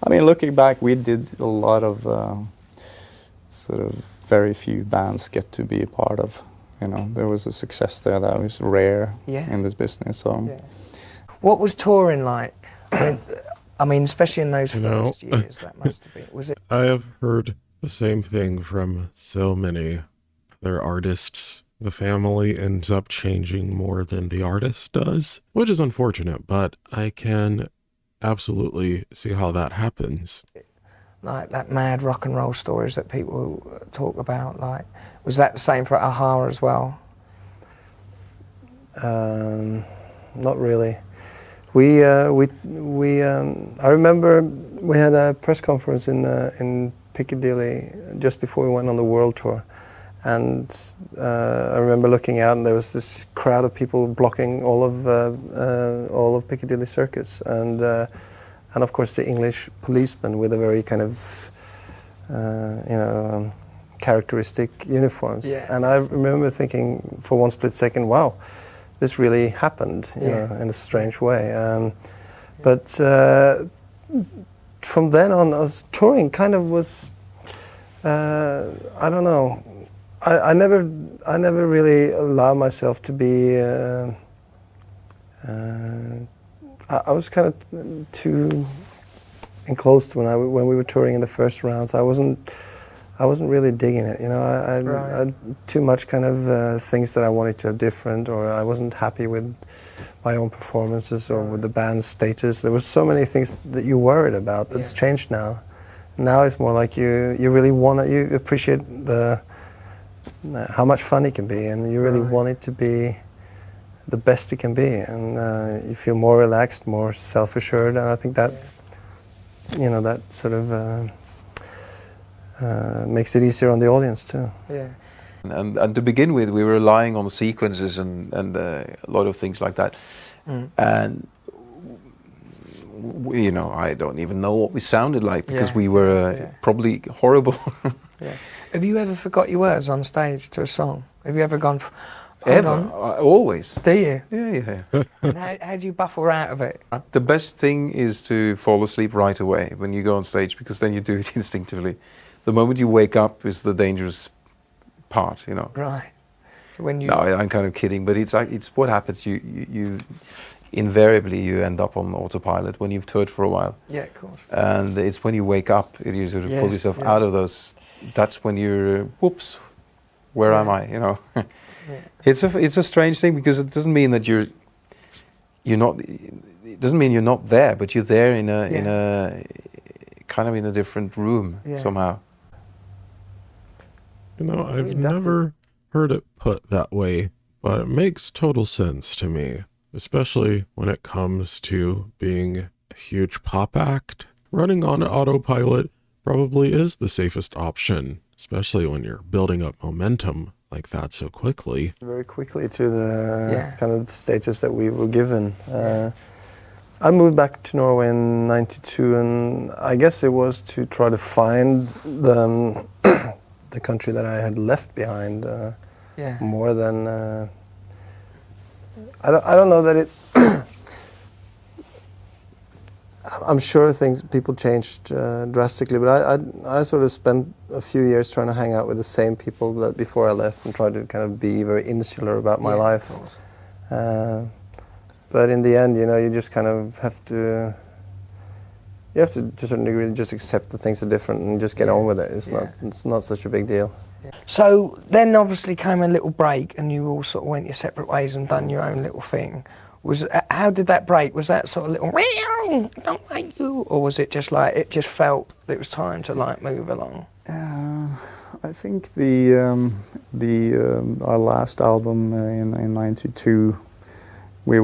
I mean, looking back, we did a lot of sort of very few bands get to be a part of. You know, there was a success there that was rare in this business. So, what was touring like? I mean, especially in those first years, that must have been. Was it? I have heard the same thing from so many They're artists. The family ends up changing more than the artist does, which is unfortunate, but I can absolutely see how that happens. Like that mad rock and roll stories that people talk about, like, was that the same for a-ha as well? Not really. I remember we had a press conference in Piccadilly just before we went on the world tour, and I remember looking out, and there was this crowd of people blocking all of Piccadilly Circus, and of course the English policemen with a very kind of characteristic uniforms. Yeah. And I remember thinking for one split second, wow, this really happened, you know, in a strange way. But from then on, us touring kind of was, I don't know. I never really allowed myself to be. I was kind of too enclosed when we were touring in the first rounds. I wasn't really digging it, you know. I had too much kind of things that I wanted to have different, or I wasn't happy with my own performances or with the band's status. There was so many things that you worried about that's changed now. Now it's more like you really you appreciate how much fun it can be, and you really want it to be the best it can be, and you feel more relaxed, more self-assured, and I think that, you know, that sort of makes it easier on the audience too. Yeah. And to begin with, we were relying on sequences and a lot of things like that. And we, you know, I don't even know what we sounded like because we were probably horrible. Have you ever forgot your words on stage to a song? Have you ever gone? Always. Do you? Yeah. And how do you buffle out of it? The best thing is to fall asleep right away when you go on stage, because then you do it instinctively. The moment you wake up is the dangerous part, you know. Right. So when you... No, I'm kind of kidding, but it's what happens. You invariably you end up on autopilot when you've toured for a while. Yeah, of course. And it's when you wake up, you sort of pull yourself out of those. That's when you're, whoops, where am I? You know. It's a strange thing, because it doesn't mean that you're not. It doesn't mean you're not there, but you're there in a kind of in a different room somehow. You know, I've never heard it put that way, but it makes total sense to me, especially when it comes to being a huge pop act. Running on autopilot probably is the safest option, especially when you're building up momentum like that so quickly. Very quickly to the kind of status that we were given. I moved back to Norway in '92, and I guess it was to try to find the country that I had left behind more than... I don't know that it... I'm sure people changed drastically, but I sort of spent a few years trying to hang out with the same people that before I left, and try to kind of be very insular about my life. But in the end, you know, you just kind of have to... You have to a certain degree, just accept that things are different and just get on with it. It's not such a big deal. So then obviously came a little break, and you all sort of went your separate ways and done your own little thing. How did that break? Was that sort of little, I don't like you, or was it just like, it just felt it was time to like move along? I think our last album in '92, we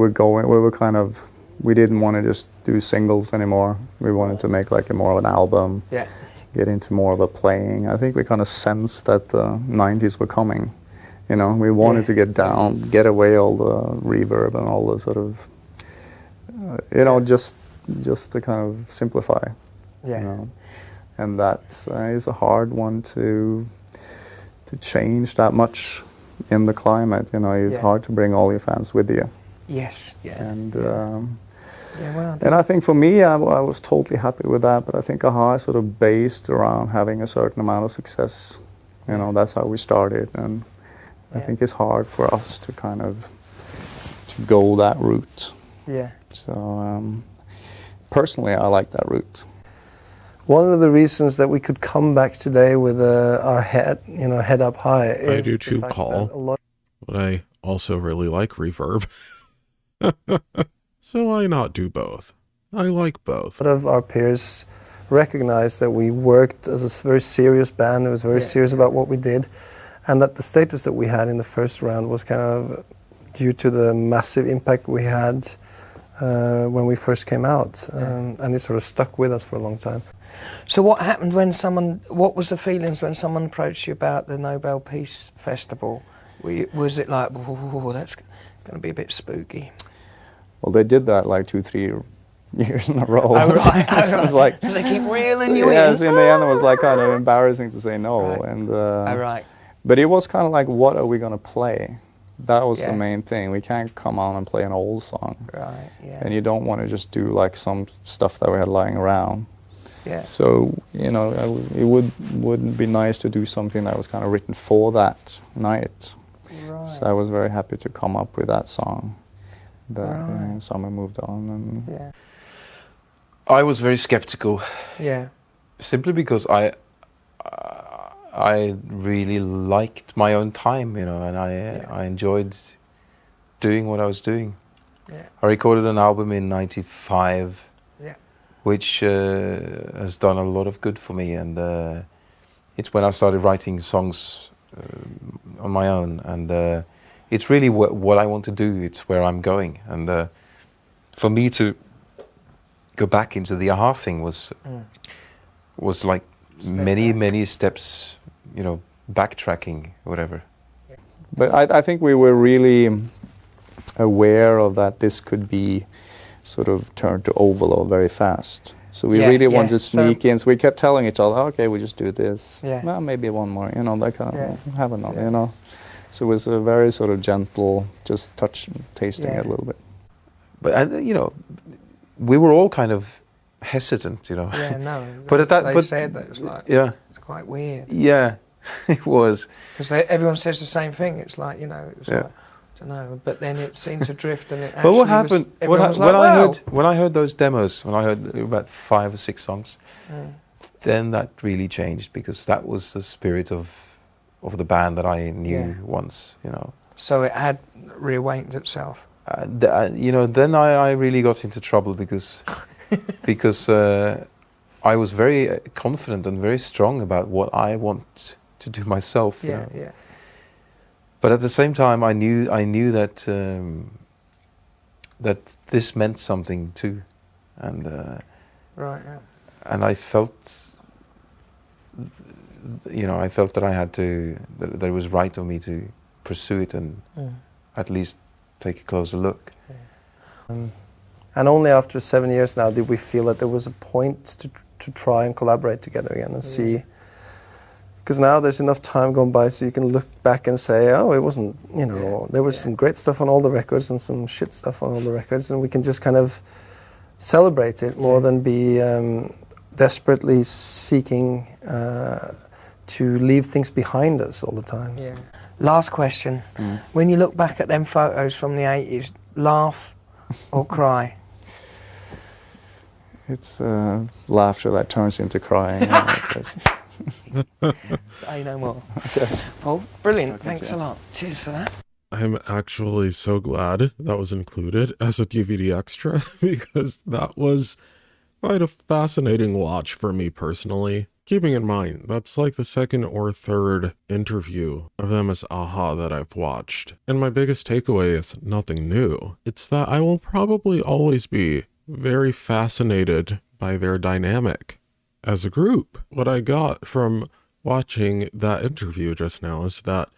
didn't want to just do singles anymore. We wanted to make like more of an album, get into more of a playing. I think we kind of sensed that the '90s were coming. You know, we wanted to get down, get away all the reverb and all the sort of, you know, just to kind of simplify. You know? And that is a hard one to change that much in the climate. You know, it's hard to bring all your fans with you. Yes. Yeah. And and I think for me, I was totally happy with that. But I think a-ha is sort of based around having a certain amount of success. You know, that's how we started, and I think it's hard for us to kind of to go that route. Yeah. So personally, I like that route. one of the reasons that we could come back today with our head up high is I do too, the fact Paul. that a lot But I also really like reverb. So why not do both? I like both. of our peers recognized that we worked as a very serious band. It was very serious about what we did, and that the status that we had in the first round was kind of due to the massive impact we had when we first came out, and it sort of stuck with us for a long time. So what happened when what was the feelings when someone approached you about the Nobel Peace Festival? Was it like, oh, that's going to be a bit spooky? Well, they did that like 2-3 years in a row. Oh, right. So it was like, so they keep reeling you in. Yes, in the end it was like kind of embarrassing to say no. Right. And right. But it was kind of like, what are we going to play? That was the Yeah. main thing. We can't come on and play an old song. Right, yeah. And you don't want to just do like some stuff that we had lying around. Yeah. So, you know, it would be nice to do something that was kind of written for that night. Right. So I was very happy to come up with that song. That Right. Summer moved on. And Yeah. I was very skeptical. Yeah. Simply because I really liked my own time, you know, and I enjoyed doing what I was doing. Yeah. I recorded an album in '95, Yeah. which has done a lot of good for me, and it's when I started writing songs on my own, and it's really what I want to do. It's where I'm going, and for me to go back into the AHA thing was like many steps, you know, backtracking, whatever. But I think we were really aware of that this could be sort of turned to overload very fast. So we really wanted to sneak in. So we kept telling each other, okay, we just do this. Yeah. Well, maybe one more, you know, that kind of, have another, you know. So it was a very sort of gentle, just tasting it a little bit. But, you know, we were all kind of hesitant, you know. Yeah, no. But at that, they but said that it was like, it's quite weird. Yeah, it was. Because everyone says the same thing. It's like, you know, it was like, I don't know. But then it seemed to drift, and it actually But what happened when I heard those demos, when I heard about 5 or 6 songs, then that really changed, because that was the spirit of the band that I knew once, you know. So it had reawakened itself. You know, then I really got into trouble because I was very confident and very strong about what I want to do myself. You know? Yeah. But at the same time, I knew that that this meant something too, and right. Yeah. And I felt, you know, that I had to, that it was right of me to pursue it and at least take a closer look. And only after 7 years now did we feel that there was a point to try and collaborate together again and see. Because now there's enough time gone by so you can look back and say, oh, it wasn't, you know, there was some great stuff on all the records and some shit stuff on all the records, and we can just kind of celebrate it more than be desperately seeking to leave things behind us all the time. Yeah. Last question. When you look back at them photos from the 80s, laugh or cry? It's laughter that turns into crying. Say no more. Oh, brilliant. Thanks a lot. Cheers for that. I'm actually so glad that was included as a DVD extra, because that was quite a fascinating watch for me personally. Keeping in mind, that's like the second or third interview of them as AHA that I've watched. And my biggest takeaway is nothing new. It's that I will probably always be very fascinated by their dynamic as a group. What I got from watching that interview just now is that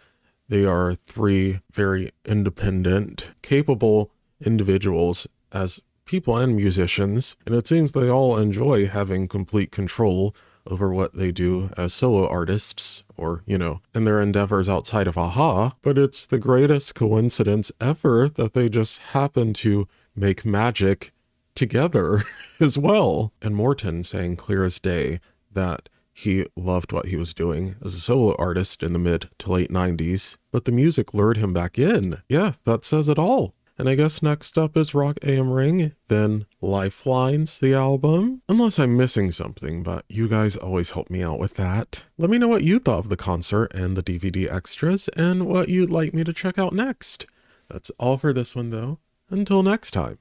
they are 3 very independent, capable individuals as people and musicians, and it seems they all enjoy having complete control over what they do as solo artists, or, you know, in their endeavors outside of AHA, but it's the greatest coincidence ever that they just happen to make magic together as well. And Morten saying clear as day that he loved what he was doing as a solo artist in the mid to late 90s, but the music lured him back in. Yeah, that says it all. And I guess next up is Rock AM Ring, then Lifelines, the album. Unless I'm missing something, but you guys always help me out with that. Let me know what you thought of the concert and the DVD extras, and what you'd like me to check out next. That's all for this one though. Until next time.